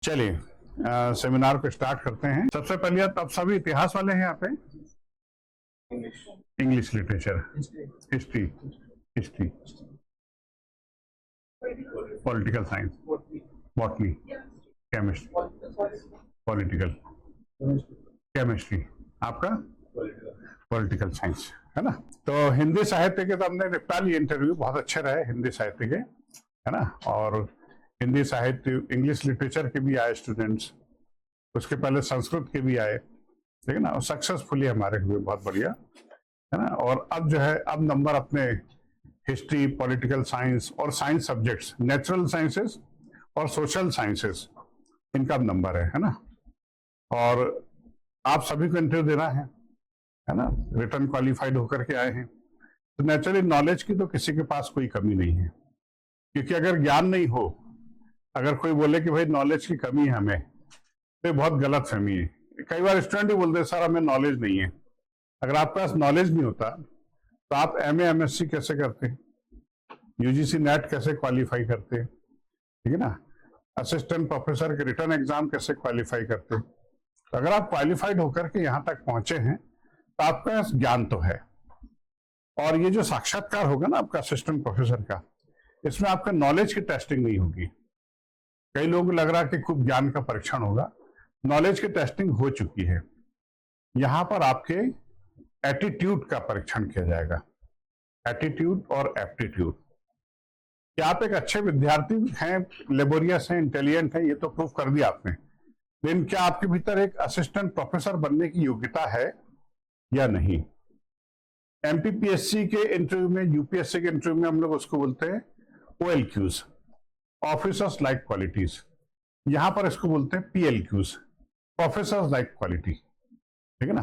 चलिए सेमिनार को स्टार्ट करते हैं। सबसे पहले अब सभी इतिहास वाले हैं यहाँ पे। English literature, history, political science, botany, chemistry, political chemistry, आपका पॉलिटिकल साइंस है ना। तो हिंदी साहित्य के तो हमने निपटा लिए इंटरव्यू, बहुत अच्छे रहे हिंदी साहित्य के, है ना। और हिंदी साहित्य, इंग्लिश लिटरेचर के भी आए स्टूडेंट्स, उसके पहले संस्कृत के भी आए, ठीक है ना। और सक्सेसफुली हमारे हुए, बहुत बढ़िया, है ना। और अब जो है, अब नंबर अपने हिस्ट्री, पॉलिटिकल साइंस और साइंस सब्जेक्ट्स, नेचुरल साइंसेस और सोशल साइंसेस, इनका अब नंबर है ना। और आप सभी को इंटरव्यू देना है ना। रिटर्न क्वालिफाइड होकर के आए हैं, तो नेचुरली नॉलेज की तो किसी के पास कोई कमी नहीं है, क्योंकि अगर ज्ञान नहीं हो, अगर कोई बोले कि भाई नॉलेज की कमी है हमें, तो बहुत गलत फहमी है। कई बार स्टूडेंट ही बोलते हैं सर हमें नॉलेज नहीं है। अगर आपके पास नॉलेज नहीं होता तो आप एमए एमएससी कैसे करते, यूजीसी नेट कैसे क्वालिफाई करते, ठीक है ना। असिस्टेंट प्रोफेसर के रिटर्न एग्जाम कैसे क्वालिफाई करते। तो अगर आप क्वालिफाइड होकर के यहाँ तक पहुंचे हैं तो आपके पास ज्ञान तो है। और ये जो साक्षात्कार होगा ना आपका असिस्टेंट प्रोफेसर का, इसमें आपका नॉलेज की टेस्टिंग नहीं होगी। कई लोगों को लग रहा है कि खूब ज्ञान का परीक्षण होगा, नॉलेज की टेस्टिंग हो चुकी है। यहां पर आपके एटीट्यूड का परीक्षण किया जाएगा, एटीट्यूड और एप्टीट्यूड। क्या आप एक अच्छे विद्यार्थी हैं, लेबोरियस हैं, इंटेलिजेंट हैं, ये तो प्रूफ कर दिया आपने, लेकिन क्या आपके भीतर एक असिस्टेंट प्रोफेसर बनने की योग्यता है या नहीं। एमपीपीएससी के इंटरव्यू में, यूपीएससी के इंटरव्यू में हम लोग उसको बोलते हैं OLQs, ऑफिसर्स लाइक क्वालिटीज। यहां पर इसको बोलते हैं PLQs, प्रोफेसर्स लाइक क्वालिटी, ठीक है ना।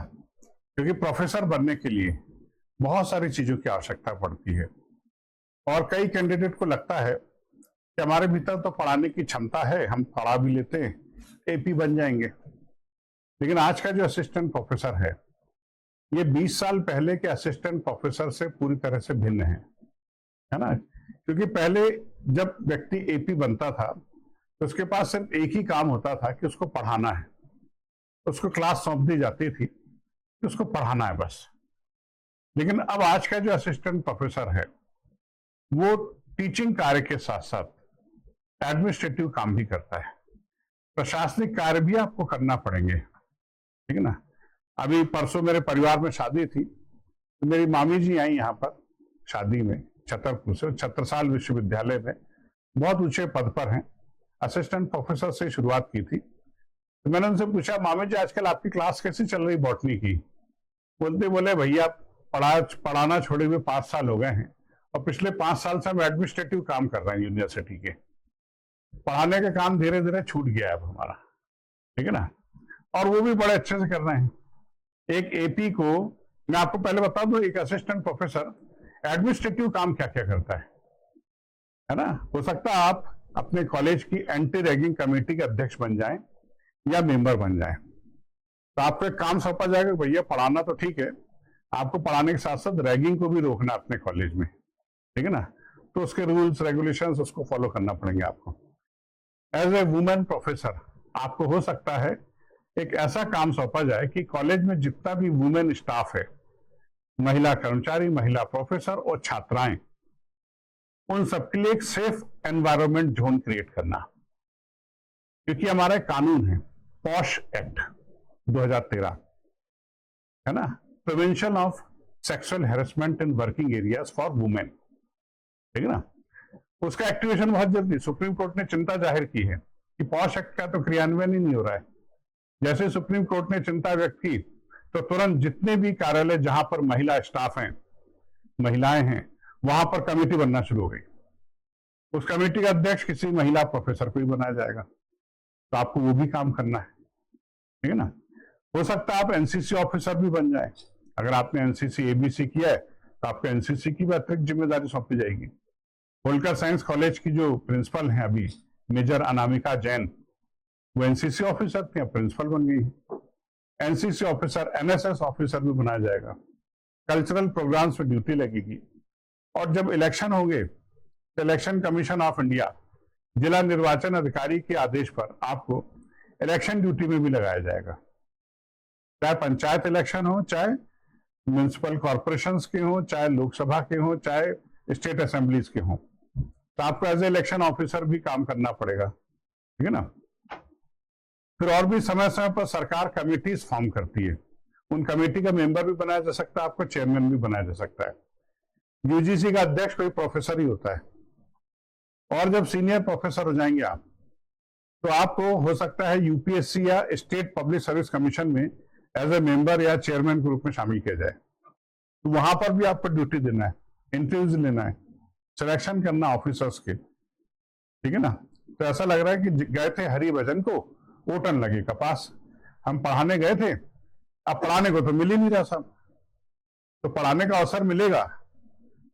क्योंकि प्रोफेसर बनने के लिए बहुत सारी चीजों की आवश्यकता पड़ती है, और कई कैंडिडेट को लगता है कि हमारे भीतर तो पढ़ाने की क्षमता है, हम पढ़ा भी लेते हैं, AP बन जाएंगे। लेकिन आज का जो असिस्टेंट प्रोफेसर है, ये 20 साल पहले के असिस्टेंट प्रोफेसर से पूरी तरह से भिन्न है ना। क्योंकि पहले जब व्यक्ति AP बनता था तो उसके पास सिर्फ एक ही काम होता था कि उसको पढ़ाना है, उसको क्लास सौंप दी जाती थी कि उसको पढ़ाना है बस। लेकिन अब आज का जो असिस्टेंट प्रोफेसर है, वो टीचिंग कार्य के साथ साथ एडमिनिस्ट्रेटिव काम भी करता है, प्रशासनिक कार्य भी आपको करना पड़ेंगे, ठीक है ना। अभी परसों मेरे परिवार में शादी थी, तो मेरी मामी जी आई यहाँ पर शादी में, छतरपुर से, छत्रसाल विश्वविद्यालय में बहुत ऊंचे पद पर हैं, असिस्टेंट प्रोफेसर से शुरुआत की थी। तो मैंने उनसे पूछा, मामी जी आजकल आपकी क्लास कैसी चल रही बॉटनी की। बोले भैया पढ़ाना छोड़े हुए 5 साल हो गए हैं, और पिछले 5 साल से हम एडमिनिस्ट्रेटिव काम कर रहे हैं यूनिवर्सिटी के। पढ़ाने का काम धीरे धीरे छूट गया है अब हमारा, ठीक है ना। और वो भी बड़े अच्छे से कर रहे हैं। एक AP को मैं आपको पहले बता दूं, एक असिस्टेंट प्रोफेसर एडमिनिस्ट्रेटिव काम क्या क्या करता है ना। हो सकता है आप अपने कॉलेज की एंटी रैगिंग कमेटी के अध्यक्ष बन जाएं या मेंबर बन जाएं, तो आपको एक काम सौंपा जाएगा, भैया पढ़ाना तो ठीक है, आपको पढ़ाने के साथ साथ रैगिंग को भी रोकना अपने कॉलेज में, ठीक है ना। तो उसके रूल्स रेगुलेशंस उसको फॉलो करना पड़ेंगे आपको। एज ए वुमेन प्रोफेसर आपको हो सकता है एक ऐसा काम सौंपा जाए कि कॉलेज में जितना भी वुमेन स्टाफ है, महिला कर्मचारी, महिला प्रोफेसर और छात्राएं, उन सबके लिए एक सेफ एनवायरनमेंट जोन क्रिएट करना। क्योंकि हमारा एक कानून है, पॉश एक्ट 2013, है ना, prevention of sexual harassment in working areas for women, ठीक है ना। उसका एक्टिवेशन बहुत जल्दी, सुप्रीम कोर्ट ने चिंता जाहिर की है कि पॉश एक्ट का तो क्रियान्वयन ही नहीं हो रहा है। जैसे सुप्रीम कोर्ट ने चिंता व्यक्त की, तो तुरंत जितने भी कार्यालय जहां पर महिला स्टाफ हैं, महिलाएं हैं, वहां पर कमेटी बनना शुरू हो गई। उस कमेटी का अध्यक्ष किसी महिला प्रोफेसर को ही बनाया जाएगा, तो आपको वो भी काम करना है, ठीक है ना। हो सकता है आप NCC ऑफिसर भी बन जाए। अगर आपने NCC ABC किया है तो आपको NCC की भी अतिरिक्त जिम्मेदारी सौंपी जाएगी। होलकर साइंस कॉलेज की जो प्रिंसिपल हैं अभी, मेजर अनामिका जैन, वो NCC ऑफिसर थे, प्रिंसिपल बन गई। NCC ऑफिसर, NSS ऑफिसर भी बनाया जाएगा। कल्चरल प्रोग्राम्स में ड्यूटी लगेगी। और जब इलेक्शन होंगे तो इलेक्शन कमीशन ऑफ इंडिया जिला निर्वाचन अधिकारी के आदेश पर आपको इलेक्शन ड्यूटी में भी लगाया जाएगा। चाहे पंचायत इलेक्शन हो, चाहे म्युनिसिपल कॉर्पोरेशंस के हो, चाहे लोकसभा के हो, चाहे स्टेट असेंबलीज के हो, तो आपको एज ए इलेक्शन ऑफिसर भी काम करना पड़ेगा, ठीक है ना। फिर और भी समय समय पर सरकार कमेटीज फॉर्म करती है, उन कमेटी का मेंबर भी बनाया जा सकता है, आपको चेयरमैन भी बनाया जा सकता है। यूजीसी का अध्यक्ष कोई प्रोफेसर ही होता है, और जब सीनियर प्रोफेसर हो जाएंगे आप, तो आपको हो सकता है यूपीएससी या स्टेट पब्लिक सर्विस कमीशन में एज ए मेंबर या चेयरमैन के रूप में शामिल किया जाए। तो वहां पर भी आपको ड्यूटी देना है, इंटरव्यूज लेना है, सिलेक्शन करना ऑफिसर्स के, ठीक है ना। तो ऐसा लग रहा है कि गए थे हरि भजन को, ओटन लगे कपास। हम पढ़ाने गए थे, अब पढ़ाने को तो मिल ही नहीं रहा साहब। तो पढ़ाने का अवसर मिलेगा,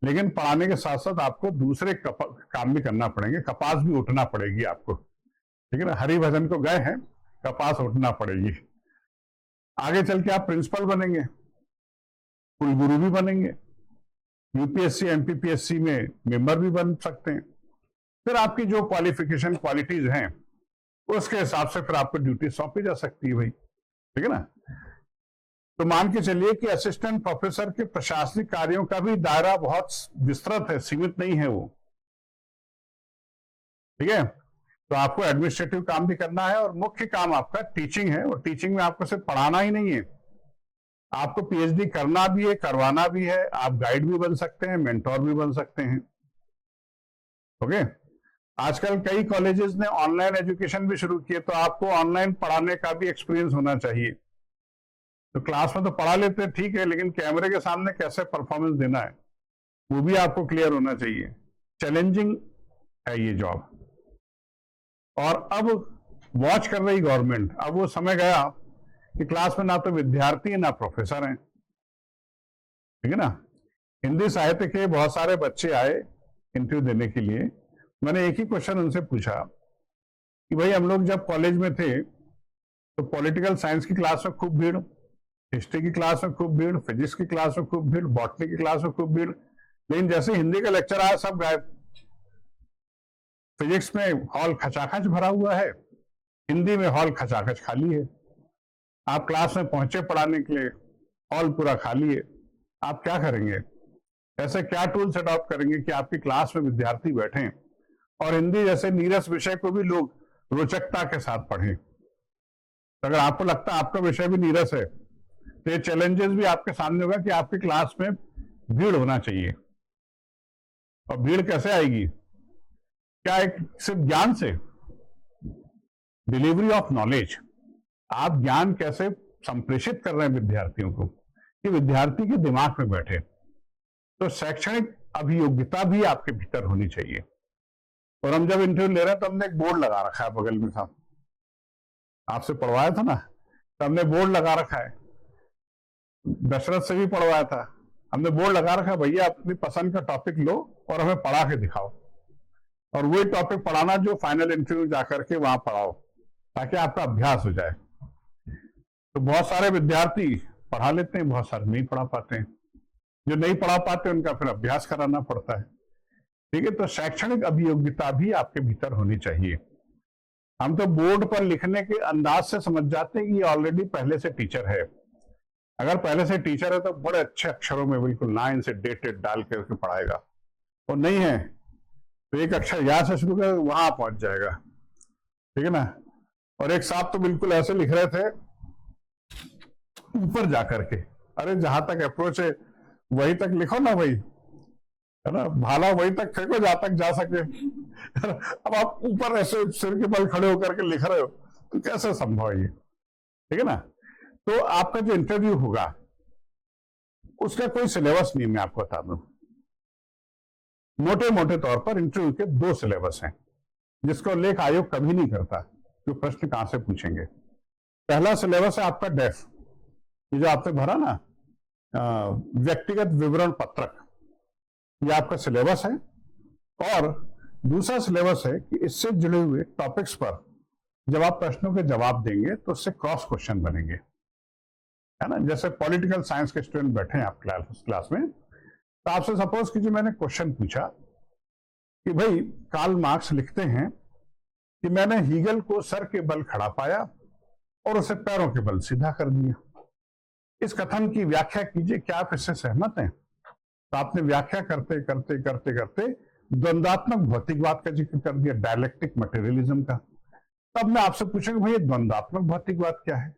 लेकिन पढ़ाने के साथ साथ आपको दूसरे काम भी करना पड़ेंगे, कपास भी उठना पड़ेगी आपको, ठीक है ना। हरि भजन को गए हैं, कपास उठना पड़ेगी। आगे चल के आप प्रिंसिपल बनेंगे, कुलगुरु भी बनेंगे, यूपीएससी एमपीपीएससी में मेंबर भी बन सकते हैं। फिर आपकी जो क्वालिफिकेशन क्वालिटीज हैं उसके हिसाब से फिर आपको ड्यूटी सौंपी जा सकती है भाई, ठीक है ना। तो मान के चलिए कि असिस्टेंट प्रोफेसर के प्रशासनिक कार्यों का भी दायरा बहुत विस्तृत है, सीमित नहीं है वो, ठीक है। तो आपको एडमिनिस्ट्रेटिव काम भी करना है, और मुख्य काम आपका टीचिंग है। और टीचिंग में आपको सिर्फ पढ़ाना ही नहीं है, आपको पीएचडी करना भी है, करवाना भी है। आप गाइड भी बन सकते हैं, मेंटोर भी बन सकते हैं, ओके। आजकल कई कॉलेजेस ने ऑनलाइन एजुकेशन भी शुरू किए, तो आपको ऑनलाइन पढ़ाने का भी एक्सपीरियंस होना चाहिए। तो क्लास में तो पढ़ा लेते हैं, ठीक है, लेकिन कैमरे के सामने कैसे परफॉर्मेंस देना है वो भी आपको क्लियर होना चाहिए। चैलेंजिंग है ये जॉब। और अब वॉच कर रही गवर्नमेंट, अब वो समय गया कि क्लास में ना तो विद्यार्थी है ना प्रोफेसर हैं, ठीक है ना। हिंदी साहित्य के बहुत सारे बच्चे आए इंटरव्यू देने के लिए। मैंने एक ही क्वेश्चन उनसे पूछा कि भाई हम लोग जब कॉलेज में थे तो पॉलिटिकल साइंस की क्लास में खूब भीड़, हिस्ट्री की क्लास में खूब भीड़, फिजिक्स की क्लास में खूब भीड़, बॉटनी की क्लास में खूब भीड़, लेकिन जैसे हिंदी का लेक्चर आया सब गायब। फिजिक्स में हॉल खचाखच भरा हुआ है, हिंदी में हॉल खचाखच खाली है। आप क्लास में पहुंचे पढ़ाने के लिए, हॉल पूरा खाली है। आप क्या करेंगे? ऐसे क्या टूल्स अडॉप्ट करेंगे कि आपकी क्लास में विद्यार्थी बैठें और हिंदी जैसे नीरस विषय को भी लोग रोचकता के साथ पढ़ें? अगर आपको लगता है आपका विषय भी नीरस है, तो ये चैलेंजेस भी आपके सामने होगा कि आपकी क्लास में भीड़ होना चाहिए। और भीड़ कैसे आएगी? क्या एक सिर्फ ज्ञान से? डिलीवरी ऑफ नॉलेज, आप ज्ञान कैसे संप्रेषित कर रहे हैं विद्यार्थियों को कि विद्यार्थी के दिमाग में बैठे। तो शैक्षणिक अभियोग्यता भी आपके भीतर होनी चाहिए। और हम जब इंटरव्यू ले रहे हैं तो हमने एक बोर्ड लगा रखा है बगल में, साहब आपसे पढ़वाया था ना, तो हमने बोर्ड लगा रखा है। दशरथ से भी पढ़वाया था, हमने बोर्ड लगा रखा है, भैया अपनी पसंद का टॉपिक लो और हमें पढ़ा के दिखाओ, और वही टॉपिक पढ़ाना जो फाइनल इंटरव्यू जाकर के वहां पढ़ाओ, ताकि आपका अभ्यास हो जाए। तो बहुत सारे विद्यार्थी पढ़ा लेते हैं, बहुत सारे नहीं पढ़ा पाते हैं। जो नहीं पढ़ा पाते उनका फिर अभ्यास कराना पड़ता है, ठीक है। तो शैक्षणिक अभियोग्यता भी आपके भीतर होनी चाहिए। हम तो बोर्ड पर लिखने के अंदाज से समझ जाते हैं कि ये ऑलरेडी पहले से टीचर है। अगर पहले से टीचर है तो बड़े अच्छे अक्षरों में बिल्कुल लाइन से डेटेड डाल करके पढ़ाएगा, और नहीं है तो एक अक्षर यहाँ से शुरू कर वहां पहुंच जाएगा, ठीक है ना। और एक साहब तो बिल्कुल ऐसे लिख रहे थे ऊपर जाकर के, अरे जहां तक अप्रोच है वही तक लिखो ना भाई, है ना, भाला वही तक फेंको जहां तक जा सके। अब आप ऊपर ऐसे सिर के बल खड़े होकर के लिख रहे हो तो कैसे संभव है ये, ठीक है ना। तो आपका जो इंटरव्यू होगा उसका कोई सिलेबस नहीं, मैं आपको बता दूं। मोटे मोटे तौर पर इंटरव्यू के 2 सिलेबस हैं, जिसको लेख आयोग कभी नहीं करता, जो प्रश्न कहां से पूछेंगे। पहला सिलेबस है आपका डेफ, ये जो आपने भरा ना व्यक्तिगत विवरण पत्रक, ये आपका सिलेबस है। और दूसरा सिलेबस है कि इससे जुड़े हुए टॉपिक्स पर जब आप प्रश्नों के जवाब देंगे तो उससे क्रॉस क्वेश्चन बनेंगे, है ना। जैसे पॉलिटिकल साइंस के स्टूडेंट बैठे हैं आप क्लास में, तो आपसे सपोज कीजिए मैंने क्वेश्चन पूछा कि भाई कार्ल मार्क्स लिखते हैं कि मैंने हीगल को सर के बल खड़ा पाया और उसे पैरों के बल सीधा कर दिया। इस कथन की व्याख्या कीजिए, क्या आप इससे सहमत हैं? तो आपने व्याख्या करते करते करते करते द्वंद्वात्मक भौतिकवाद का जिक्र कर दिया, डायलेक्टिक मटेरियलिज्म का। तब मैं आपसे पूछूंगा भाई द्वंद्वात्मक भौतिकवाद क्या है,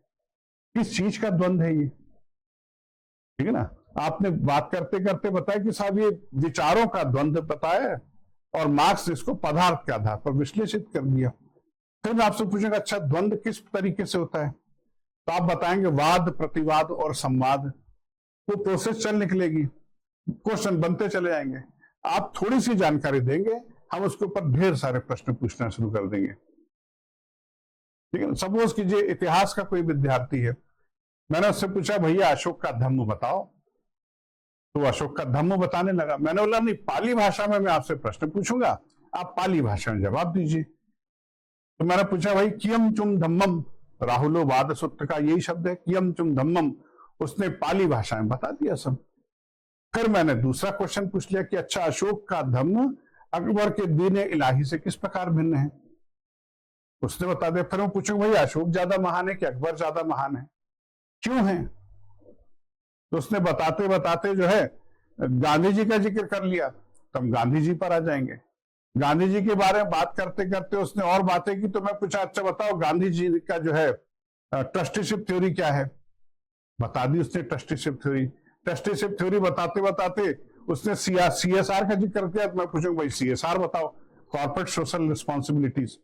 किस चीज का द्वंद है ये? ठीक है ना, आपने बात करते करते बताया कि साहब ये विचारों का द्वंद बताया और मार्क्स इसको पदार्थ के आधार पर विश्लेषित कर दिया। फिर मैं आपसे पूछूंगा अच्छा द्वंद किस तरीके से होता है, तो आप बताएंगे वाद प्रतिवाद और संवाद। वो प्रोसेस चल निकलेगी, क्वेश्चन बनते चले जाएंगे, आप थोड़ी सी जानकारी देंगे, हम उसके ऊपर ढेर सारे प्रश्न पूछना शुरू कर देंगे। ठीक है, सपोज कीजिए इतिहास का कोई विद्यार्थी है, मैंने उससे पूछा भैया अशोक का धम्म बताओ, तो अशोक का धम्म बताने लगा। मैंने बोला नहीं, पाली भाषा में मैं आपसे प्रश्न पूछूंगा, आप पाली भाषा में जवाब दीजिए। तो मैंने पूछा भाई कियम चुम धम्मम, राहुलो वाद सूत्र का यही शब्द है, कियम चुम धम्मम, उसने पाली भाषा में बता दिया सब। फिर मैंने दूसरा क्वेश्चन पूछ लिया कि अच्छा अशोक का धम्म अकबर के दीन इलाही से किस प्रकार भिन्न है, उसने बता दिया। फिर मैं पूछूंगा भाई अशोक ज्यादा महान है कि अकबर ज्यादा महान है, क्यों है? तो उसने बताते बताते जो है गांधी जी का जिक्र कर लिया, तो हम गांधी जी पर आ जाएंगे। गांधी जी के बारे में बात करते करते उसने और बातें की, तो मैं पूछा अच्छा बताओ गांधी जी का जो है ट्रस्टीशिप थ्योरी क्या है, बता दी उसने ट्रस्टीशिप थ्योरी। ट्रस्टीशिप थ्योरी बताते बताते उसने सीएसआर का जिक्र किया, तो मैं पूछूंगा भाई सीएसआर बताओ, कॉर्पोरेट सोशल रिस्पॉन्सिबिलिटीज।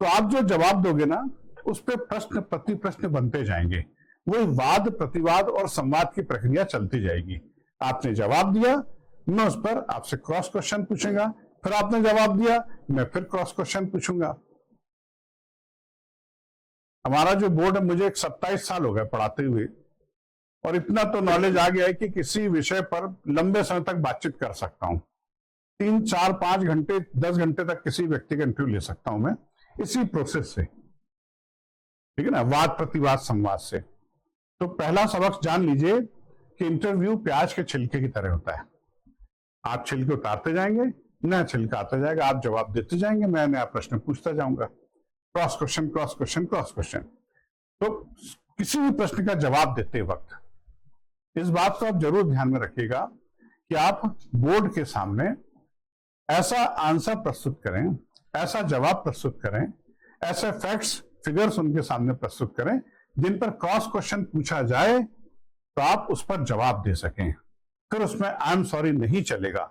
तो आप जो जवाब दोगे ना उस पर प्रश्न प्रति प्रश्न बनते जाएंगे, वही वाद प्रतिवाद और संवाद की प्रक्रिया चलती जाएगी। आपने जवाब दिया, मैं उस पर आपसे क्रॉस क्वेश्चन पूछूंगा, फिर आपने जवाब दिया, मैं फिर क्रॉस क्वेश्चन पूछूंगा। हमारा जो बोर्ड है, मुझे 27 साल हो गए पढ़ाते हुए, और इतना तो नॉलेज आ गया है कि किसी विषय पर लंबे समय तक बातचीत कर सकता हूं, 3, 4, 5 घंटे 10 घंटे तक किसी व्यक्ति का इंटरव्यू ले सकता हूं मैं इसी प्रोसेस से। ठीक है ना, वाद प्रतिवाद संवाद से। तो पहला सबक जान लीजिए कि इंटरव्यू प्याज के छिलके की तरह होता है, आप छिलके उतारते जाएंगे, नया छिलका आता जाएगा, आप जवाब देते जाएंगे, मैं नया प्रश्न पूछता जाऊंगा, cross question cross question cross question. तो किसी भी प्रश्न का जवाब देते वक्त इस बात को आप जरूर ध्यान में रखिएगा कि आप बोर्ड के सामने ऐसा आंसर प्रस्तुत करें, ऐसा जवाब प्रस्तुत करें, ऐसे फैक्ट्स फिगर्स उनके सामने प्रस्तुत करें जिन पर क्रॉस क्वेश्चन पूछा जाए तो आप उस पर जवाब दे सकें। फिर उसमें आई एम सॉरी नहीं चलेगा,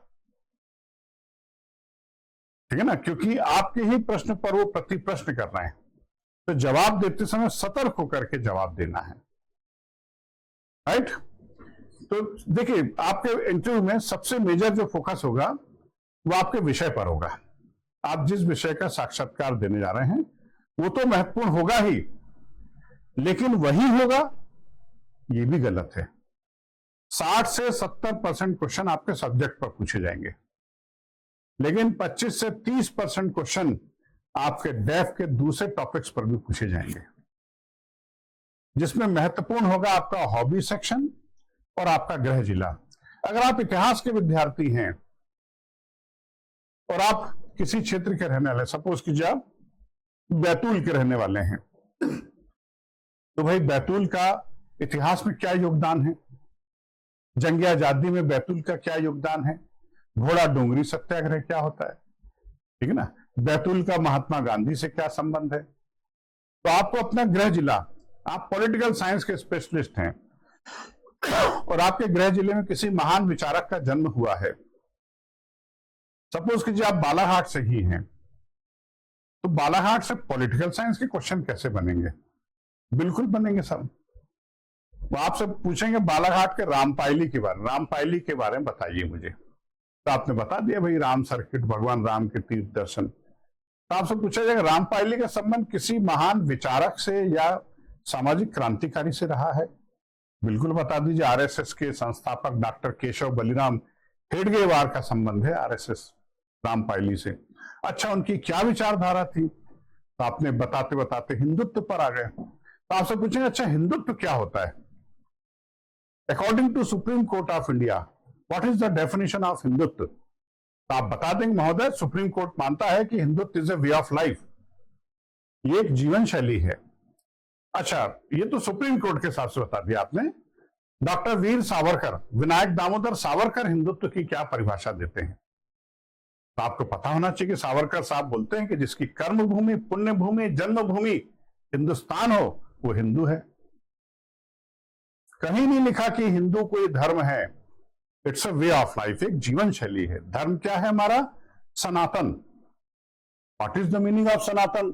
ठीक है ना, क्योंकि आपके ही प्रश्न पर वो प्रति प्रश्न कर रहे हैं। तो जवाब देते समय सतर्क होकर के जवाब देना है, राइट। तो देखिए आपके इंटरव्यू में सबसे मेजर जो फोकस होगा वो आपके विषय पर होगा। आप जिस विषय का साक्षात्कार देने जा रहे हैं वो तो महत्वपूर्ण होगा ही, लेकिन वही होगा ये भी गलत है। 60 से 70% क्वेश्चन आपके सब्जेक्ट पर पूछे जाएंगे, लेकिन 25 से 30% क्वेश्चन आपके डेफ के दूसरे टॉपिक्स पर भी पूछे जाएंगे, जिसमें महत्वपूर्ण होगा आपका हॉबी सेक्शन और आपका गृह जिला। अगर आप इतिहास के विद्यार्थी हैं और आप किसी क्षेत्र के रहने वाले, सपोज कीजिए आप बैतूल के रहने वाले हैं, तो भाई बैतूल का इतिहास में क्या योगदान है, जंग आजादी में बैतूल का क्या योगदान है, घोड़ा डोंगरी सत्याग्रह क्या होता है, ठीक है ना, बैतूल का महात्मा गांधी से क्या संबंध है। तो आपको अपना गृह जिला, आप पॉलिटिकल साइंस के स्पेशलिस्ट हैं और आपके गृह जिले में किसी महान विचारक का जन्म हुआ है, सपोज कीजिए आप बालाघाट से ही हैं, तो बालाघाट से पॉलिटिकल साइंस के क्वेश्चन कैसे बनेंगे? बिल्कुल बनेंगे सब। वो आपसे पूछेंगे बालाघाट के रामपायली के बारे में बताइए मुझे, तो आपने बता दिया भाई राम सर्किट, भगवान राम के तीर्थ दर्शन। तो आपसे पूछा जाएगा रामपायली का संबंध किसी महान विचारक से या सामाजिक क्रांतिकारी से रहा है? बिल्कुल बता दीजिए, आरएसएस के संस्थापक डॉक्टर केशव बलिराम हेडगेवार का संबंध है आरएसएस रामपायली से। अच्छा, उनकी क्या विचारधारा थी? तो आपने बताते बताते हिंदुत्व पर आ गए। तो आपसे पूछेंगे अच्छा हिंदुत्व क्या होता है? According to Supreme Court of India what is the definition of Hindutva? तो आप बता देंगे महोदय सुप्रीम कोर्ट मानता है कि Hindutva is a way of life, ये एक जीवन शैली है। अच्छा, ये तो सुप्रीम कोर्ट के हिसाब से बता दिया आपने। डॉक्टर वीर सावरकर, विनायक दामोदर सावरकर हिंदुत्व की क्या परिभाषा देते हैं? तो आपको पता होना चाहिए कि सावरकर साहब बोलते हैं कि जिसकी कर्म भूमि, पुण्य भूमि, जन्मभूमि हिंदुस्तान हो, वो हिंदू है। कहीं नहीं लिखा कि हिंदू कोई धर्म है। It's a way of life, एक जीवन शैली है। धर्म क्या है हमारा? Sanatan. What is the meaning of Sanatan?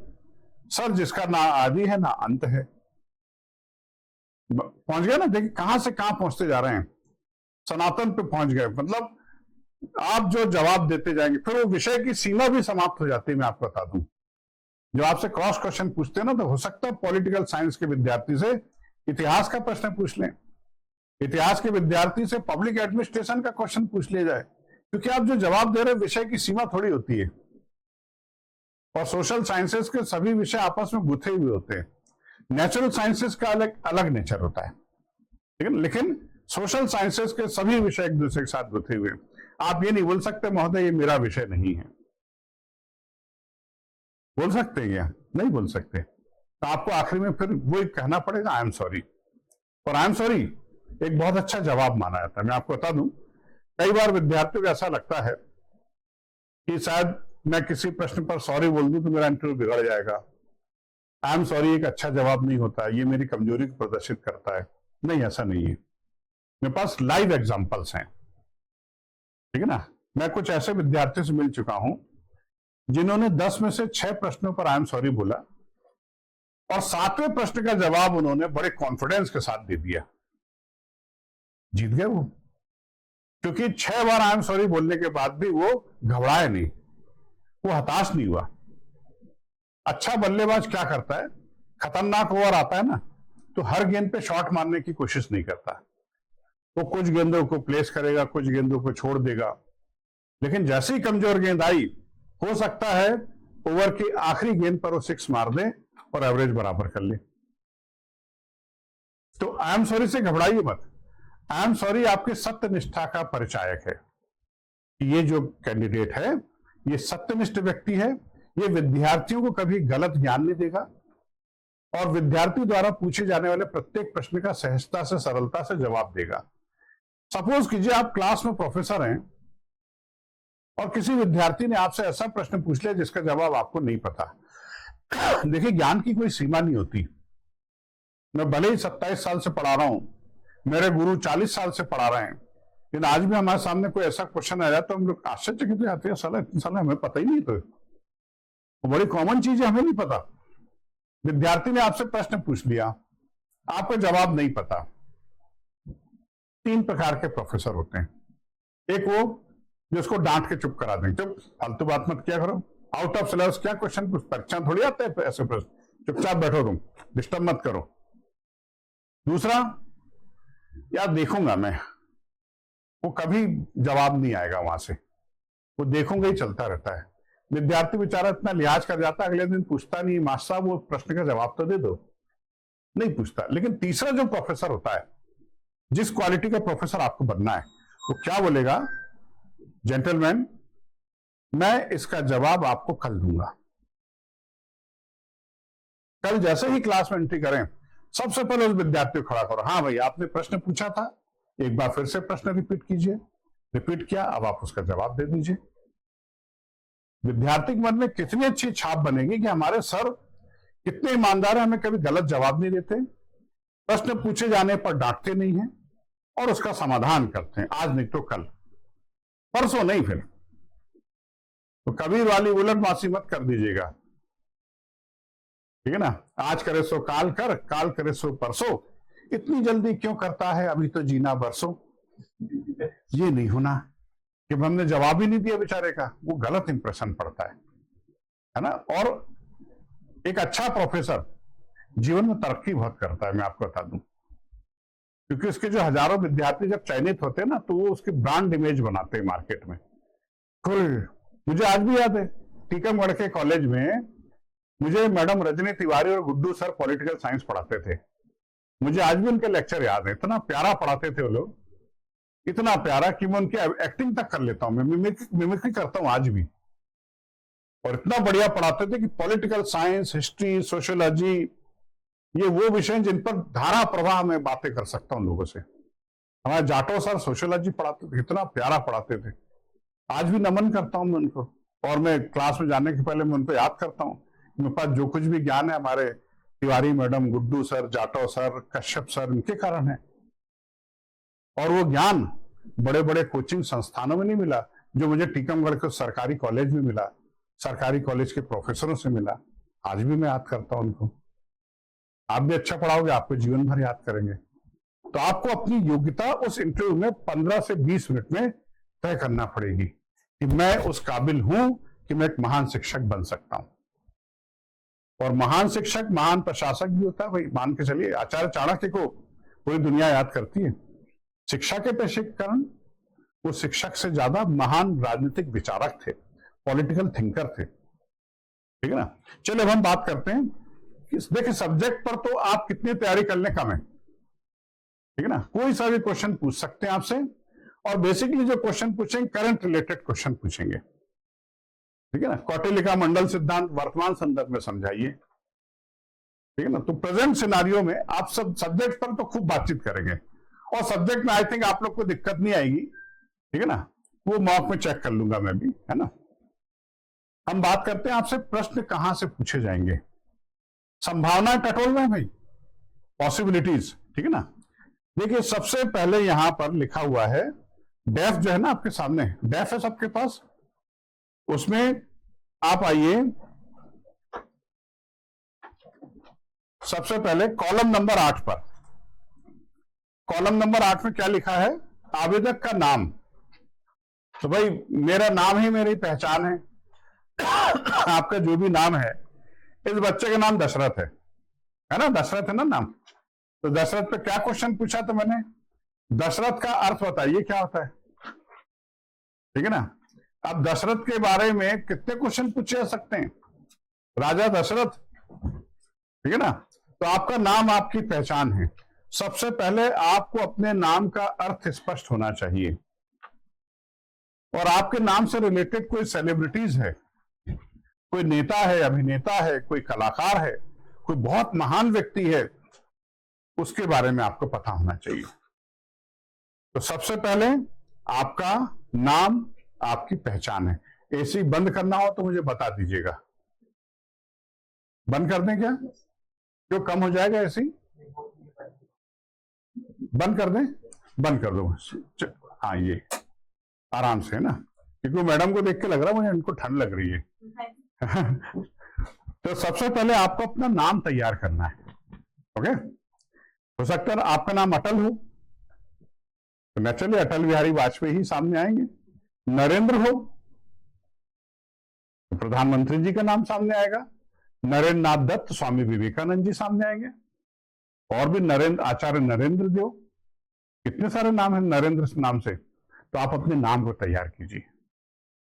Sir, जिसका ना आदि है ना अंत है। पहुंच गए ना? देखिए कहां से कहां पहुंचते जा रहे हैं। सनातन पे पहुंच गए, मतलब आप जो जवाब देते जाएंगे फिर वो विषय की सीमा भी समाप्त हो जाती है। मैं आपको बता दूं, जब आपसे क्रॉस क्वेश्चन पूछते हैं ना, तो हो सकता है पॉलिटिकल साइंस के विद्यार्थी से इतिहास का प्रश्न पूछ लें, इतिहास के विद्यार्थी से पब्लिक एडमिनिस्ट्रेशन का क्वेश्चन पूछ लिया जाए, क्योंकि आप जो जवाब दे रहे हैं विषय की सीमा थोड़ी होती है। और सोशल साइंसेस के सभी विषय आपस में गुथे हुए होते हैं। नेचुरल साइंसेस का अलग अलग नेचर होता है, ठीक है, लेकिन सोशल साइंसेस के सभी विषय एक दूसरे के साथ गुथे हुए। आप ये नहीं बोल सकते महोदय ये मेरा विषय नहीं है। बोल सकते हैं क्या? नहीं बोल सकते। तो आपको आखिरी में फिर वही कहना पड़ेगा, आई एम सॉरी। और आई एम सॉरी एक बहुत अच्छा जवाब माना जाता है। मैं आपको बता दूं, कई बार विद्यार्थियों को ऐसा लगता है कि शायद मैं किसी प्रश्न पर सॉरी बोल दूं तो मेरा इंटरव्यू बिगड़ जाएगा। आई एम सॉरी एक अच्छा जवाब नहीं होता, ये मेरी कमजोरी को प्रदर्शित करता है। नहीं, ऐसा नहीं है। मेरे पास लाइव एग्जांपल्स हैं, ठीक है ना। मैं कुछ ऐसे विद्यार्थियों से मिल चुका हूं जिन्होंने 10 में से 6 प्रश्नों पर आई एम सॉरी बोला और 7वें प्रश्न का जवाब उन्होंने बड़े कॉन्फिडेंस के साथ दे दिया। जीत गए वो, क्योंकि 6 बार आई एम सॉरी बोलने के बाद भी वो घबराए नहीं, वो हताश नहीं हुआ। अच्छा बल्लेबाज क्या करता है? खतरनाक ओवर आता है ना, तो हर गेंद पे शॉट मारने की कोशिश नहीं करता। वो कुछ गेंदों को प्लेस करेगा, कुछ गेंदों को छोड़ देगा, लेकिन जैसे ही कमजोर गेंद आई, हो सकता है ओवर की आखिरी गेंद पर वो 6 मार दे और एवरेज बराबर कर ले। तो आई एम सॉरी से घबराइए मत। आई एम सॉरी आपकी सत्यनिष्ठा का परिचायक है। ये जो कैंडिडेट है ये सत्यनिष्ठ व्यक्ति है, ये विद्यार्थियों को कभी गलत ज्ञान नहीं देगा और विद्यार्थी द्वारा पूछे जाने वाले प्रत्येक प्रश्न का सहजता से, सरलता से जवाब देगा। सपोज कीजिए आप क्लास में प्रोफेसर हैं और किसी विद्यार्थी ने आपसे ऐसा प्रश्न पूछ लिया जिसका जवाब आपको नहीं पता। देखिए ज्ञान की कोई सीमा नहीं होती। मैं भले ही 27 साल से पढ़ा रहा हूं, मेरे गुरु 40 साल से पढ़ा रहे हैं, लेकिन आज भी हमारे सामने कोई ऐसा क्वेश्चन आ जाए तो हम लोग आश्चर्यचकित जाते हैं, साला इतने साल हमें पता ही नहीं। तो बड़ी कॉमन चीज है, हमें नहीं पता। विद्यार्थी ने आपसे प्रश्न पूछ लिया, आपको जवाब नहीं पता। 3 प्रकार के प्रोफेसर होते हैं। एक वो जो उसको डांट के चुप करा दें, चुप, फालतू बात मत किया करो, आउट ऑफ सिलेबस क्या क्वेश्चन पूछ, परीक्षा थोड़ी आते हैं ऐसे प्रश्न, चुपचाप बैठो तुम, डिस्टर्ब मत करो। दूसरा, यार देखूंगा मैं, वो कभी जवाब नहीं आएगा वहां से, वो देखूंगा ही चलता रहता है। विद्यार्थी बेचारा इतना लिहाज कर जाता है, अगले दिन पूछता नहीं, मास्टर साहब वो प्रश्न का जवाब तो दे दो, नहीं पूछता। लेकिन तीसरा जो प्रोफेसर होता है, जिस क्वालिटी का प्रोफेसर आपको बनना है, वो क्या बोलेगा? जेंटलमैन, मैं इसका जवाब आपको कल दूंगा। कल जैसे ही क्लास में एंट्री करें, सबसे पहले उस विद्यार्थी को खड़ा करो, हाँ भाई आपने प्रश्न पूछा था, एक बार फिर से प्रश्न रिपीट कीजिए। रिपीट किया, अब आप उसका जवाब दे दीजिए। विद्यार्थी के मन में कितनी अच्छी छाप बनेगी कि हमारे सर कितने ईमानदार हैं, हमें कभी गलत जवाब नहीं देते, प्रश्न पूछे जाने पर डांटते नहीं हैं और उसका समाधान करते हैं, आज नहीं तो कल, परसों नहीं फिर। तो कबीर वाली उलट मासी मत कर दीजिएगा, ठीक है ना। आज करे सो काल कर, काल करे सो परसों, इतनी जल्दी क्यों करता है, अभी तो जीना बरसों। ये नहीं होना कि हमने जवाब ही नहीं दिया बेचारे का, वो गलत इंप्रेशन पड़ता है ना। और एक अच्छा प्रोफेसर जीवन में तरक्की बहुत करता है, मैं आपको बता दूं, क्योंकि उसके जो हजारों विद्यार्थी जब चयनित होते हैं ना, तो वो उसकी ब्रांड इमेज बनाते हैं मार्केट में। मुझे आज भी याद है, टीकमगढ़ के कॉलेज में मुझे मैडम रजनी तिवारी और गुड्डू सर पॉलिटिकल साइंस पढ़ाते थे। मुझे आज भी उनके लेक्चर याद है, इतना प्यारा पढ़ाते थे वो लोग, इतना प्यारा कि मैं उनकी एक्टिंग तक कर लेता हूं, मैं मिमिक्री करता हूं आज भी। और इतना बढ़िया पढ़ाते थे कि पॉलिटिकल साइंस, हिस्ट्री, सोशियोलॉजी, ये वो विषय जिन पर धारा प्रवाह में बातें कर सकता हूं लोगों से। हमारे जाटो सर सोशियोलॉजी पढ़ाते थे, इतना प्यारा पढ़ाते थे। आज भी नमन करता हूं मैं उनको, और मैं क्लास में जाने के पहले मैं उनको याद करता हूं। मेरे पास जो कुछ भी ज्ञान है हमारे Tiwari madam, Guddu sir, Jato sir, Kashyap sir, इनके कारण है। और वो ज्ञान बड़े बड़े कोचिंग संस्थानों में नहीं मिला, जो मुझे टीकमगढ़ के सरकारी कॉलेज में मिला, सरकारी कॉलेज के प्रोफेसरों से मिला। आज भी मैं याद करता हूं उनको। आप भी अच्छा पढ़ाओगे, आपको जीवन भर याद करेंगे। तो आपको अपनी योग्यता उस इंटरव्यू में 15 से 20 मिनट में तय करना पड़ेगी कि मैं उस काबिल हूं कि मैं एक महान शिक्षक बन सकता हूं। और महान शिक्षक महान प्रशासक भी होता है भाई। मान के चलिए आचार्य चाणक्य को पूरी दुनिया याद करती है शिक्षा के पेशे के कारण। वो शिक्षक से ज्यादा महान राजनीतिक विचारक थे, पॉलिटिकल थिंकर थे। ठीक है ना। चलिए अब हम बात करते हैं कि देखिए सब्जेक्ट पर तो आप कितनी तैयारी कर लें कम है। ठीक है ना। कोई सा भी क्वेश्चन पूछ सकते हैं आपसे, और बेसिकली जो क्वेश्चन पूछेंगे करंट रिलेटेड क्वेश्चन पूछेंगे। ठीक है ना। कौटिल्य मंडल सिद्धांत वर्तमान संदर्भ में समझाइए। ठीक है ना। तो प्रेजेंट सिनारियो में आप सब सब्जेक्ट पर तो खूब बातचीत करेंगे, और सब्जेक्ट में आई थिंक आप लोग को दिक्कत नहीं आएगी। ठीक है ना। वो मॉक में चेक कर लूंगा मैं भी, है ना। हम बात करते हैं आपसे प्रश्न कहां से पूछे जाएंगे। संभावना टटोल रहे हैं भाई, पॉसिबिलिटीज। ठीक है ना। देखिए सबसे पहले यहां पर लिखा हुआ है डेफ, जो है ना आपके सामने डेफ है सबके पास। उसमें आप आइए, सबसे पहले कॉलम नंबर 8 पर। कॉलम नंबर 8 में क्या लिखा है? आवेदक का नाम। तो भाई मेरा नाम ही मेरी पहचान है। आपका जो भी नाम है, इस बच्चे का नाम दशरथ है ना। दशरथ है ना नाम। तो दशरथ पे क्या क्वेश्चन पूछा था मैंने? दशरथ का अर्थ बताइए क्या होता है। ठीक है ना। अब दशरथ के बारे में कितने क्वेश्चन पूछे जा सकते हैं? राजा दशरथ। ठीक है ना। तो आपका नाम आपकी पहचान है। सबसे पहले आपको अपने नाम का अर्थ स्पष्ट होना चाहिए, और आपके नाम से रिलेटेड कोई सेलिब्रिटीज है, कोई नेता है, अभिनेता है, कोई कलाकार है, कोई बहुत महान व्यक्ति है, उसके बारे में आपको पता होना चाहिए। तो सबसे पहले आपका नाम आपकी पहचान है। एसी बंद करना हो तो मुझे बता दीजिएगा। बंद कर दें क्या? जो कम हो जाएगा एसी बंद कर दें? बंद कर दो। हाँ ये आराम से है ना, क्योंकि मैडम को देख के लग रहा है मुझे इनको ठंड लग रही है। तो सबसे पहले आपको अपना नाम तैयार करना है। ओके। हो सकता है आपका नाम अटल हो, तो नेचुरली अटल बिहारी वाजपेयी ही सामने आएंगे। नरेंद्र हो तो प्रधानमंत्री जी का नाम सामने आएगा। नरेंद्र नाथ दत्त, स्वामी विवेकानंद जी सामने आएंगे। और भी नरेंद्र, आचार्य नरेंद्र देव, कितने सारे नाम हैं नरेंद्र नाम से। तो आप अपने नाम को तैयार कीजिए।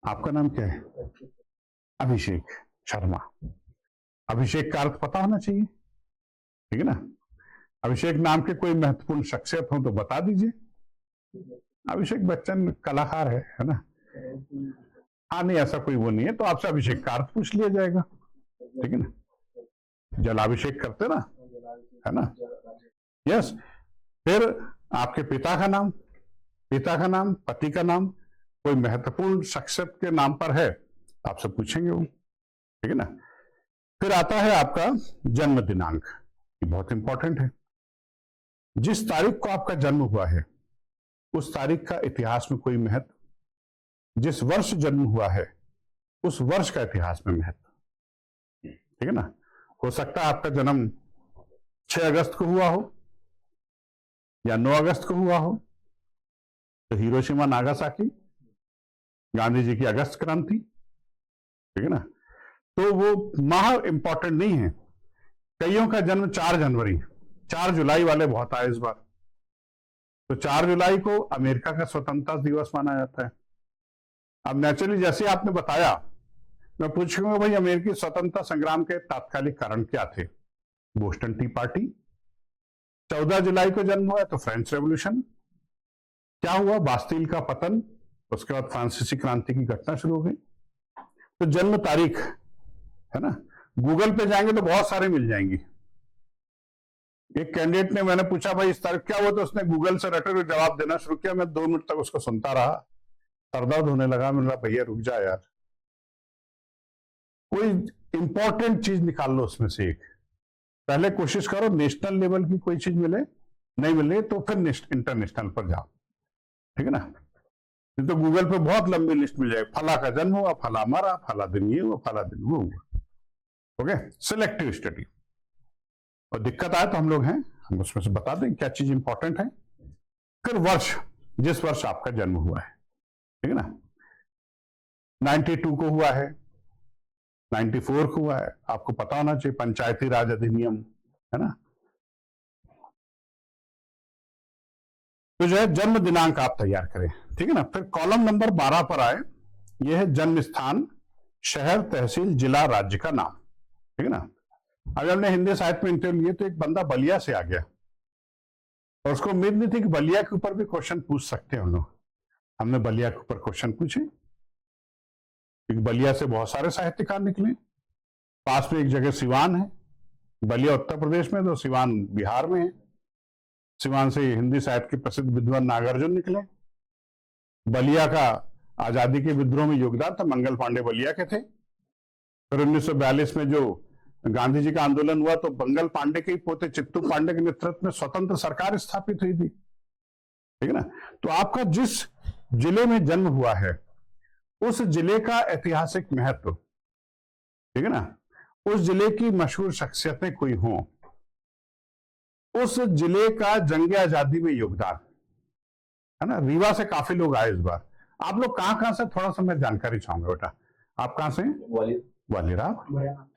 आपका नाम क्या है? अभिषेक शर्मा। अभिषेक का अर्थ पता होना चाहिए। ठीक है ना। अभिषेक नाम के कोई महत्वपूर्ण शख्सियत हो तो बता दीजिए। अभिषेक बच्चन कलाकार है ना। हाँ नहीं, ऐसा कोई वो नहीं है, तो आपसे अभिषेक का अर्थ पूछ लिया जाएगा। ठीक है ना। जलाभिषेक करते ना, है ना। यस। फिर आपके पिता का नाम, पति का नाम, कोई महत्वपूर्ण शख्सियत के नाम पर है आपसे पूछेंगे वो। ठीक है ना। फिर आता है आपका जन्म दिनांक, ये बहुत इंपॉर्टेंट है। जिस तारीख को आपका जन्म हुआ है उस तारीख का इतिहास में कोई महत्व, जिस वर्ष जन्म हुआ है उस वर्ष का इतिहास में महत्व। ठीक है ना। हो सकता है आपका जन्म 6 अगस्त को हुआ हो या 9 अगस्त को हुआ हो, तो हिरोशिमा नागासाकी, गांधी जी की अगस्त क्रांति। ठीक है ना। तो वो माह इंपॉर्टेंट नहीं है। कईयों का जन्म 4 जनवरी, 4 जुलाई वाले बहुत आए इस बार। तो 4 जुलाई को अमेरिका का स्वतंत्रता दिवस माना जाता है। अब नेचुरली जैसे आपने बताया, मैं पूछूंगा भाई अमेरिकी स्वतंत्रता संग्राम के तात्कालिक कारण क्या थे? Boston T party. 14 जुलाई को जन्म हुआ तो फ्रेंच रेवोल्यूशन। क्या हुआ? बास्टील का पतन। उसके बाद फ्रांसीसी क्रांति की घटना शुरू हो गई। तो जन्म तारीख है ना, गूगल पे जाएंगे तो बहुत सारे मिल जाएंगी। एक कैंडिडेट ने, मैंने पूछा भाई इस तारीख क्या हुआ, तो उसने गूगल से रटे हुए जवाब देना शुरू किया। मैं 2 मिनट तक उसको सुनता रहा, सर दर्द होने लगा। मैंने कहा भैया रुक जा यार, कोई इंपॉर्टेंट चीज निकाल लो उसमें से एक। पहले कोशिश करो नेशनल लेवल की कोई चीज मिले, नहीं मिले तो फिर इंटरनेशनल पर जाओ, ठीक है ना। तो गूगल पे बहुत लंबी लिस्ट मिल जाएगी, फला का जन्म हुआ, फला मरा, फला दिन ये हुआ, फला दिन वो हुआ। Okay, selective study. और दिक्कत आए तो हम लोग हैं, हम उसमें से बता दें क्या चीज इंपॉर्टेंट है। फिर वर्ष, जिस वर्ष आपका जन्म हुआ है, ठीक है ना। 92 को हुआ है, 94 को हुआ है, आपको पता होना चाहिए, पंचायती राज अधिनियम, है ना। तो जो है जन्म दिनांक आप तैयार करें, ठीक है ना। फिर कॉलम नंबर 12 पर आए, यह है जन्म स्थान, शहर, तहसील, जिला, राज्य का नाम, ठीक है ना। अगर हमने हिंदी साहित्य में इंटरव्यू लिए तो एक बंदा बलिया से आ गया और उसको उम्मीद नहीं थी कि बलिया के ऊपर भी क्वेश्चन पूछ सकते हैं हम लोग। हमने बलिया के ऊपर क्वेश्चन पूछे, क्योंकि बलिया से बहुत सारे साहित्यकार निकले। पास में एक जगह सिवान है, बलिया उत्तर प्रदेश में, तो सिवान बिहार में है। सिवान से हिंदी साहित्य के प्रसिद्ध विद्वान नागार्जुन निकले। बलिया का आजादी के विद्रोह में योगदान था, मंगल पांडे बलिया के थे। फिर 1942 में जो गांधी जी का आंदोलन हुआ तो मंगल पांडे के ही पोते चित्तू पांडे के नेतृत्व में स्वतंत्र सरकार स्थापित हुई थी, ठीक है ना। तो आपका जिस जिले में जन्म हुआ है उस जिले का ऐतिहासिक महत्व, ठीक है ना, उस जिले की मशहूर शख्सियतें कोई हों, उस जिले का जंग आजादी में योगदान, है ना। रीवा से काफी लोग आए इस बार। आप लोग कहां से, थोड़ा सा मैं जानकारी चाहूंगा बेटा, आप कहां से? वालीराव,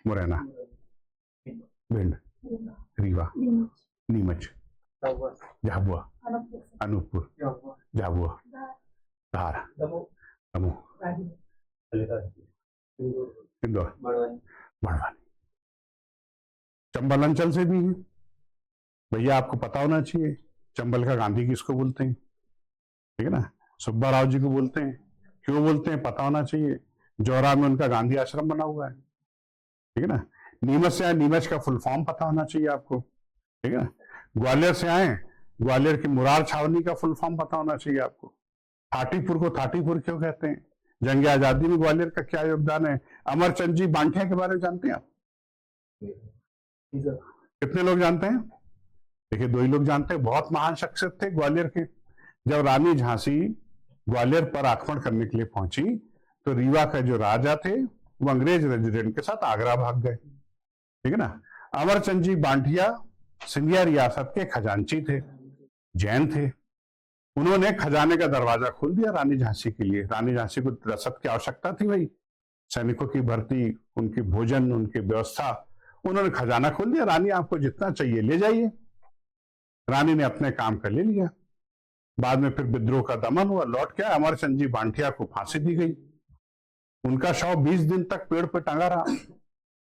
मुरैना, भिंड, रीवा, नीमच, झाबुआ, अनूपपुर, झाबुआ, धार, दमोह, इंदौर, मड़वानी, चंबल अंचल से भी है। भैया आपको पता होना चाहिए चंबल का गांधी किसको बोलते हैं, ठीक है ना। सुब्बा राव जी को बोलते हैं, क्यों बोलते हैं पता होना चाहिए। जौरा में उनका गांधी आश्रम बना हुआ है, ठीक है ना। नीमच से आए, नीमच का फुल फॉर्म पता होना चाहिए आपको, ठीक है ना। ग्वालियर से आए, ग्वालियर की मुरार छावनी का फुल फॉर्म पता होना चाहिए आपको। थाटीपुर को थाटीपुर क्यों कहते हैं, जंग आजादी में ग्वालियर का क्या योगदान है। अमरचंद जी बांठिया के बारे में जानते हैं आप? कितने लोग जानते हैं? देखिए 2 ही लोग जानते हैं। बहुत महान शख्सियत थे ग्वालियर के। जब रानी झांसी ग्वालियर पर आक्रमण करने के लिए पहुंची तो रीवा का जो राजा थे वो अंग्रेज रेजिडेंट के साथ आगरा भाग गए, ठीक है ना। अमरचंद जी बांठिया सिंधिया रियासत के खजांची थे, जैन थे। उन्होंने खजाने का दरवाजा खोल दिया रानी झांसी के लिए। रानी झांसी को रसद की आवश्यकता थी भाई, सैनिकों की भर्ती, उनकी भोजन, उनकी व्यवस्था। उन्होंने खजाना खोल दिया, रानी आपको जितना चाहिए ले जाइए। रानी ने अपने काम कर ले लिया। बाद में फिर विद्रोह का दमन हुआ, लौट के अमरचंद जी बांठिया को फांसी दी गई। उनका शव 20 दिन तक पेड़ पर टंगा रहा,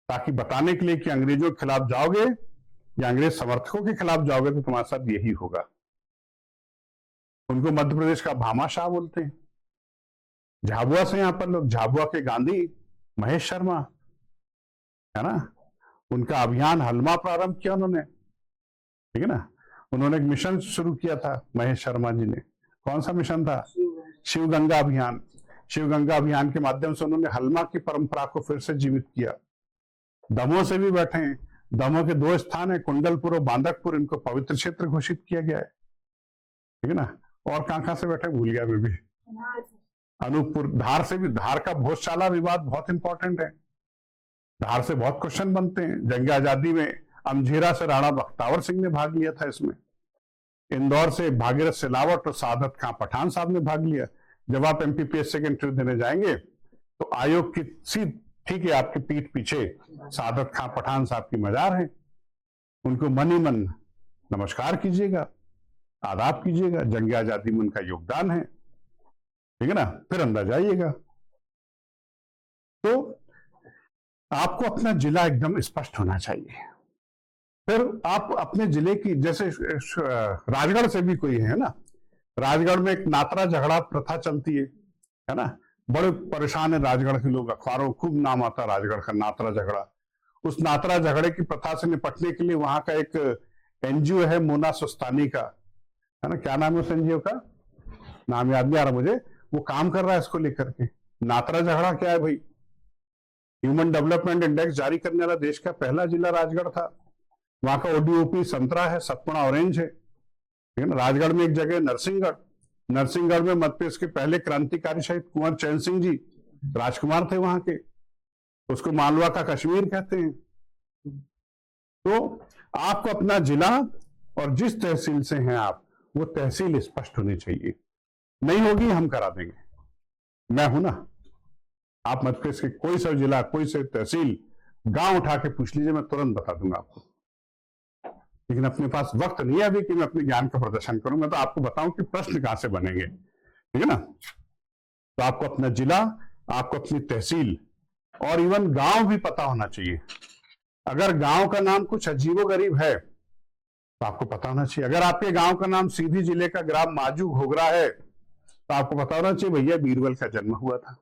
ताकि बताने के लिए कि अंग्रेजों के खिलाफ जाओगे या अंग्रेज समर्थकों के खिलाफ जाओगे तो तुम्हारे साथ यही होगा। उनको मध्य प्रदेश का भामाशाह बोलते हैं। झाबुआ से यहां पर लोग, झाबुआ के गांधी महेश शर्मा, है ना, उनका अभियान हलमा प्रारंभ किया उन्होंने, ठीक है ना। उन्होंने एक मिशन शुरू किया था महेश शर्मा जी ने। कौन सा मिशन था? शिव गंगा अभियान। शिव गंगा अभियान के माध्यम से उन्होंने हलमा की परंपरा को फिर से जीवित किया। दमोह से भी बैठे हैं। दमोह के 2 स्थान है, कुंडलपुर और बांदकपुर, इनको पवित्र क्षेत्र घोषित किया गया है, ठीक है ना। और कहां से बैठे भूल गया मैं भी। अनूपपुर, धार से भी, धार का भोजशाला विवाद बहुत इंपॉर्टेंट है। धार से बहुत क्वेश्चन बनते हैं। जंग आजादी में अमझेरा से राणा बख्तावर सिंह ने भाग लिया था इसमें। इंदौर से भागीरथ सिलावट और सादत खां पठान साहब ने भाग लिया। जब आप एमपीपीएससी के इंटरव्यू देने जाएंगे तो आयोग की ठीक है आपकी पीठ पीछे सादत खां पठान साहब की मजार है, उनको मन ही मन नमस्कार कीजिएगा, आदाब कीजिएगा। जंग आजादी में उनका योगदान है, ठीक है ना। फिर अंदर जाइएगा। तो आपको अपना जिला एकदम स्पष्ट होना चाहिए। फिर आप अपने जिले की, जैसे राजगढ़ से भी कोई है ना, राजगढ़ में एक नातरा झगड़ा प्रथा चलती है ना। बड़े परेशान है राजगढ़ के लोग, अखबारों खूब नाम आता है राजगढ़ का, नात्रा झगड़ा। उस नात्रा झगड़े की प्रथा से निपटने के लिए वहां का एक एनजीओ है मोना सुस्तानी का, है ना, क्या नाम है उस एनजीओ का, नाम याद नहीं आ रहा मुझे, वो काम कर रहा है इसको लेकर के। नात्रा झगड़ा क्या है भाई, ह्यूमन डेवलपमेंट इंडेक्स जारी करने वाला देश का पहला जिला राजगढ़ था। वहां का ओडीओपी संतरा है, सतपुड़ा ऑरेंज है, ठीक है ना। राजगढ़ में एक जगह नरसिंहगढ़, नरसिंहगढ़ में मध्यप्रदेश के पहले क्रांतिकारी शहीद कुंवर चैन सिंह जी राजकुमार थे वहां के, उसको मालवा का कश्मीर कहते हैं। तो आपको अपना जिला और जिस तहसील से हैं आप, वो तहसील स्पष्ट होनी चाहिए। नहीं होगी हम करा देंगे, मैं हूं ना। आप मध्यप्रदेश के कोई सा जिला, कोई सा तहसील, गांव उठा के पूछ लीजिए, मैं तुरंत बता दूंगा आपको। लेकिन अपने पास वक्त नहीं है अभी कि मैं अपने ज्ञान का प्रदर्शन करूं। मैं तो आपको बताऊं कि प्रश्न कहां से बनेंगे, ठीक है ना। तो आपको अपना जिला, आपको अपनी तहसील और इवन गांव भी पता होना चाहिए। अगर गांव का नाम कुछ अजीबोगरीब है तो आपको पता होना चाहिए। अगर आपके गांव का नाम सीधी जिले का ग्राम माजू घोगरा है तो आपको पता होना चाहिए भैया बीरबल का जन्म हुआ था,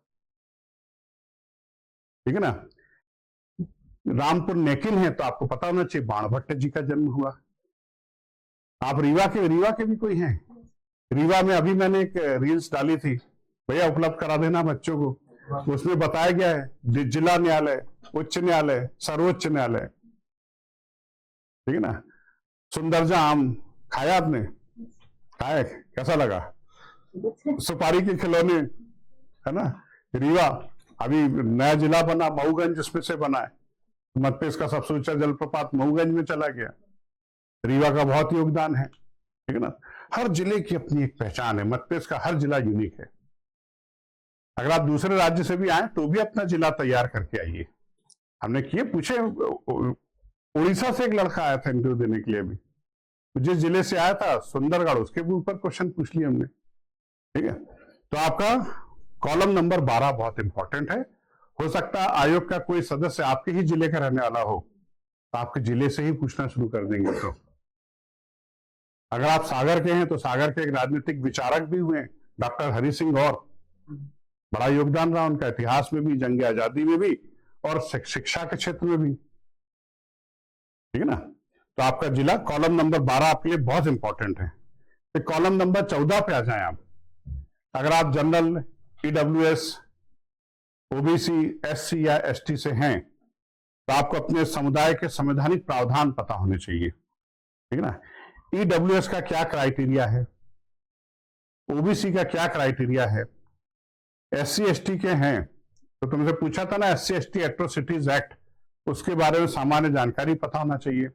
ठीक है ना। रामपुर नेकिन है तो आपको पता होना चाहिए बाणभट्ट जी का जन्म हुआ। आप रीवा के भी कोई हैं, रीवा में अभी मैंने एक रील्स डाली थी, भैया उपलब्ध करा देना बच्चों को। उसमें बताया गया है जिला न्यायालय, उच्च न्यायालय, सर्वोच्च न्यायालय, ठीक है ना। सुंदरजा आम खाया आपने, खाया, कैसा लगा, सुपारी के खिलौने, है ना। रीवा अभी नया जिला बना, मऊगंज उसमें से बना है, मध्यप्रदेश का सबसे ऊंचा जलप्रपात मऊगंज में चला गया। रीवा का बहुत योगदान है, ठीक है ना। हर जिले की अपनी एक पहचान है, मध्यप्रदेश का हर जिला यूनिक है। अगर आप दूसरे राज्य से भी आए तो भी अपना जिला तैयार करके आइए। हमने किए, पूछे, उड़ीसा से एक लड़का आया था इंटरव्यू देने के लिए, अभी जिस जिले से आया था सुंदरगढ़, उसके ऊपर क्वेश्चन पूछ लिए हमने, ठीक है। तो आपका कॉलम नंबर 12 बहुत इंपॉर्टेंट है। हो सकता है आयोग का कोई सदस्य आपके ही जिले का रहने वाला हो, तो आपके जिले से ही पूछना शुरू कर देंगे। तो अगर आप सागर के हैं तो सागर के एक राजनीतिक विचारक भी हुए डॉक्टर हरि सिंह गौर, बड़ा योगदान रहा उनका इतिहास में भी, जंग आजादी में भी और शिक्षा के क्षेत्र में भी, ठीक है ना। तो आपका जिला कॉलम नंबर 12 आपके लिए बहुत इंपॉर्टेंट है। तो कॉलम नंबर 14 पे आ जाएं आप। अगर आप जनरल, ईडब्ल्यूएस, ओबीसी, एससी या एसटी से हैं तो आपको अपने समुदाय के संवैधानिक प्रावधान पता होने चाहिए, ठीक है ना। ईडब्ल्यूएस का क्या क्राइटेरिया है, ओबीसी का क्या क्राइटेरिया है, एससी एसटी के हैं तो तुमसे पूछा था ना एससी एसटी एट्रोसिटीज एक्ट, उसके बारे में सामान्य जानकारी पता होना चाहिए।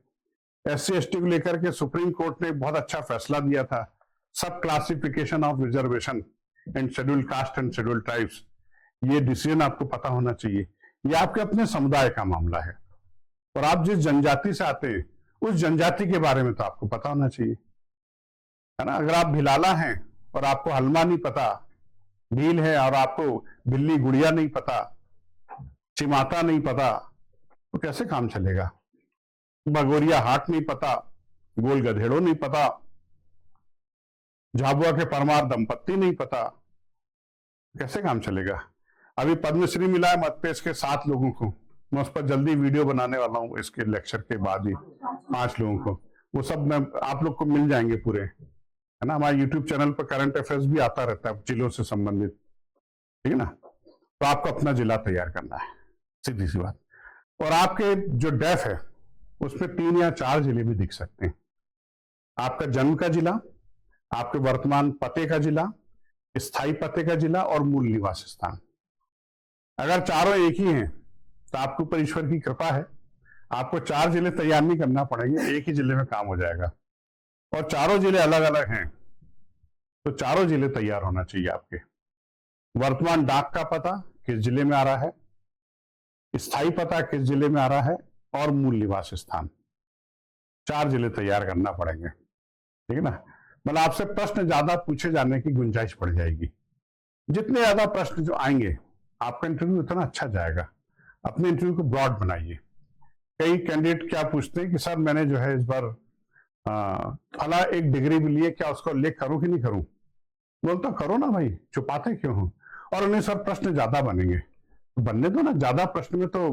एससी एसटी को लेकर के सुप्रीम कोर्ट ने बहुत अच्छा फैसला दिया था, सब classification of reservation and scheduled caste and scheduled tribes, ये डिसीजन आपको पता होना चाहिए। ये आपके अपने समुदाय का मामला है और आप जिस जनजाति से आते हैं उस जनजाति के बारे में तो आपको पता होना चाहिए, है ना। अगर आप भिलाला हैं और आपको हलमा नहीं पता, भील है और आपको बिल्ली गुड़िया नहीं पता, चिमाता नहीं पता, तो कैसे काम चलेगा। बगोरिया हाट नहीं पता, गोल गधेड़ो नहीं पता, झाबुआ के परमार दंपत्ति नहीं पता, कैसे काम चलेगा। अभी पद्मश्री मिला है मध्यप्रदेश के 7 लोगों को, मैं उस पर जल्दी वीडियो बनाने वाला हूँ इसके लेक्चर के बाद ही, 5 लोगों को, वो सब मैं आप लोग को मिल जाएंगे पूरे, है ना। हमारे यूट्यूब चैनल पर करंट अफेयर्स भी आता रहता है जिलों से संबंधित, ठीक है ना। तो आपको अपना जिला तैयार करना है, सीधी सी बात। और आपके जो डेफ है उसमें 3 या 4 जिले भी दिख सकते हैं। आपका जन्म का जिला, आपके वर्तमान पते का जिला, स्थायी पते का जिला और मूल निवास स्थान। अगर चारों एक ही हैं तो आपके ऊपर ईश्वर की कृपा है, आपको 4 जिले तैयार नहीं करना पड़ेंगे, एक ही जिले में काम हो जाएगा। और चारों जिले अलग अलग हैं तो चारों जिले तैयार होना चाहिए आपके। वर्तमान डाक का पता किस जिले में आ रहा है, स्थायी पता किस जिले में आ रहा है और मूल निवास स्थान, 4 जिले तैयार करना पड़ेंगे, ठीक है ना। मतलब आपसे प्रश्न ज्यादा पूछे जाने की गुंजाइश बढ़ जाएगी। जितने ज्यादा प्रश्न जो आएंगे आपका इंटरव्यू उतना अच्छा जाएगा। अपने इंटरव्यू को ब्रॉड बनाइए। कई कैंडिडेट क्या पूछते हैं कि सर मैंने जो है इस बार फला एक डिग्री भी ली है, क्या उसका उल्लेख करूं कि नहीं करूं। बोलता करो ना भाई, छुपाते क्यों हो। और उन्हें सब प्रश्न ज्यादा बनेंगे, तो बनने दो ना, ज्यादा प्रश्न में तो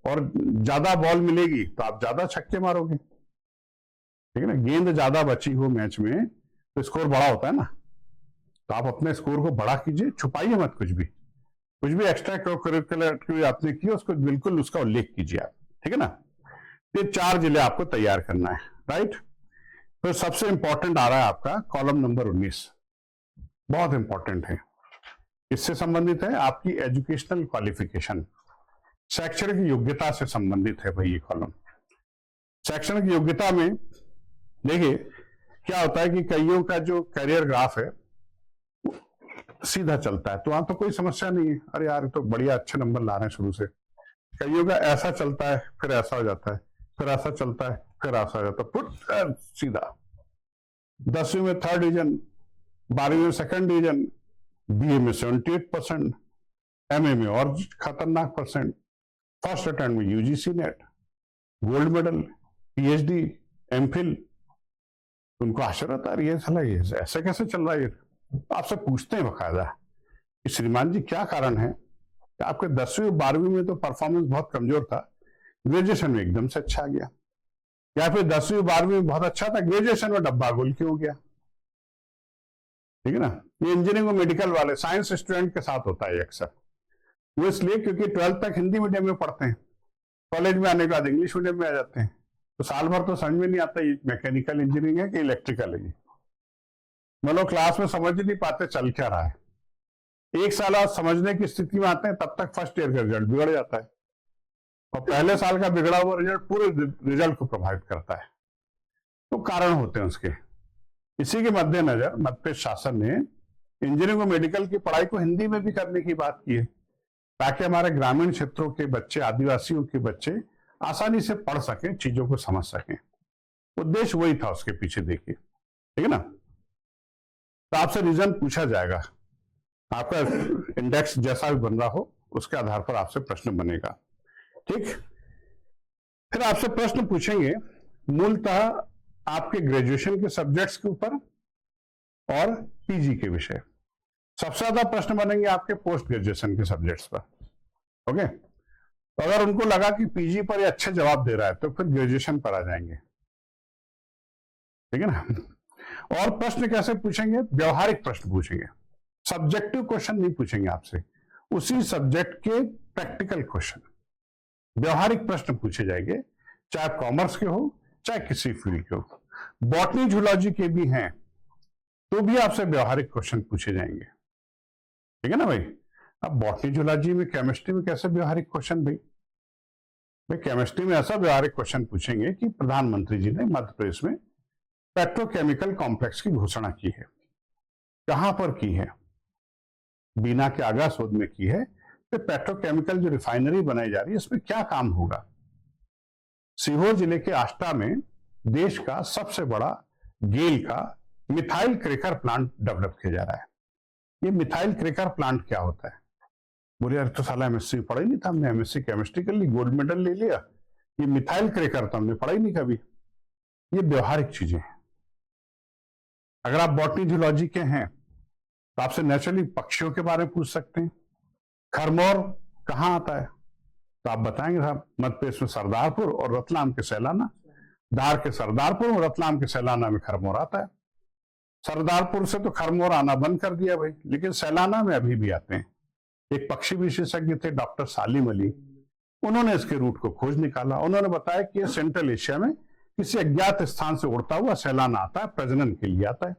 और ज्यादा बॉल मिलेगी तो आप ज्यादा छक्के मारोगे, ठीक है ना। गेंद ज्यादा बची हो मैच में तो स्कोर बड़ा होता है ना, तो आप अपने स्कोर को बड़ा कीजिए, छुपाइए मत कुछ भी एक्स्ट्रा करिकुलर आपने किया उसको बिल्कुल उसका उल्लेख कीजिए आप, ठीक है ना। ये 4 जिले आपको तैयार करना है, राइट। तो सबसे इंपॉर्टेंट आ रहा है आपका कॉलम नंबर 19, बहुत इंपॉर्टेंट है। इससे संबंधित है आपकी एजुकेशनल क्वालिफिकेशन, शैक्षणिक योग्यता से संबंधित है भाई ये कॉलम। शैक्षणिक योग्यता में देखिए क्या होता है कि कईयों का जो करियर ग्राफ है सीधा चलता है, तो वहां तो कोई समस्या नहीं है, अरे यार तो बढ़िया अच्छे नंबर ला रहे हैं शुरू से। कईयों का ऐसा चलता है फिर ऐसा हो जाता है, फिर ऐसा चलता है फिर ऐसा हो जाता है, पुट सीधा 10वीं में 3rd डिवीजन, 12वीं में 2nd डिवीजन, बीए में 78%, एमए में और खतरनाक परसेंट, फर्स्ट अटेम्प्ट में UGC net, gold medal, PhD, MPhil. उनको आश्चर्य होता है ये साला ये ऐसे कैसे चल रहा है ये। आपसे पूछते हैं बकायदा कि श्रीमान जी क्या कारण है कि आपके 10वीं और 12वीं में तो परफॉर्मेंस बहुत कमजोर था, ग्रेजुएशन में एकदम से अच्छा आ गया, या फिर 10वीं और 12वीं में बहुत अच्छा था, ग्रेजुएशन में डब्बा गोल क्यों हो गया, ठीक है ना। ये इंजीनियरिंग और मेडिकल वाले साइंस स्टूडेंट के साथ होता है अक्सर, वो इसलिए क्योंकि 12th तक हिंदी मीडियम में पढ़ते हैं, कॉलेज में आने के बाद इंग्लिश मीडियम में आ जाते हैं, तो साल भर तो समझ में नहीं आता ये मैकेनिकल इंजीनियरिंग है कि इलेक्ट्रिकल है। मतलब क्लास में समझ ही नहीं पाते चल क्या रहा है, एक साल आज समझने की स्थिति में आते हैं तब तक फर्स्ट ईयर का रिजल्ट बिगड़ जाता है, और पहले साल का बिगड़ा हुआ रिजल्ट पूरे रिजल्ट को प्रभावित करता है। तो कारण होते हैं उसके। इसी के मद्देनजर मध्य प्रदेश शासन ने इंजीनियरिंग और मेडिकल की पढ़ाई को हिंदी में भी करने की बात की है, ताकि हमारे ग्रामीण क्षेत्रों के बच्चे, आदिवासियों के बच्चे आसानी से पढ़ सकें, चीजों को समझ सकें। उद्देश्य वही था उसके पीछे, देखिए, ठीक है ना। तो आपसे रीजन पूछा जाएगा, आपका इंडेक्स जैसा भी बन रहा हो उसके आधार पर आपसे प्रश्न बनेगा, ठीक। फिर आपसे प्रश्न पूछेंगे मूलतः आपके ग्रेजुएशन के सब्जेक्ट्स के ऊपर और पीजी के विषय। सबसे ज्यादा प्रश्न बनेंगे आपके पोस्ट ग्रेजुएशन के सब्जेक्ट्स पर, ओके। तो अगर उनको लगा कि पीजी पर ये अच्छे जवाब दे रहा है तो फिर ग्रेजुएशन पर आ जाएंगे, ठीक है ना। और प्रश्न कैसे पूछेंगे, व्यवहारिक प्रश्न पूछेंगे, सब्जेक्टिव क्वेश्चन नहीं पूछेंगे आपसे, उसी सब्जेक्ट के प्रैक्टिकल क्वेश्चन, व्यवहारिक प्रश्न पूछे जाएंगे, चाहे कॉमर्स के हो चाहे किसी फील्ड के हो। बॉटनी जूलॉजी के भी हैं तो भी आपसे व्यवहारिक क्वेश्चन पूछे जाएंगे, ठीक है ना भाई। अब बॉटनी जूलॉजी में, केमिस्ट्री में कैसे व्यवहारिक क्वेश्चन भाई केमिस्ट्री में ऐसा व्यवहारिक क्वेश्चन पूछेंगे कि प्रधानमंत्री जी ने मध्य प्रदेश में पेट्रोकेमिकल कॉम्प्लेक्स की घोषणा की है, कहां पर की है, बीना के आगा सोद में की है। तो पेट्रोकेमिकल जो रिफाइनरी बनाई जा रही है इसमें क्या काम होगा। सीहोर जिले के आष्टा में देश का सबसे बड़ा गेल का मिथाइल क्रैकर प्लांट डेवलप किया जा रहा है। ये मिथाइल क्रैकर प्लांट क्या होता है, बोले यार तो साला एमएससी पढ़ा ही नहीं था, हमने एमएससी केमिस्ट्री कर ली, गोल्ड मेडल ले लिया, ये मिथाइल क्रैकर तो हमने पढ़ा ही नहीं कभी। ये व्यवहारिक चीजें हैं। अगर आप बॉटनी जूलॉजी के हैं तो आपसे नेचुरली पक्षियों के बारे में पूछ सकते हैं, खरमोर कहाँ आता है तो आप बताएंगे साहब मध्य प्रदेश में सरदारपुर और रतलाम के सैलाना, धार के सरदारपुर और रतलाम के सैलाना में खरमोर आता है। सरदारपुर से तो खरमोर आना बंद कर दिया भाई, लेकिन सैलाना में अभी भी आते हैं। एक पक्षी विशेषज्ञ थे डॉक्टर सालिम अली, उन्होंने इसके रूट को खोज निकाला, उन्होंने बताया कि यह सेंट्रल एशिया में किसी अज्ञात स्थान से उड़ता हुआ सैलाना आता है, प्रजनन के लिए आता है।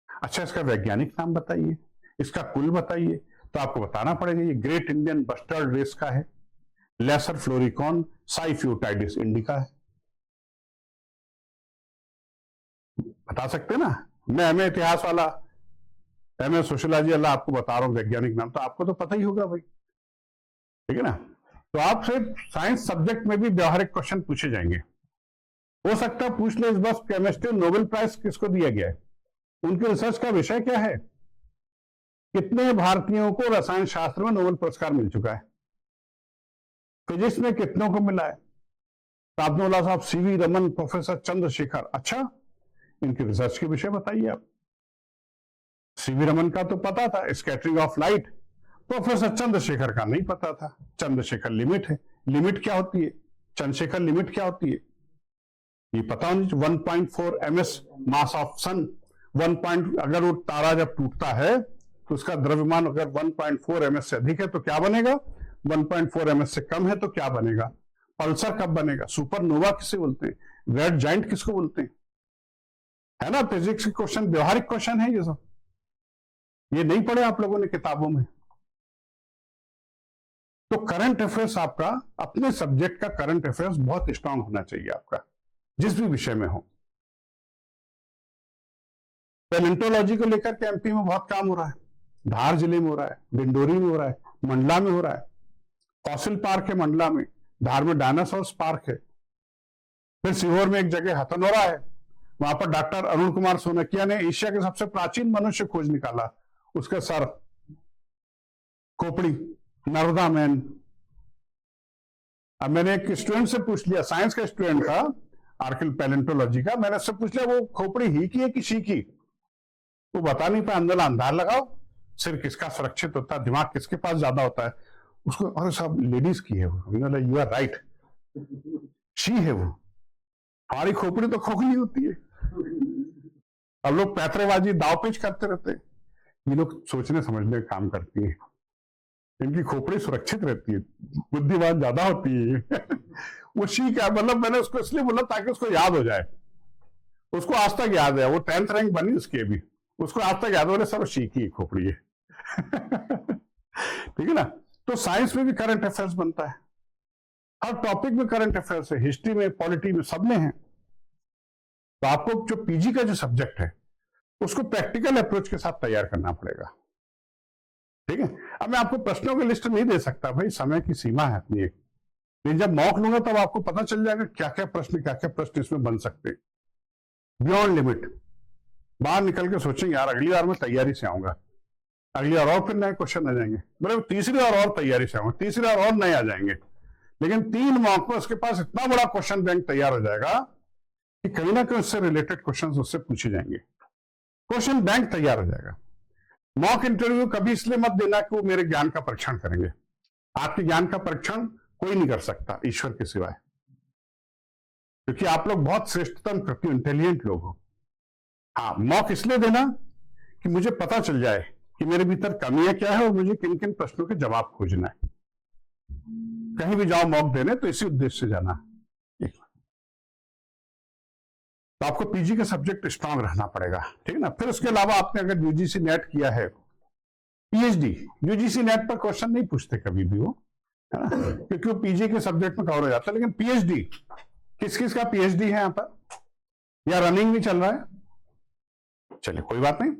अच्छा इसका वैज्ञानिक नाम बताइए, इसका कुल बताइए, तो आपको बताना पड़ेगा ये ग्रेट इंडियन बस्टर्ड रेस का है, लेसर फ्लोरिकॉन साइफ्यूटाइडिस इंडिका है। बता सकते ना, मैं एमए इतिहास वाला, एमए सोशियोलॉजी वाला आपको बता रहा हूं वैज्ञानिक नाम, तो आपको तो पता ही होगा भाई, ठीक है ना। तो आपसे साइंस सब्जेक्ट में भी व्यवहारिक क्वेश्चन पूछे जाएंगे। हो सकता है पूछ ले इस वर्ष केमिस्ट्री नोबेल प्राइज किसको दिया गया है, उनके रिसर्च का विषय क्या है, कितने भारतीयों को रसायन शास्त्र में नोबेल पुरस्कार मिल चुका है, फिजिक्स में कितनों को मिला है। ताबनोला साहब, सीवी रमन, प्रोफेसर चंद्रशेखर, अच्छा इनके रिसर्च के विषय बताइए आप। सीवी रमन का तो पता था scattering of light, professor Chandrashekhar का नहीं पता था। चंद्रशेखर लिमिट है, लिमिट क्या होती है, चंद्रशेखर लिमिट क्या होती है ये पता होनी चाहिए। 1.4 ms मास ऑफ सन, अगर वो तारा जब टूटता है तो उसका द्रव्यमान अगर 1.4 ms से अधिक है तो क्या बनेगा, 1.4 ms से कम है तो क्या बनेगा, पल्सर कब बनेगा, सुपरनोवा किसे बोलते हैं, रेड जाइंट किसको बोलते हैं, है ना। फिजिक्स के क्वेश्चन, व्यवहारिक क्वेश्चन है ये सब, ये नहीं पढ़े आप लोगों ने किताबों में। तो करंट अफेयर्स आपका, अपने सब्जेक्ट का करंट अफेयर्स बहुत स्ट्रांग होना चाहिए आपका, जिस भी विषय में हो। पैलेंटोलॉजी को लेकर के एमपी में बहुत काम हो रहा है, धार जिले में हो रहा है, डिंडोरी में हो रहा है, मंडला में हो रहा है, फॉसिल पार्क है मंडला में, धार में डायनासोर्स पार्क है, फिर सीहोर में एक जगह हथनोरा है, वहां पर डॉक्टर अरुण कुमार सोनकिया ने एशिया के सबसे प्राचीन मनुष्य खोज निकाला, उसका सर खोपड़ी नर्मदा मैन। अब मैंने एक स्टूडेंट से पूछ लिया, साइंस का स्टूडेंट था, आर्किल पैलेंटोलॉजी का, मैंने उससे पूछ लिया वो खोपड़ी ही की है कि शी की, वो बता नहीं पाया। अंदर अंधार लगाओ, सिर किसका सुरक्षित होता है, दिमाग किसके पास ज्यादा होता है, उसको अरे साहब लेडीज की है वो, यू आर राइट, शी है वो, हमारी खोपड़ी तो खोखली होती है। अब लोग पैतरेबाजी दाव पेच करते रहते हैं, ये लोग सोचने समझने का काम करती है, इनकी खोपड़ी सुरक्षित रहती है, बुद्धिमान ज्यादा होती है। वो शी क्या मतलब, मैंने उसको इसलिए बोला ताकि उसको याद हो जाए, उसको आज तक याद है, वो 10th रैंक बनी उसकी अभी, उसको आज तक याद हो रहा सर शी की खोपड़ी है। ठीक है ना। तो साइंस में भी करंट अफेयर्स बनता है, हर टॉपिक में करंट अफेयर्स है, हिस्ट्री में, पॉलिटी में, सब में है। तो आपको जो पीजी का जो सब्जेक्ट है उसको प्रैक्टिकल अप्रोच के साथ तैयार करना पड़ेगा। ठीक है। अब मैं आपको प्रश्नों की लिस्ट नहीं दे सकता भाई, समय की सीमा है अपनी एक, लेकिन जब मॉक लूंगा तब आपको पता चल जाएगा क्या क्या प्रश्न इसमें बन सकते हैं, बियॉन्ड लिमिट। बाहर निकल के सोचेंगे यार अगली बार मैं तैयारी से आऊंगा, अगली बार और फिर नए क्वेश्चन आ जाएंगे, मतलब तीसरी बार और तैयारी से आऊंगा, तीसरी बार और नए आ जाएंगे, लेकिन 3 मॉक में उसके पास इतना बड़ा क्वेश्चन बैंक तैयार हो जाएगा कि कहीं ना कहीं उससे रिलेटेड क्वेश्चन उससे पूछे जाएंगे, क्वेश्चन बैंक तैयार हो जाएगा। मॉक इंटरव्यू कभी इसलिए मत देना कि वो मेरे ज्ञान का परीक्षण करेंगे, आपके ज्ञान का परीक्षण कोई नहीं कर सकता ईश्वर के सिवाय, क्योंकि आप लोग बहुत श्रेष्ठतम कृति इंटेलिजेंट लोग हो। हाँ, मॉक इसलिए देना कि मुझे पता चल जाए कि मेरे भीतर कमियां क्या है और मुझे किन किन प्रश्नों के जवाब खोजना है। कहीं भी जाओ मॉक देने तो इसी उद्देश्य से जाना। तो आपको पीजी का सब्जेक्ट स्ट्रांग रहना पड़ेगा, ठीक है ना। फिर उसके अलावा आपने अगर यूजीसी नेट किया है, पीएचडी, यूजीसी नेट पर क्वेश्चन नहीं पूछते कभी भी वो, है ना, क्योंकि वो पीजी के सब्जेक्ट में कवर हो जाता है। लेकिन पीएचडी, किस किस का पीएचडी है यहाँ पर, या रनिंग भी चल रहा है, चलिए कोई बात नहीं,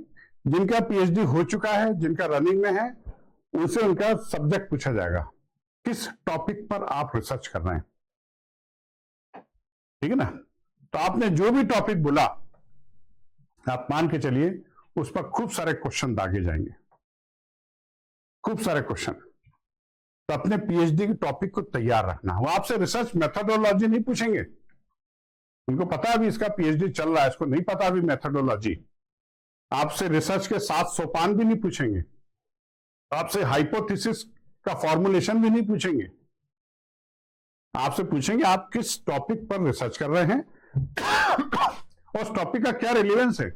जिनका पीएचडी हो चुका है, जिनका रनिंग में है, उनसे उनका सब्जेक्ट पूछा जाएगा, किस टॉपिक पर आप रिसर्च कर रहे हैं, ठीक है ना। तो आपने जो भी टॉपिक बोला, आप मान के चलिए उस पर खूब सारे क्वेश्चन दागे जाएंगे, खूब सारे क्वेश्चन। तो अपने पीएचडी के टॉपिक को तैयार रखना। वो आपसे रिसर्च मेथोडोलॉजी नहीं पूछेंगे, उनको पता है अभी इसका पीएचडी चल रहा है, इसको नहीं पता अभी मेथोडोलॉजी। आपसे रिसर्च के 7 सोपान भी नहीं पूछेंगे, आपसे हाइपोथेसिस का फॉर्मुलेशन भी नहीं पूछेंगे, आपसे पूछेंगे आप किस टॉपिक पर रिसर्च कर रहे हैं और उस टॉपिक का क्या रिलेवेंस है,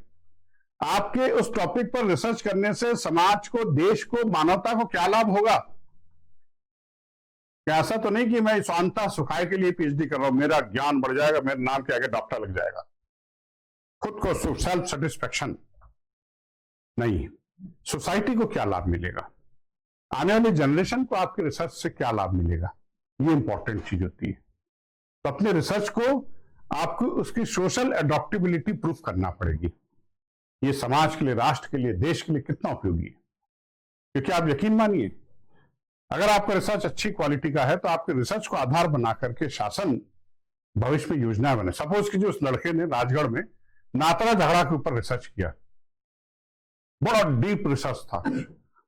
आपके उस टॉपिक पर रिसर्च करने से समाज को, देश को, मानवता को क्या लाभ होगा। ऐसा तो नहीं कि मैं स्वांता सुखाए के लिए पीएचडी कर रहा हूं, मेरा ज्ञान बढ़ जाएगा, मेरे नाम के आगे डॉक्टर लग जाएगा, खुद को सेल्फ सेटिस्फेक्शन नहीं। सोसाइटी को क्या लाभ मिलेगा, आने वाली जनरेशन को आपके रिसर्च से क्या लाभ मिलेगा, ये इंपॉर्टेंट चीज होती है। तो अपने रिसर्च को आपको उसकी सोशल एडॉप्टेबिलिटी प्रूफ करना पड़ेगी, ये समाज के लिए, राष्ट्र के लिए, देश के लिए कितना उपयोगी है। क्योंकि आप यकीन मानिए, अगर आपका रिसर्च अच्छी क्वालिटी का है तो आपके रिसर्च को आधार बना करके शासन भविष्य में योजना बने। सपोज कीजिए उस लड़के ने राजगढ़ में नातरा झगड़ा के ऊपर रिसर्च किया, बड़ा डीप रिसर्च था,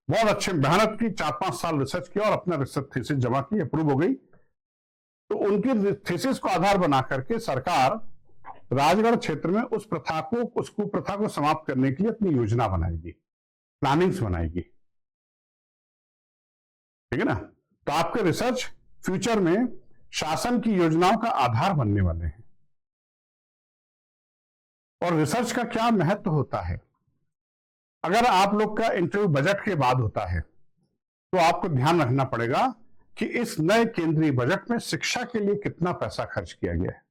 बहुत अच्छे मेहनत की, 4-5 साल रिसर्च किया और अपना रिसर्च थीसिस जमा की, अप्रूव हो गई। तो उनकी थीसिस को आधार बना करके सरकार राजगढ़ क्षेत्र में उस कुप्रथा को समाप्त करने के लिए अपनी योजना बनाएगी, प्लानिंग्स बनाएगी। ठीक है ना। तो आपके रिसर्च फ्यूचर में शासन की योजनाओं का आधार बनने वाले हैं। और रिसर्च का क्या महत्व होता है, अगर आप लोग का इंटरव्यू बजट के बाद होता है तो आपको ध्यान रखना पड़ेगा कि इस नए केंद्रीय बजट में शिक्षा के लिए कितना पैसा खर्च किया गया है,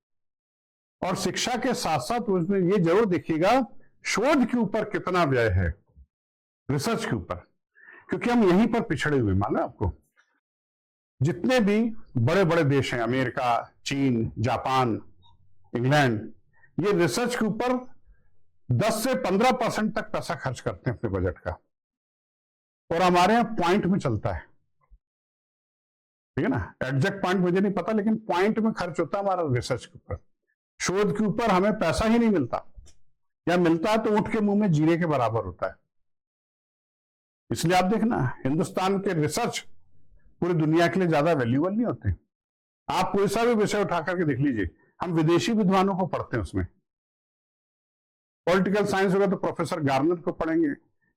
और शिक्षा के साथ साथ उसमें ये जरूर देखिएगा शोध के ऊपर कितना व्यय है, रिसर्च के ऊपर, क्योंकि हम यहीं पर पिछड़े हुए, मालूम आपको। जितने भी बड़े बड़े देश हैं, अमेरिका, चीन, जापान, इंग्लैंड, ये रिसर्च के ऊपर 10 से 15% तक पैसा खर्च करते हैं अपने बजट का, और हमारे यहां पॉइंट में चलता है। ठीक है ना, एग्जैक्ट पॉइंट मुझे नहीं पता, लेकिन पॉइंट में खर्च होता है हमारा रिसर्च के ऊपर। शोध के ऊपर हमें पैसा ही नहीं मिलता, या मिलता है तो ऊंट के मुंह में जीरे के बराबर होता है। इसलिए आप देखना, हिंदुस्तान के रिसर्च पूरी दुनिया के लिए ज्यादा वैल्यूएबल नहीं होते। आप कोई सा भी विषय उठा करके देख लीजिए, हम विदेशी विद्वानों को पढ़ते हैं उसमें। पॉलिटिकल साइंस होगा तो प्रोफेसर गार्नर को पढ़ेंगे,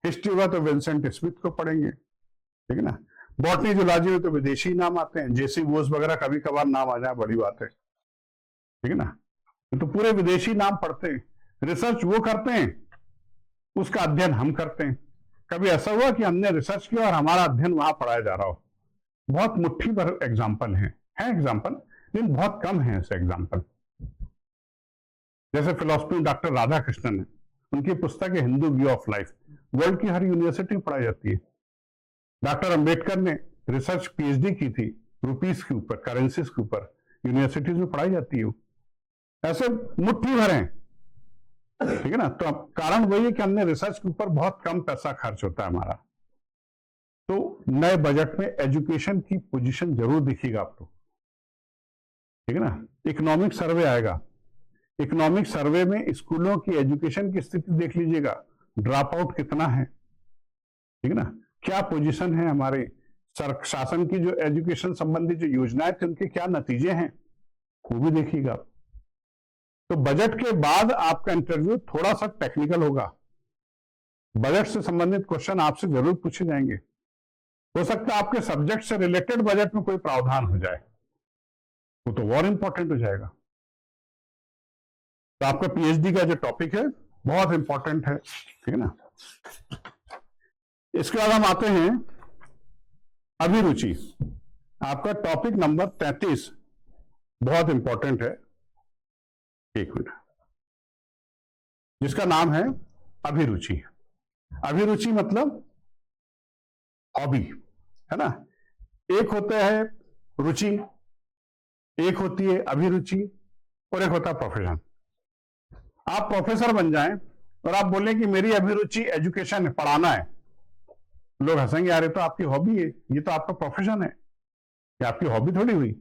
हिस्ट्री होगा तो विंसेंट स्मिथ को पढ़ेंगे, ठीक है ना। बॉटनी जूलॉजी में तो विदेशी नाम आते हैं, जेसी बोस वगैरह कभी कभार नाम आ जाए बड़ी बात है, ठीक है ना। तो पूरे विदेशी नाम पढ़ते हैं, रिसर्च वो करते हैं, उसका अध्ययन हम करते हैं। कभी ऐसा हुआ कि हमने रिसर्च किया और हमारा अध्ययन वहां पढ़ाया जा रहा हो? बहुत मुट्ठी भर एग्जाम्पल है एग्जाम्पल, लेकिन बहुत कम है ऐसे एग्जाम्पल। जैसे फिलोसफी डॉक्टर राधा कृष्णन है, उनकी पुस्तक है Hindu view of life, world की हर यूनिवर्सिटी में पढ़ाई जाती है। डॉक्टर अंबेडकर ने रिसर्च पीएचडी की थी रुपीस के ऊपर, करेंसीज के ऊपर, यूनिवर्सिटीज में पढ़ाई जाती है। ऐसे मुट्ठी भर हैं, ठीक है ना। तो अब कारण वही है कि हमने रिसर्च के ऊपर बहुत कम पैसा खर्च होता है हमारा। तो नए बजट में एजुकेशन की पोजीशन जरूर दिखेगा आपको, ठीक है ना। इकोनॉमिक सर्वे आएगा, इकोनॉमिक सर्वे में स्कूलों की एजुकेशन की स्थिति देख लीजिएगा, ड्रॉप आउट कितना है, ठीक है ना। क्या पोजीशन है हमारे शासन की, जो एजुकेशन संबंधी जो योजनाएं थी उनके क्या नतीजे हैं, वो भी देखिएगा। तो बजट के बाद आपका इंटरव्यू थोड़ा सा टेक्निकल होगा, बजट से संबंधित क्वेश्चन आपसे जरूर पूछे जाएंगे। हो सकता है आपके सब्जेक्ट से रिलेटेड बजट में कोई प्रावधान हो जाए, वो तो और इंपॉर्टेंट हो जाएगा। तो आपका पीएचडी का जो टॉपिक है बहुत इंपॉर्टेंट है, ठीक है ना। इसके बाद हम आते हैं अभिरुचि। आपका टॉपिक नंबर 33 बहुत इंपॉर्टेंट है, एक मिनट, जिसका नाम है अभिरुचि। अभिरुचि मतलब हॉबी, है ना। एक होता है रुचि, एक होती है अभिरुचि, और एक होता है प्रोफेशन। आप प्रोफेसर बन जाएं और आप बोलें कि मेरी अभिरुचि एजुकेशन है, पढ़ाना है, लोग हंसेंगे, यार ये तो आपकी हॉबी है, ये तो आपका प्रोफेशन है, ये आपकी हॉबी थोड़ी हुई।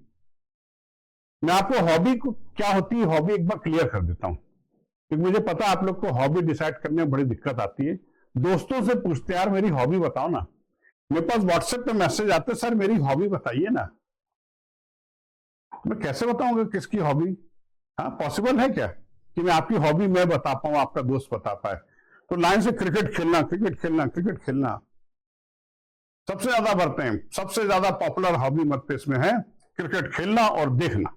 मैं आपको हॉबी को क्या होती है हॉबी एक बार क्लियर कर देता हूं, क्योंकि मुझे पता है आप लोग को हॉबी डिसाइड करने में बड़ी दिक्कत आती है। दोस्तों से पूछते यार मेरी हॉबी बताओ ना, मेरे पास व्हाट्सएप पे मैसेज आते सर मेरी हॉबी बताइए ना। मैं कैसे बताऊंगा किसकी हॉबी? हाँ, पॉसिबल है क्या कि मैं आपकी हॉबी मैं बता पाऊं, आपका दोस्त बता पाए? तो लाइन से क्रिकेट खेलना, क्रिकेट खेलना, क्रिकेट खेलना सबसे ज्यादा भरते हैं, सबसे ज्यादा पॉपुलर हॉबी मत पे इसमें है क्रिकेट खेलना और देखना।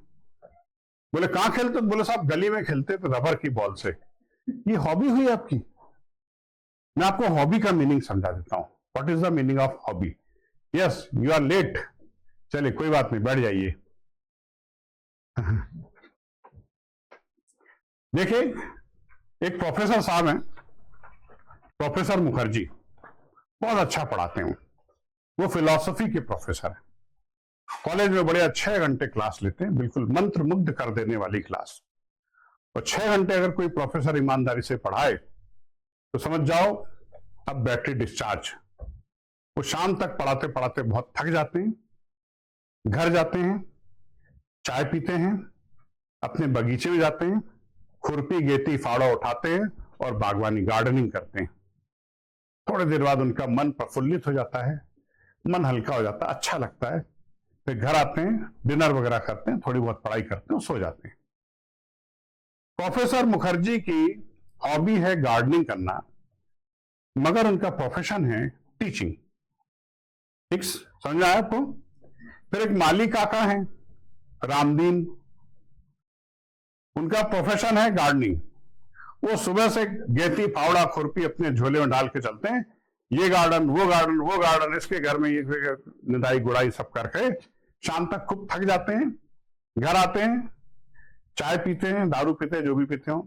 बोले कहां खेलते? बोले साहब गली में खेलते थे रबर की बॉल से। ये हॉबी हुई आपकी? मैं आपको हॉबी का मीनिंग समझा देता हूं। What is the meaning of hobby? Yes, you are late, चलिए कोई बात नहीं, बैठ जाइए। देखिए, एक प्रोफेसर साहब हैं, प्रोफेसर मुखर्जी, बहुत अच्छा पढ़ाते हैं। वो फिलॉसफी के प्रोफेसर हैं, कॉलेज में बड़े 6 घंटे क्लास लेते हैं, बिल्कुल मंत्र मुग्ध कर देने वाली क्लास। और 6 घंटे अगर कोई प्रोफेसर ईमानदारी से पढ़ाए तो समझ जाओ अब बैटरी डिस्चार्ज। वो शाम तक पढ़ाते पढ़ाते बहुत थक जाते हैं, घर जाते हैं, चाय पीते हैं, अपने बगीचे में जाते हैं, खुरपी गेती फावड़ा उठाते हैं और बागवानी गार्डनिंग करते हैं। थोड़ी देर बाद उनका मन प्रफुल्लित हो जाता है, मन हल्का हो जाता है, अच्छा लगता है। फिर घर आते हैं, डिनर वगैरह करते हैं, थोड़ी बहुत पढ़ाई करते हैं, सो जाते हैं। प्रोफेसर मुखर्जी की हॉबी है गार्डनिंग करना, मगर उनका प्रोफेशन है टीचिंग। ठीक समझ आया आपको? फिर एक माली काका है रामदीन, उनका प्रोफेशन है गार्डनिंग। वो सुबह से गेती फावड़ा खुरपी अपने झोले में डाल के चलते हैं, ये गार्डन वो गार्डन वो गार्डन, इसके घर में ये निदाई गुड़ाई सब करके शाम तक खूब थक जाते हैं, घर आते हैं, चाय पीते हैं, दारू पीते हैं, जो भी पीते हो,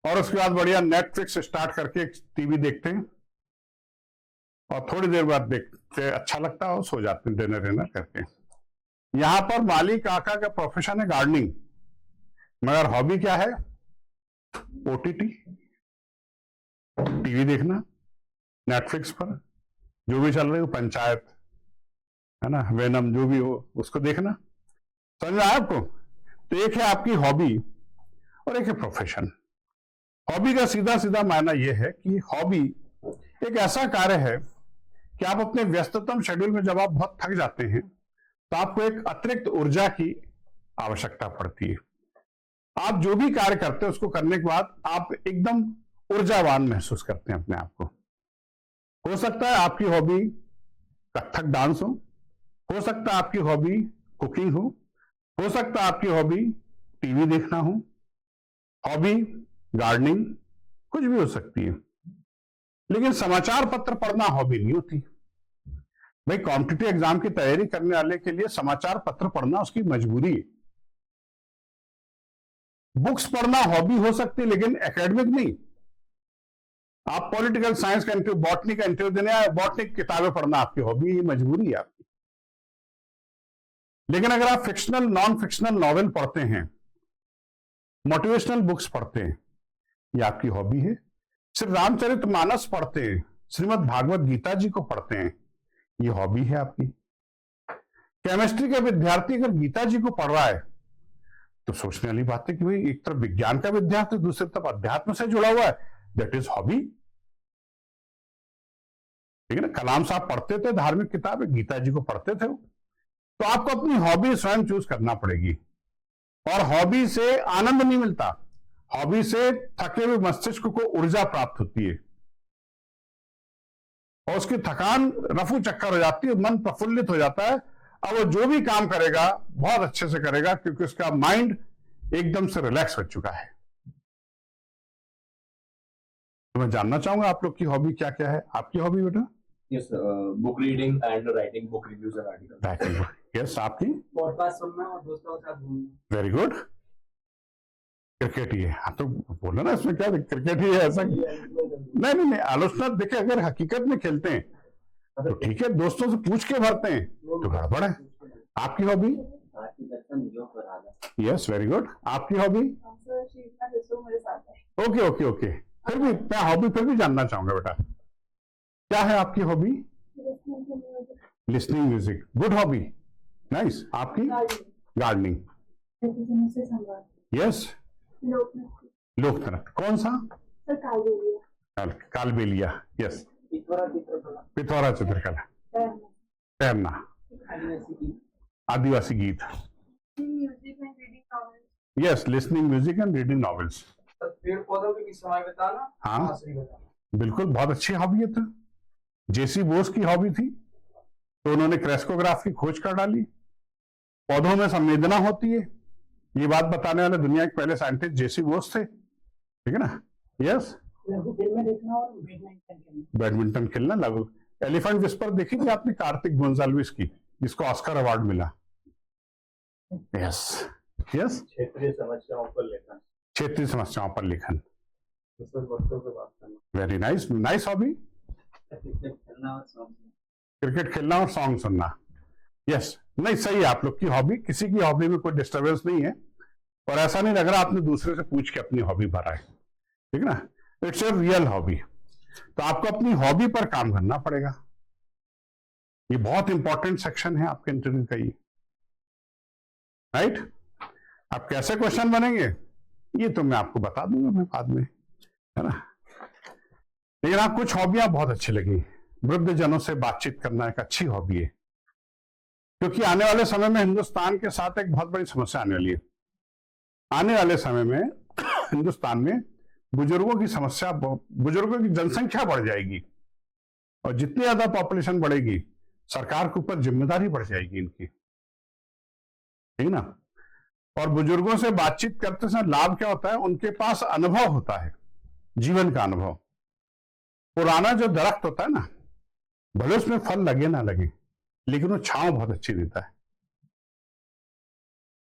और उसके बाद बढ़िया नेटफ्लिक्स स्टार्ट करके टीवी देखते हैं, और थोड़ी देर बाद देखते अच्छा लगता है, सो जाते हैं डिनर डिनर करके। यहां पर माली काका का प्रोफेशन है गार्डनिंग, मगर हॉबी क्या है? ओटीटी, टीवी देखना, नेटफ्लिक्स पर जो भी चल रही हो, पंचायत है ना, वेनम, जो भी हो उसको देखना। समझ आया आपको? तो एक है आपकी हॉबी और एक है प्रोफेशन। हॉबी का सीधा सीधा मायना यह है कि हॉबी एक ऐसा कार्य है कि आप अपने व्यस्ततम शेड्यूल में जब आप बहुत थक जाते हैं तो आपको एक अतिरिक्त ऊर्जा की आवश्यकता पड़ती है। आप जो भी कार्य करते हैं उसको करने के बाद आप एकदम ऊर्जावान महसूस करते हैं अपने आप को। हो सकता है आपकी हॉबी कथक डांस हो सकता है आपकी हॉबी कुकिंग हो सकता है आपकी हॉबी टीवी देखना हो, हॉबी गार्डनिंग, कुछ भी हो सकती है। लेकिन समाचार पत्र पढ़ना हॉबी नहीं होती भाई। कॉम्पिटिटिव एग्जाम की तैयारी करने वाले के लिए समाचार पत्र पढ़ना उसकी मजबूरी है। बुक्स पढ़ना हॉबी हो सकती है लेकिन एकेडमिक नहीं। आप पॉलिटिकल साइंस का इंटरव्यू, बॉटनी का इंटरव्यू देने आए, बॉटनी की किताबें पढ़ना आपकी हॉबी, ये मजबूरी है आपकी। लेकिन अगर आप फिक्शनल नॉन फिक्शनल नॉवेल पढ़ते हैं, मोटिवेशनल बुक्स पढ़ते हैं, ये आपकी हॉबी है। सिर्फ रामचरितमानस पढ़ते हैं, श्रीमद् भागवत गीता जी को पढ़ते हैं, ये हॉबी है आपकी। केमिस्ट्री का विद्यार्थी अगर गीता जी को पढ़ रहा है तो सोचने वाली बात है कि भाई एक तरफ विज्ञान का विद्यार्थी, दूसरी तरफ अध्यात्म से जुड़ा हुआ है, दैट इज हॉबी। ठीक है ना? कलाम साहब पढ़ते थे धार्मिक किताबें, गीता जी को पढ़ते थे। तो आपको अपनी हॉबी स्वयं चूज करना पड़ेगी। और हॉबी से आनंद नहीं मिलता, हॉबी से थके हुए मस्तिष्क को ऊर्जा प्राप्त होती है और उसकी थकान रफू चक्कर हो जाती है, मन प्रफुल्लित हो जाता है। अब वो जो भी काम करेगा बहुत अच्छे से करेगा क्योंकि उसका माइंड एकदम से रिलैक्स हो चुका है। तो मैं जानना चाहूंगा आप लोग की हॉबी क्या क्या है। आपकी हॉबी बेटा? Yes, book reading and writing book reviews and articles. Writing. Yes, आपकी? पॉडकास्ट सुनना और दोस्तों के साथ घूमना। Very good. क्रिकेट ही है? हाँ तो बोलो ना, इसमें क्या क्रिकेट ही है ऐसा? नहीं नहीं नहीं, आलोचना देखिए, अगर हकीकत में खेलते हैं तो ठीक है, दोस्तों से पूछ के भरते हैं तो गड़बड़ है। आपकी हॉबी? Yes, very good. आपकी हॉबी? Okay okay okay. फिर भी मैं हॉबी फिर भी जानना चाहूंगा बेटा, क्या है आपकी hobby? Listening music, good hobby, nice. आपकी? गार्डनिंग। यस। लोक नृत्य, कौन सा? कालबेलिया। यस। पिथौरा चित्रकला, तैरना, आदिवासी गीत। Yes, listening music and reading novels. पेड़ पौधों के बीच समय बिताना। हाँ बिल्कुल, बहुत अच्छी हॉबी है। तो जेसी बोस की हॉबी थी तो उन्होंने क्रेस्कोग्राफ की खोज कर डाली। पौधों में संवेदना होती है, ये बात बताने वाले दुनिया के पहले साइंटिस्ट जेसी बोस थे। ठीक है ना? यस। बैडमिंटन खेलना लागू। एलिफेंट विस्पर देखी थी आपने, कार्तिक गोंजाल्विस की, जिसको ऑस्कर अवार्ड मिला। Yes yes. क्षेत्रीय समस्याओं पर लेखन। क्षेत्रीय समस्याओं पर लेखन, very nice, nice hobby. Cricket खेलना और सॉन्ग सुनना। यस, नहीं सही है आप लोग की हॉबी। किसी की हॉबी में कोई डिस्टर्बेंस नहीं है और ऐसा नहीं लग रहा आपने दूसरे से पूछ के अपनी हॉबी भरा है। ठीक है ना? It's your real hobby. तो आपको अपनी हॉबी पर काम करना पड़ेगा। ये बहुत इंपॉर्टेंट सेक्शन है आपके इंटरव्यू का ये, राइट? अब कैसे क्वेश्चन बनेंगे ये तो मैं आपको बता दूंगा मैं बाद में, है ना? लेकिन आप कुछ हॉबियां बहुत अच्छी लगी। वृद्ध जनों से बातचीत करना एक अच्छी हॉबी है, क्योंकि आने वाले समय में हिंदुस्तान के साथ एक बहुत बड़ी समस्या आने वाली है। आने वाले समय में हिंदुस्तान में बुजुर्गों की समस्या, बुजुर्गों की जनसंख्या बढ़ जाएगी और जितनी ज्यादा पॉपुलेशन बढ़ेगी सरकार के ऊपर जिम्मेदारी बढ़ जाएगी इनकी, ठीक ना। और बुजुर्गों से बातचीत करते समय लाभ क्या होता है, उनके पास अनुभव होता है, जीवन का अनुभव। पुराना जो दरख्त होता है ना, भले उसमें फल लगे ना लगे, लेकिन वो छांव बहुत अच्छी देता है।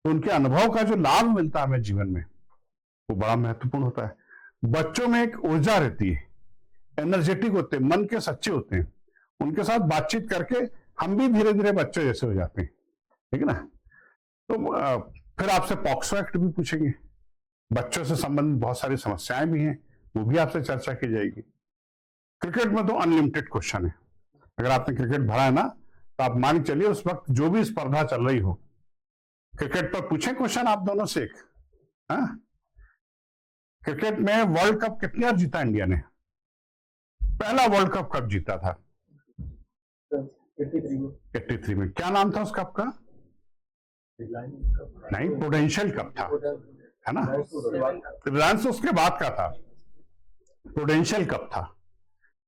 तो उनके अनुभव का जो लाभ मिलता है हमें जीवन में, वो बड़ा महत्वपूर्ण होता है। बच्चों में एक ऊर्जा रहती है, एनर्जेटिक होते हैं, मन के सच्चे होते हैं। उनके साथ बातचीत करके हम भी धीरे धीरे बच्चे जैसे हो जाते हैं, ठीक है ना। तो फिर आपसे पॉक्सो एक्ट भी पूछेंगे, बच्चों से संबंधित बहुत सारी समस्याएं भी हैं, वो भी आपसे चर्चा की जाएगी। क्रिकेट में तो अनलिमिटेड क्वेश्चन है। अगर आपने क्रिकेट भरा है ना, तो आप मान चलिए उस वक्त जो भी स्पर्धा चल रही हो, क्रिकेट पर पूछे क्वेश्चन आप दोनों से एक। हाँ, क्रिकेट में वर्ल्ड कप कितनी बार जीता इंडिया ने? पहला वर्ल्ड कप कब जीता था? 83 में। क्या नाम था उस कप का? नहीं, प्रूडेंशियल कप था, है ना। रिलायंस उसके बाद का था, प्रूडेंशियल कप था।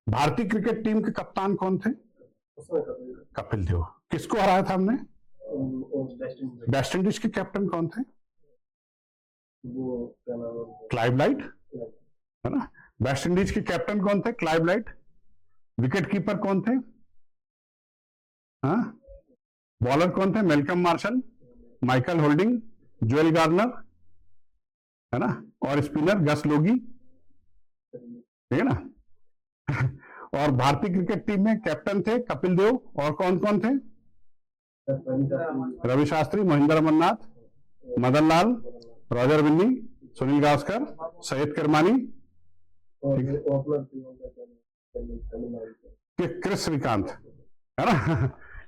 भारतीय क्रिकेट टीम के कप्तान कौन थे? कपिल देव। किसको हराया था हमने? वेस्ट इंडीज के कैप्टन कौन थे? क्लाइव लाइट, है ना। वेस्ट इंडीज के कैप्टन कौन थे? Clive light. विकेट कीपर कौन थे? हाँ, बॉलर कौन थे? Malcolm martial, Michael holding, Joel Garner, है ना। और स्पिनर गस लोगी, ठीक है ना। और भारतीय क्रिकेट टीम में कैप्टन थे कपिल देव, और कौन कौन थे? रवि शास्त्री, महेंद्र अमरनाथ, मदन लाल, रॉजर बिन्नी, सुनील गावस्कर, सैयद किरमानी, क्रिस श्रीकांत, है ना।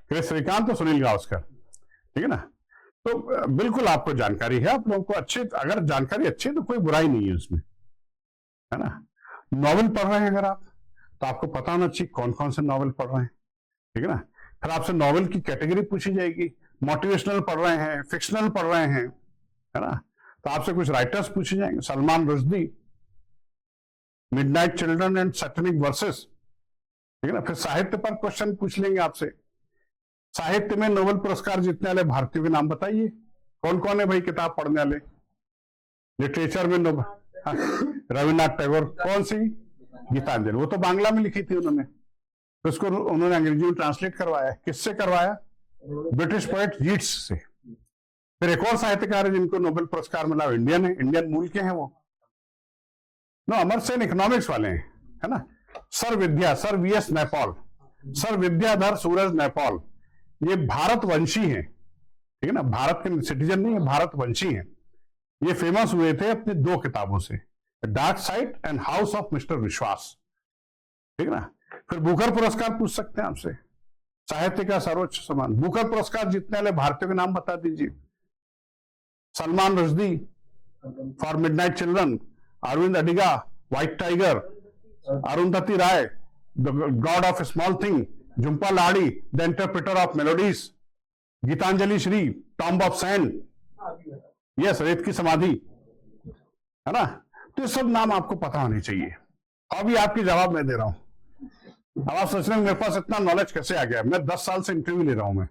क्रिस श्रीकांत और सुनील गावस्कर, ठीक है ना। तो बिल्कुल आपको जानकारी है, आप लोगों को अच्छे, अगर जानकारी अच्छी है तो कोई बुराई नहीं है उसमें, है ना। नॉवेल पढ़ रहे हैं अगर आप, तो आपको पता होना चाहिए कौन कौन से नॉवेल पढ़ रहे हैं, ठीक है ना। फिर आपसे नॉवेल की कैटेगरी पूछी जाएगी, मोटिवेशनल पढ़ रहे हैं, फिक्शनल पढ़ रहे हैं, है ना। तो आपसे कुछ राइटर्स पूछे जाएंगे, Salman Rushdie, midnight children and satanic versus, ठीक है ना। फिर साहित्य पर क्वेश्चन पूछ लेंगे आपसे, साहित्य में नोबेल पुरस्कार जीतने वाले भारतीयों के नाम बताइए, कौन कौन है भाई किताब पढ़ने वाले। लिटरेचर में नोबेल, हाँ, रविन्द्रनाथ टैगोर। कौन सी? गीतांजलि। वो तो बांग्ला में लिखी थी उन्होंने, तो उसको उन्होंने अंग्रेजी में ट्रांसलेट करवाया। किससे करवाया? ब्रिटिश पोएट यीट्स से। फिर एक और साहित्यकार है जिनको नोबेल पुरस्कार मिला, इंडियन है, इंडियन मूल के हैं वो, नो, अमर सेन इकोनॉमिक्स वाले हैं, है ना। सर विद्या, सर वीएस नैपॉल, सर विद्याधर सूरज नैपॉल, ये भारतवंशी हैं, ठीक है ना। भारत के सिटीजन नहीं है, भारतवंशी हैं। ये फेमस हुए थे अपनी 2 किताबों से, dark side and house of mister विश्वास, ठीक है ना। फिर बुकर पुरस्कार पूछ सकते हैं आपसे, साहित्य का सर्वोच्च सम्मान। बुकर पुरस्कार जीतने वाले भारतीयों के नाम बता दीजिए। Salman Rushdie for midnight children, Arvind Adiga white tiger, Arundhati Roy the god of small thing, Jhumpa Lahiri the interpreter of melodies, Geetanjali Shree tomb of sand, yes, रेत की समाधि, है ना। तो ये सब नाम आपको पता होने चाहिए। अभी आपकी जवाब मैं दे रहा हूं। अब आप सोच रहे हैं मेरे पास इतना नॉलेज कैसे आ गया। मैं 10 साल से इंटरव्यू ले रहा हूं। मैं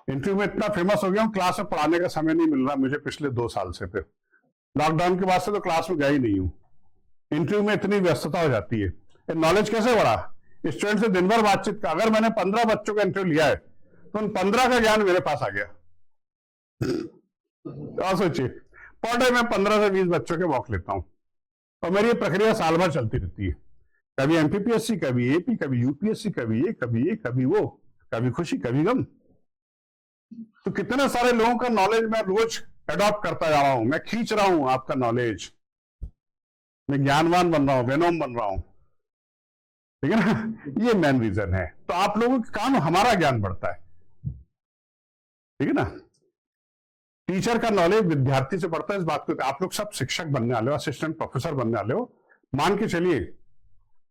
इंटरव्यू में इतना फेमस हो गया हूं, क्लास में पढ़ाने का समय नहीं मिल रहा मुझे पिछले 2 साल से। फिर लॉकडाउन के बाद से तो क्लास में गया ही नहीं हूं। इंटरव्यू में इतनी व्यस्तता हो जाती है। नॉलेज कैसे बढ़ा? स्टूडेंट से दिन भर बातचीत का। अगर मैंने 15 बच्चों का इंटरव्यू लिया है तो उन 15 का ज्ञान मेरे पास आ गया। तो सोचिए, पर डे मैं 15 से 20 बच्चों के वॉक लेता हूं, और मेरी ये प्रक्रिया साल भर चलती रहती है। कभी एमपीपीएससी, कभी एपी, कभी यूपीएससी, कभी ये कभी ये कभी वो, कभी खुशी कभी गम। तो कितने सारे लोगों का नॉलेज मैं रोज अडॉप्ट करता जा रहा हूं, मैं खींच रहा हूं आपका नॉलेज, मैं ज्ञानवान बन रहा हूं, वेनोम बन रहा हूं, ठीक है ना। ये मेन रीजन है। तो आप लोगों के काम हमारा ज्ञान बढ़ता है, ठीक है ना। टीचर का नॉलेज विद्यार्थी से बढ़ता है। इस बात को आप लोग सब शिक्षक बनने वाले हो, असिस्टेंट प्रोफेसर बनने वाले हो, मान के चलिए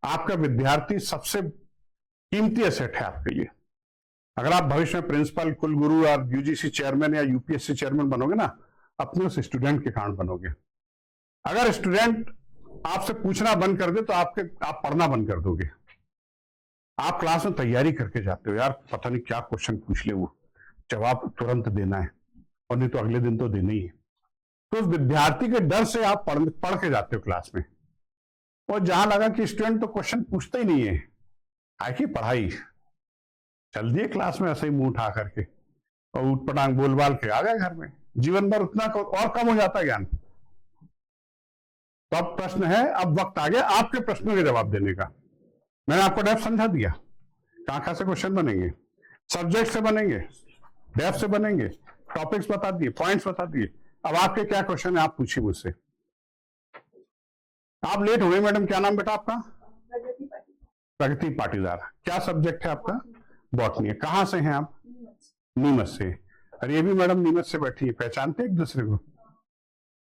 आपका विद्यार्थी सबसे कीमती एसेट है आपके लिए। अगर आप भविष्य में प्रिंसिपल, कुलगुरु और यूजीसी चेयरमैन या यूपीएससी चेयरमैन बनोगे ना, अपने उस स्टूडेंट के कारण बनोगे। अगर स्टूडेंट आपसे पूछना बंद कर दे तो आप पढ़ना बंद कर दोगे। आप क्लास में तैयारी करके जाते हो, यार पता नहीं क्या क्वेश्चन पूछ ले, वो जवाब तुरंत देना है और नहीं तो अगले दिन तो देना ही है। तो उस विद्यार्थी के डर से आप पढ़ के जाते हो क्लास में, और जहां लगा कि स्टूडेंट तो क्वेश्चन पूछते ही नहीं है, आए की पढ़ाई चल दिए क्लास में ऐसे ही मुंह उठा करके और उठ पटांग बोल बाल के आ गए घर में, जीवन भर उतना और कम हो जाता है ज्ञान। तो अब प्रश्न है, अब वक्त आ गया आपके प्रश्नों के जवाब देने का। मैंने आपको डेफ समझा दिया, कहां से क्वेश्चन बनेंगे, सब्जेक्ट से बनेंगे, डेफ से बनेंगे, टॉपिक्स बता दिए, पॉइंट्स बता दिए। अब आपके क्या क्वेश्चन है आप पूछिए मुझसे। आप लेट हो गए मैडम, क्या नाम बेटा आपका? प्रगति पाटीदार। क्या सब्जेक्ट है आपका? बॉटनी। कहाँ से हैं आप? नीमच से। अरे ये भी मैडम नीमच से बैठी है, पहचानते एक दूसरे को?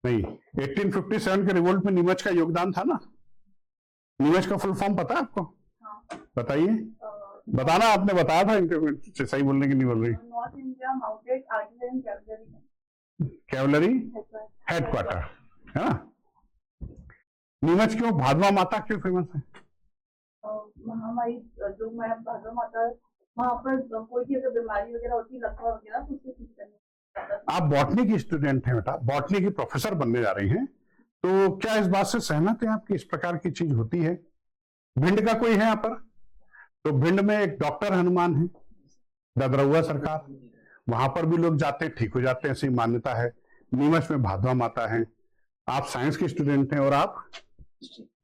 नहीं, 1857 के रिवोल्ट में नीमच का योगदान था ना। नीमच का फुल फॉर्म पता है आपको? बताइए। बताना, आपने बताया था इंटरव्यू से, सही बोलने की नहीं बोल रही। North India mounted artillery cavalry headquarter है ना। नीमच क्यों, भादवा माता क्यों फेमस है? हमारी जो मैम भादवा माता, वहाँ पर कोई भी अगर बीमारी वगैरह होती है, लकवा वगैरह, तो उसको ठीक करने। आप बॉटनी की स्टूडेंट हैं बेटा, बॉटनी की प्रोफेसर बनने जा रही हैं, तो क्या इस बात से सहमत है आप कि इस प्रकार की चीज होती है? भिंड का कोई है यहाँ पर? तो भिंड में एक डॉक्टर हनुमान है, ददरउआ सरकार, वहां पर भी लोग जाते हैं, ठीक हो जाते हैं, ऐसी मान्यता है। नीमच में भादवा माता है। आप साइंस के स्टूडेंट हैं और आप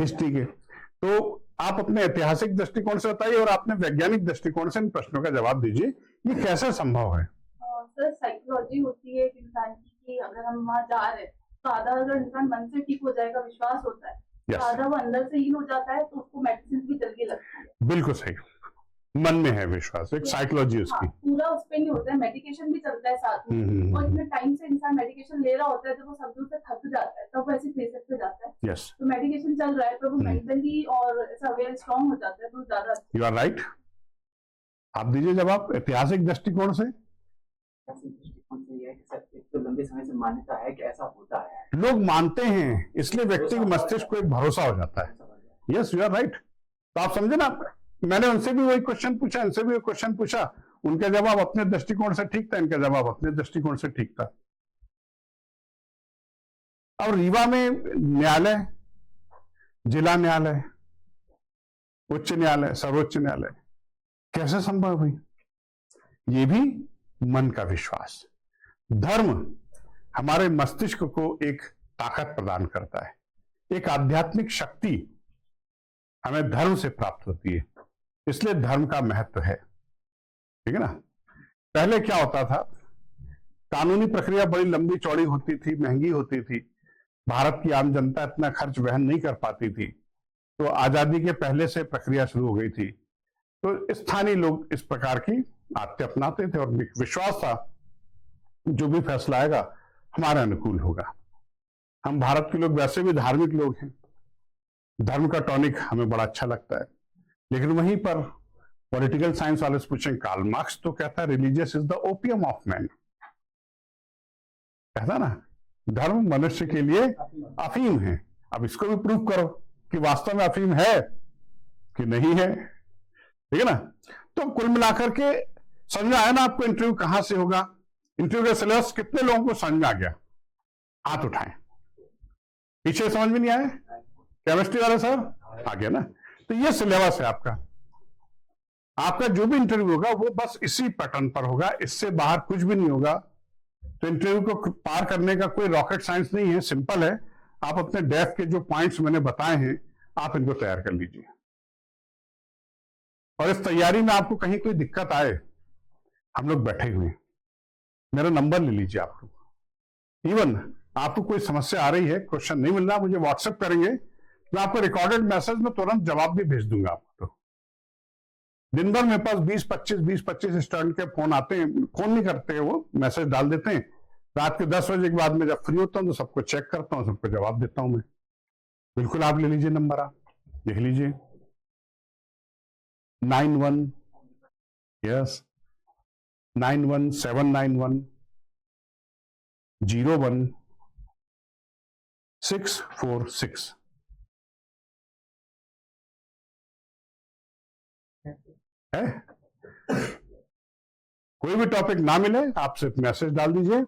हिस्ट्री के, तो आप अपने ऐतिहासिक दृष्टिकोण से बताइए और आपने वैज्ञानिक दृष्टिकोण से इन प्रश्नों का जवाब दीजिए, ये कैसे संभव है? सर साइकोलॉजी होती है एक इंसान की कि अगर हम वहाँ जा रहे हैं तो आधा अगर इंसान मन से ठीक हो जाएगा, विश्वास होता है, तो आधा वो अंदर से हील हो जाता है, तो उसको मेडिसिन भी जल्दी लगती है। बिल्कुल सही, मन में है विश्वास, एक साइकोलॉजी उसकी। हाँ, पूरा उस पे नहीं होता है, मेडिकेशन भी चलता है साथ में, और इतने टाइम से इंसान मेडिकेशन ले रहा होता है, जब वो सब से थक जाता है तब वैसे प्लेसेस पे जाता है। यस, तो मेडिकेशन चल रहा है, तो वो मेंटली और ऐसा वेल स्ट्रांग हो जाता है, तो ज्यादा। You are right. आप दीजिए जवाब ऐतिहासिक दृष्टिकोण से। तो लंबे समय से मान्यता है कि ऐसा होता है, लोग मानते हैं, इसलिए व्यक्ति के मस्तिष्क को एक भरोसा हो जाता है। Yes, you are right. तो आप समझे ना, मैंने उनसे भी वही क्वेश्चन पूछा, इनसे भी वही क्वेश्चन पूछा, उनका जवाब अपने दृष्टिकोण से ठीक था, इनका जवाब अपने दृष्टिकोण से ठीक था। अब रीवा में न्यायालय, जिला न्यायालय, उच्च न्यायालय, सर्वोच्च न्यायालय, कैसे संभव हुई? ये भी मन का विश्वास। धर्म हमारे मस्तिष्क को एक ताकत प्रदान करता है, एक आध्यात्मिक शक्ति हमें धर्म से प्राप्त होती है, इसलिए धर्म का महत्व है। ठीक है ना। पहले क्या होता था, कानूनी प्रक्रिया बड़ी लंबी चौड़ी होती थी, महंगी होती थी, भारत की आम जनता इतना खर्च वहन नहीं कर पाती थी, तो आजादी के पहले से प्रक्रिया शुरू हो गई थी। तो स्थानीय लोग इस प्रकार की आदतें अपनाते थे और विश्वास था जो भी फैसला आएगा हमारे अनुकूल होगा। हम भारत के लोग वैसे भी धार्मिक लोग हैं, धर्म का टॉनिक हमें बड़ा अच्छा लगता है, लेकिन वहीं पर पॉलिटिकल साइंस वाले से पूछें, कार्ल मार्क्स तो कहता है religious is the opium of man, कहता ना, धर्म मनुष्य के लिए अफीम है। अब इसको भी प्रूव करो कि वास्तव में अफीम है कि नहीं है। ठीक है ना। तो कुल मिलाकर के समझ में आया ना आपको इंटरव्यू कहां से होगा, इंटरव्यू का सिलेबस कितने लोगों को समझ में आ गया? हाथ उठाएं। पीछे समझ में नहीं आया? केमिस्ट्री वाले सर आ गया ना। तो ये सिलेबस है आपका। आपका जो भी इंटरव्यू होगा वो बस इसी पैटर्न पर होगा, इससे बाहर कुछ भी नहीं होगा। तो इंटरव्यू को पार करने का कोई रॉकेट साइंस नहीं है, सिंपल है। आप अपने डेफ के जो पॉइंट्स मैंने बताए हैं आप इनको तैयार कर लीजिए, और इस तैयारी में आपको कहीं कोई दिक्कत आए, हम लोग बैठे हुए हैं, मेरा नंबर ले लीजिए आप लोग। इवन आपको कोई समस्या आ रही है, क्वेश्चन नहीं मिल रहा, मुझे व्हाट्सएप करेंगे, मैं आपको रिकॉर्डेड मैसेज में तुरंत जवाब भी भेज दूंगा आपको। तो दिन भर मेरे पास 20-25 स्टूडेंट के फोन आते हैं, फोन नहीं करते हैं, वो मैसेज डाल देते हैं। रात के 10 बजे के बाद में जब फ्री होता हूं तो सबको चेक करता हूं, सबको जवाब देता हूं मैं। बिल्कुल आप ले लीजिए नंबर, आप लिख लीजिए 91, यस 91791 01646। है? कोई भी टॉपिक ना मिले आप सिर्फ मैसेज डाल दीजिए,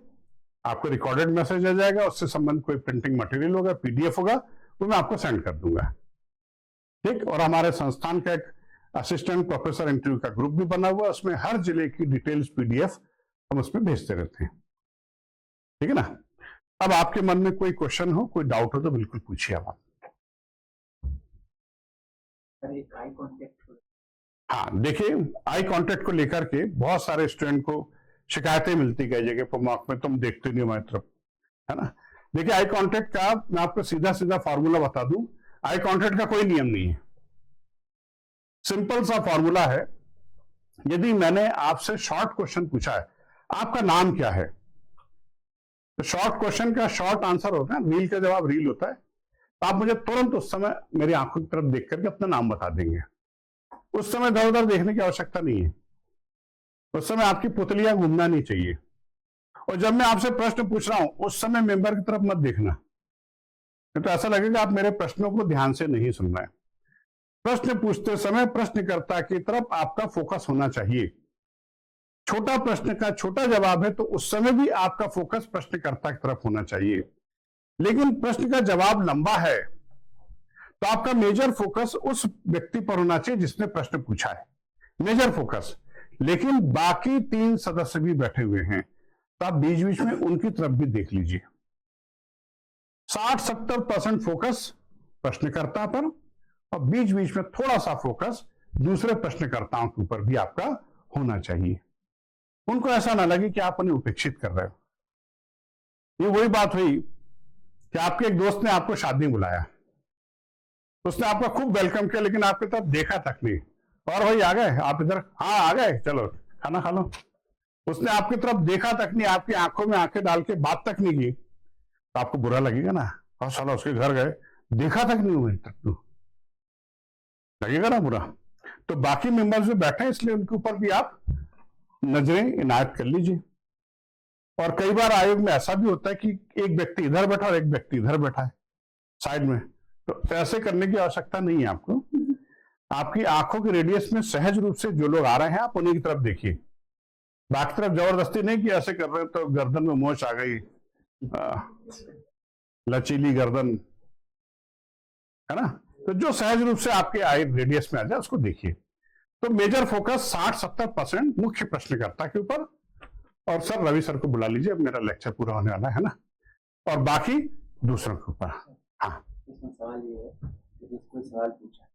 आपको रिकॉर्डेड मैसेज आ जाएगा, उससे संबंधित कोई प्रिंटिंग मटेरियल होगा, पीडीएफ होगा, वो मैं आपको सेंड कर दूंगा। ठीक, और हमारे संस्थान का एक असिस्टेंट प्रोफेसर इंटरव्यू का ग्रुप भी बना हुआ है, उसमें हर जिले की डिटेल्स पीडीएफ हम उसमें भेजते रहते हैं। ठीक है ना? अब आपके मन में कोई क्वेश्चन हो, कोई डाउट हो तो बिल्कुल पूछिए आप। आई कॉन्टेक्ट, हाँ देखिए, आई कांटेक्ट को लेकर के बहुत सारे स्टूडेंट को शिकायतें मिलती कई जगह पर मॉक में, तुम देखते नहीं हमारी तरफ, है ना? देखिए, आई कांटेक्ट का मैं आपको सीधा सीधा फॉर्मूला बता दूं, आई कांटेक्ट का कोई नियम नहीं है। सिंपल सा फॉर्मूला है, यदि मैंने आपसे शॉर्ट क्वेश्चन पूछा है, आपका नाम क्या है, तो शॉर्ट क्वेश्चन का शॉर्ट आंसर होता है, रील का जवाब रील होता है, तो आप मुझे तुरंत उस समय मेरी आंखों की तरफ देख करके अपना नाम बता देंगे। उस समय इधर उधर देखने की आवश्यकता नहीं है, उस समय आपकी पुतलियां घूमना नहीं चाहिए। और जब मैं आपसे प्रश्न पूछ रहा हूं उस समय मेंबर की तरफ मत देखना, तो ऐसा लगेगा आप मेरे प्रश्नों को ध्यान से नहीं सुन रहे हैं। प्रश्न पूछते समय प्रश्नकर्ता की तरफ आपका फोकस होना चाहिए। छोटा प्रश्न का छोटा जवाब है तो उस समय भी आपका फोकस प्रश्नकर्ता की तरफ होना चाहिए, लेकिन प्रश्न का जवाब लंबा है तो आपका मेजर फोकस उस व्यक्ति पर होना चाहिए जिसने प्रश्न पूछा है, मेजर फोकस। लेकिन बाकी 3 सदस्य भी बैठे हुए हैं तो आप बीच बीच में उनकी तरफ भी देख लीजिए। 60-70% फोकस प्रश्नकर्ता पर और बीच बीच में थोड़ा सा फोकस दूसरे प्रश्नकर्ताओं के ऊपर भी आपका होना चाहिए। उनको ऐसा ना लगे कि आप उन्हें उपेक्षित कर रहे हो। ये वही बात हुई कि आपके एक दोस्त ने आपको शादी में बुलाया, उसने आपका खूब वेलकम किया, लेकिन आपकी तरफ देखा तक नहीं। और भाई आ गए आप इधर, हाँ आ गए, चलो खाना खा लो। उसने आपकी तरफ देखा तक नहीं, आपकी आंखों में आंखें डाल के बात तक नहीं की, तो आपको बुरा लगेगा ना। और साला उसके घर गए, देखा तक नहीं हुए तक, तो लगेगा ना बुरा। तो बाकी मेंबर्स जो बैठे हैं इसलिए उनके ऊपर भी आप नजरें इनायत कर लीजिए। और कई बार आयोग में ऐसा भी होता है कि एक व्यक्ति इधर बैठा और एक व्यक्ति इधर बैठा है साइड में, तो ऐसे करने की आवश्यकता नहीं है आपको। आपकी आंखों के रेडियस में सहज रूप से जो लोग आ रहे हैं आप उन्हीं की तरफ देखिए, बाकी तरफ जबरदस्ती नहीं कि ऐसे कर रहे हैं तो गर्दन में मोच आ गई, लचीली गर्दन, है ना? तो जो सहज रूप से आपके आई रेडियस में आ जाए उसको देखिए। तो मेजर फोकस 60-70% मुख्य प्रश्नकर्ता के ऊपर, और सर रवि सर को बुला लीजिए, अब मेरा लेक्चर पूरा होने वाला है ना, और बाकी दूसरों के ऊपर। हाँ, इसमें सवाल ये है कि कोई सवाल पूछा,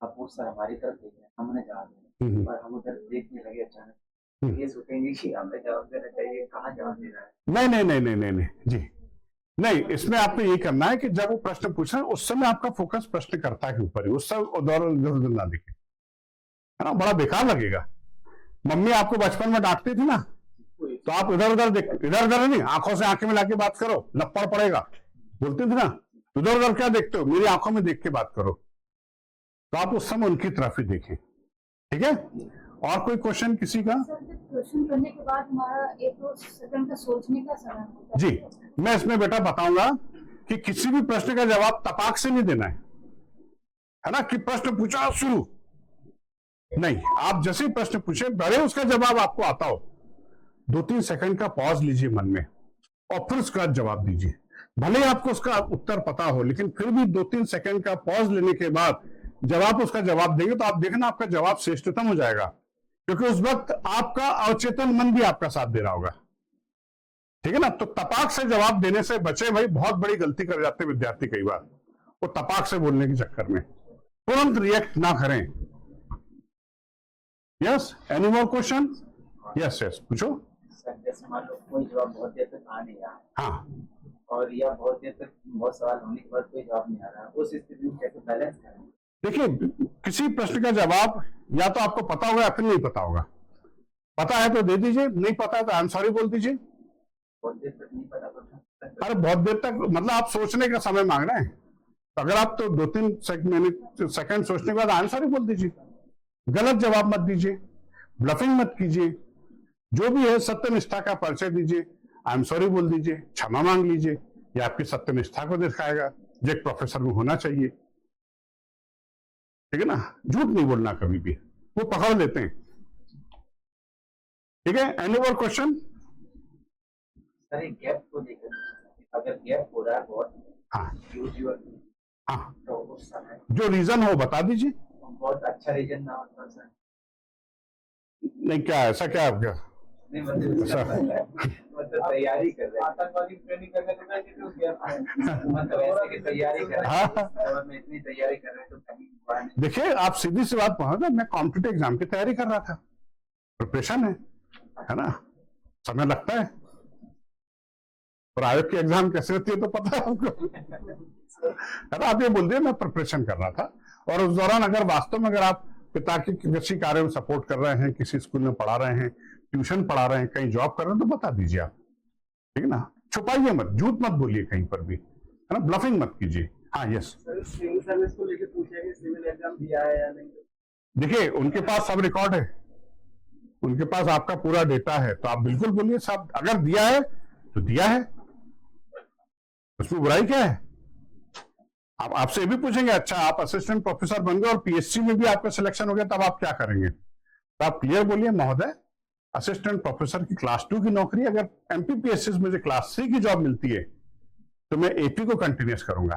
अब वो सर हमारी तरफ देख रहे हैं, हमने जवाब देना, और हम उधर देखने लगे अचानक, ये सोचेंगे कि हमें जवाब देना चाहिए, कहाँ जवाब दे रहा है। नहीं जी, नहीं, इसमें आपको ये करना है कि जब वो प्रश्न पूछ रहे हैं उस समय आपका फोकस प्रश्नकर्ता के ऊपर है, उस समय उधर उधर ना दिखे, है ना? बड़ा बेकार लगेगा। मम्मी आपको बचपन में डांटती थी ना, तो आप इधर उधर देख, इधर उधर नहीं, आंखों से आंखें मिला के बात करो, लपड़ पड़ेगा, बोलती थी ना, इधर उधर क्या देखते हो, मेरी आंखों में देख के बात करो। तो आप उस समय उनकी तरफ ही देखें, ठीक है? और कोई क्वेश्चन किसी का? क्वेश्चन करने के बाद हमारा 1-2 सेकंड का सोचने का समय होता है। जी, मैं इसमें बेटा बताऊंगा कि किसी भी प्रश्न का जवाब तपाक से नहीं देना है ना, कि प्रश्न पूछा शुरू नहीं। आप जैसे ही प्रश्न पूछे, भले उसका जवाब आपको आता हो, 2-3 सेकंड का पॉज लीजिए मन में और फिर उसका जवाब दीजिए। भले ही आपको उसका उत्तर पता हो, लेकिन फिर भी 2-3 सेकंड का पॉज लेने के बाद जब आप उसका जवाब देंगे तो आप देखना आपका जवाब श्रेष्ठतम हो जाएगा, क्योंकि उस वक्त आपका अवचेतन मन भी आपका साथ दे रहा होगा। ठीक है ना? तो तपाक से जवाब देने से बचे। भाई बहुत बड़ी गलती कर जाते विद्यार्थी कई बार, वो तपाक से बोलने के चक्कर में तुरंत रिएक्ट ना करें। Yes, any more question? Yes पूछो। सर जैसे मान लो कोई जवाब बहुत देर तक आ नहीं रहा है, हाँ, और या बहुत देर तक बहुत सवाल होने के बाद कोई जवाब नहीं आ रहा है, उस स्थिति में कैसे बैलेंस करें? देखिए, किसी प्रश्न का जवाब या तो आपको पता होगा या फिर नहीं पता होगा। पता है तो दे दीजिए, नहीं पता है तो आई एम सॉरी बोल दीजिए। बहुत देर तक नहीं पता तो अरे बहुत देर तक मतलब आप सोचने का समय मांग रहे हैं, तो अगर आप तो 2-3 सेकंड सोचने के बाद आई एम सॉरी बोल दीजिए। गलत जवाब मत दीजिए, ब्लफिंग मत कीजिए, जो भी है सत्यनिष्ठा का परिचय दीजिए, आई एम सॉरी बोल दीजिए, क्षमा मांग लीजिए। ये आपकी सत्यनिष्ठा को दिखाएगा जो एक प्रोफेसर में होना चाहिए। ठीक है ना? झूठ नहीं बोलना कभी भी, वो पकड़ लेते हैं। ठीक है, एनी मोर क्वेश्चन? सर एक गैप को लेकर, अगर गैप हो रहा है बहुत, हाँ हाँ, तो उस समय जो रीजन हो बता दीजिए। बहुत अच्छा रीजन ना हो सर। नहीं, क्या ऐसा क्या है क्या? नहीं मतलब तैयारी कर रहे हैं, आतंकवादी ट्रेनिंग करने को गए थे उस गैप में, मतलब ऐसे की तैयारी कर रहे हैं और मैं इतनी तैयारी कर रहे हैं तो कहीं देखिए, आप सीधी सी बात पहुंचे, मैं कॉम्पिटिटिव एग्जाम की तैयारी कर रहा था, प्रिपरेशन है ना, समय लगता है। और आयोग की एग्जाम कैसे होती है तो पता है आपको, है ना। आप ये बोल दिए मैं प्रिपरेशन कर रहा था, और उस दौरान अगर वास्तव में अगर आप पिता के किसी कार्य में सपोर्ट कर रहे हैं, किसी स्कूल में पढ़ा रहे हैं, ट्यूशन पढ़ा रहे हैं, कहीं जॉब कर रहे हैं, तो बता दीजिए आप, ठीक है ना। छुपाइए मत, झूठ मत बोलिए कहीं पर भी, है ना, ब्लफिंग मत कीजिए। हाँ यस, सिविल सर्विस को लेकर पूछा कि सिविल एग्जाम दिया है या नहीं। देखिए उनके पास सब रिकॉर्ड है, उनके पास आपका पूरा डेटा है, तो आप बिल्कुल बोलिए सब, अगर दिया है तो दिया है, उसमें बुराई क्या है। आप आपसे भी पूछेंगे अच्छा आप असिस्टेंट प्रोफेसर बन गए और पीएचसी में भी आपका सिलेक्शन हो गया, तब आप क्या करेंगे, तो आप क्लियर बोलिए महोदय असिस्टेंट प्रोफेसर की क्लास 2 की नौकरी, अगर एमपीपीएससी में क्लास 3 की जॉब मिलती है तो मैं एपी को कंटिन्यूस करूंगा।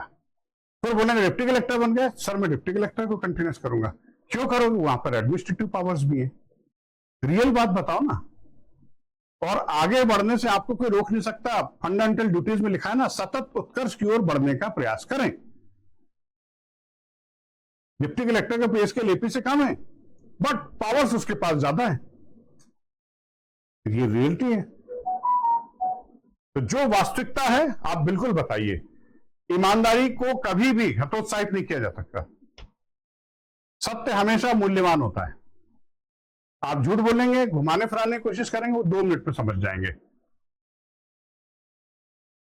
फिर बोलेंगे डिप्टी कलेक्टर बन गए, सर मैं डिप्टी कलेक्टर को कंटिन्यूस करूंगा। क्यों करोगे, वहां पर एडमिनिस्ट्रेटिव पावर्स भी है। रियल बात बताओ ना, और आगे बढ़ने से आपको कोई रोक नहीं सकता। फंडामेंटल ड्यूटीज में लिखा है ना, सतत उत्कर्ष की ओर बढ़ने का प्रयास करें। डिप्टी कलेक्टर का पे स्केल एपी से कम है, बट पावर्स उसके पास ज्यादा है, ये रियलिटी है। तो जो वास्तविकता है आप बिल्कुल बताइए। ईमानदारी को कभी भी हतोत्साहित नहीं किया जा सकता, सत्य हमेशा मूल्यवान होता है। आप झूठ बोलेंगे, घुमाने फिराने की कोशिश करेंगे, वो 2 मिनट में समझ जाएंगे,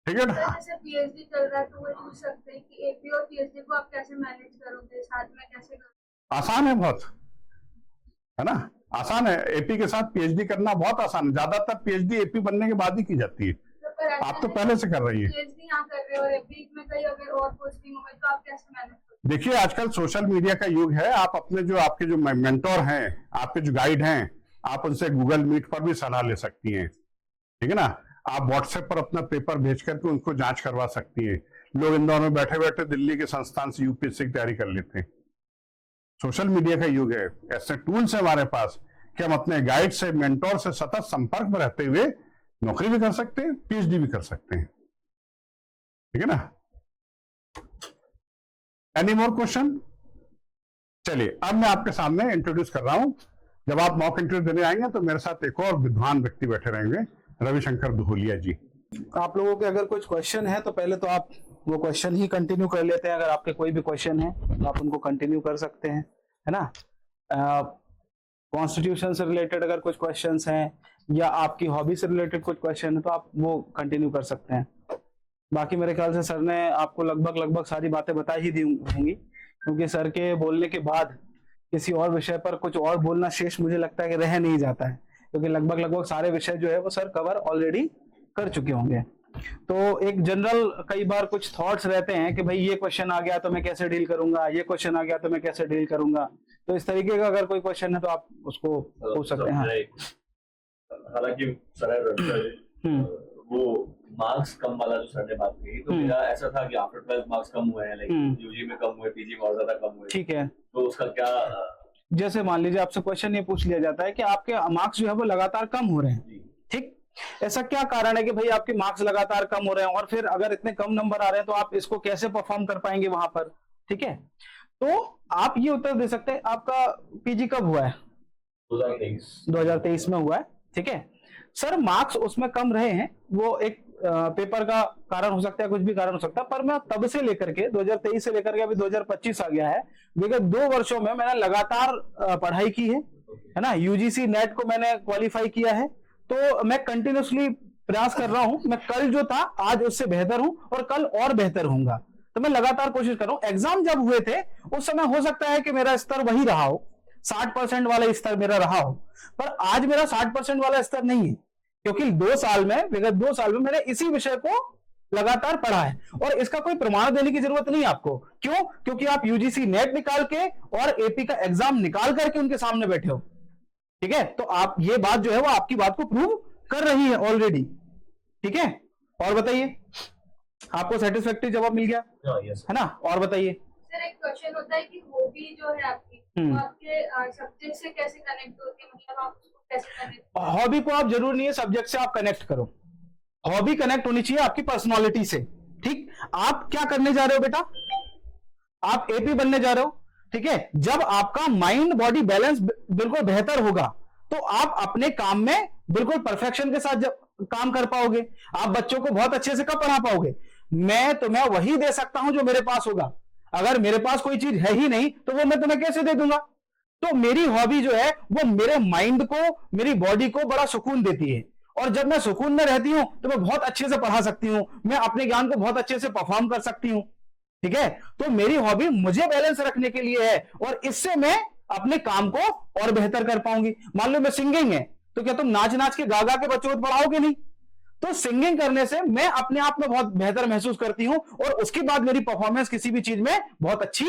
ठीक है ना। जैसे पीएचडी चल रहा है तो वो पूछ सकते हैं कि एपी और पीएचडी को आप कैसे मैनेज करोगे, साथ में कैसे करोगे? आसान है बहुत, है ना, आसान है। एपी के साथ पीएचडी करना बहुत आसान है। ज्यादातर पीएचडी एपी बनने के बाद ही की जाती है, आप तो पहले से कर रही है। पीएचडी यहाँ कर रहे हो और एपी में कहीं अगर और पोस्टिंग हो तो आप कैसे मैनेज करोगे? देखिए आजकल सोशल मीडिया का युग है, आप अपने जो आपके जो मेंटोर हैं, आपके जो गाइड हैं, आप उनसे गूगल मीट पर भी सलाह ले सकती हैं, ठीक है ना। आप व्हाट्सएप पर अपना पेपर भेज करके उनको जांच करवा सकती हैं। लोग इंदौर में बैठे बैठे दिल्ली के संस्थान से यूपीएससी की तैयारी कर लेते हैं। सोशल मीडिया का युग है, ऐसे टूल्स है हमारे पास कि हम अपने गाइड से, मेंटोर से सतत संपर्क में रहते हुए नौकरी भी कर सकते हैं, पीएचडी भी कर सकते हैं, ठीक है ना। Any more question? चलिए अब मैं आपके सामने इंट्रोड्यूस कर रहा हूं। जब आप मॉक इंटरव्यू देने आएंगे तो मेरे साथ एक और विद्वान व्यक्ति बैठे रहेंगे, रविशंकर दुहुलिया जी। आप लोगों के अगर कुछ क्वेश्चन है तो पहले तो आप वो क्वेश्चन ही कंटिन्यू कर लेते हैं। अगर आपके कोई भी क्वेश्चन है तो आप उनको कंटिन्यू कर सकते हैं, है ना। कॉन्स्टिट्यूशन से रिलेटेड अगर कुछ क्वेश्चंस हैं या आपकी हॉबी से रिलेटेड कुछ क्वेश्चन है तो आप वो कंटिन्यू कर सकते हैं। बाकी मेरे ख्याल से सर ने आपको लगभग सारी बातें बता ही दी होंगी, क्योंकि सर के बोलने के बाद किसी और विषय पर कुछ और बोलना शेष मुझे लगता है कि रह नहीं जाता है, क्योंकि लगभग सारे विषय जो है वो सर कवर ऑलरेडी कर चुके होंगे। तो एक जनरल कई बार कुछ थॉट्स रहते हैं कि भाई ये क्वेश्चन आ गया तो मैं कैसे डील करूंगा, ये क्वेश्चन आ गया तो मैं कैसे डील करूंगा। तो इस तरीके का अगर कोई क्वेश्चन है तो आप उसको पूछ सकते हैं। हालांकि सर वो मार्क्स कम वाला जो सर ने बात कही, तो मेरा ऐसा था कि आफ्टर 12 मार्क्स कम हुए हैं, लाइक यूजी में कम हुए, पीजी में और ज्यादा कम हुए, ठीक है। तो उसका क्या, जैसे मान लीजिए आपसे क्वेश्चन ये पूछ लिया जाता है कि आपके मार्क्स जो है वो लगातार कम हो रहे हैं, ठीक, ऐसा क्या कारण है कि भाई आपके मार्क्स लगातार कम हो रहे हैं, और फिर अगर इतने कम नंबर आ रहे हैं तो आप इसको कैसे परफॉर्म कर पाएंगे वहां पर, ठीक है। तो आप ये उत्तर दे सकते हैं, आपका पीजी कब हुआ है? 2023 में हुआ है, ठीक है। सर मार्क्स उसमें कम रहे हैं, वो एक पेपर का कारण हो सकता है, कुछ भी कारण हो सकता है, पर मैं तब से लेकर के 2023 से लेकर के अभी 2025 आ गया है, विगत 2 वर्षों में मैंने लगातार पढ़ाई की है ना। यूजीसी नेट को मैंने क्वालिफाई किया है, तो मैं कंटिन्यूसली प्रयास कर रहा हूं। मैं कल जो था आज उससे बेहतर हूं और कल और बेहतर होऊंगा, तो मैं लगातार कोशिश कर रहा हूं। एग्जाम जब हुए थे उस समय हो सकता है कि मेरा स्तर वही रहा हो, 60% वाला स्तर मेरा रहा हो, पर आज मेरा 60% वाला स्तर नहीं है, क्योंकि 2 साल में, विगत 2 साल में मैंने इसी विषय को लगातार पढ़ा है, और इसका कोई प्रमाण देने की जरूरत नहीं आपको। क्यों? क्योंकि आप यूजीसी नेट निकाल के और एपी का एग्जाम निकाल करके उनके सामने बैठे हो, ठीक है। तो आप ये बात जो है वो आपकी बात को प्रूव कर रही है ऑलरेडी, ठीक है। और बताइए, आपको सेटिस्फैक्टरी जवाब मिल गया यस है ना? और बताइए। सर एक क्वेश्चन होता है कि हॉबी जो है आपकी वो आपके सब्जेक्ट से कैसे कनेक्ट होती है, मतलब आप उसको कैसे कनेक्ट? हॉबी को आप जरूर नहीं है सब्जेक्ट से आप कनेक्ट करो, हॉबी कनेक्ट होनी चाहिए आपकी पर्सनालिटी से, ठीक। आप क्या करने जा रहे हो बेटा? आप एपी बनने जा रहे हो, ठीक है। जब आपका माइंड बॉडी बैलेंस बिल्कुल बेहतर होगा तो आप अपने काम में बिल्कुल परफेक्शन के साथ जब काम कर पाओगे। आप बच्चों को बहुत अच्छे से कब पढ़ा पाओगे? मैं तुम्हें वही दे सकता हूं जो मेरे पास होगा। अगर मेरे पास कोई चीज है ही नहीं तो वो मैं तुम्हें कैसे दे दूंगा? तो मेरी हॉबी जो है वो मेरे माइंड को, मेरी बॉडी को बड़ा सुकून देती है, और जब मैं सुकून में रहती हूं तो मैं बहुत अच्छे से पढ़ा सकती हूं, मैं अपने ज्ञान को बहुत अच्छे से परफॉर्म कर सकती हूं, ठीक है। तो मेरी हॉबी मुझे बैलेंस रखने के लिए है, और इससे मैं अपने काम को और बेहतर कर पाऊंगी। मान लो मैं सिंगिंग है, तो क्या तुम नाच नाच के गा गा के बच्चों को पढ़ाओगे? नहीं। तो सिंगिंग करने से मैं अपने आप में बहुत बेहतर महसूस करती हूं, और उसके बाद मेरी परफॉर्मेंस किसी भी चीज में बहुत अच्छी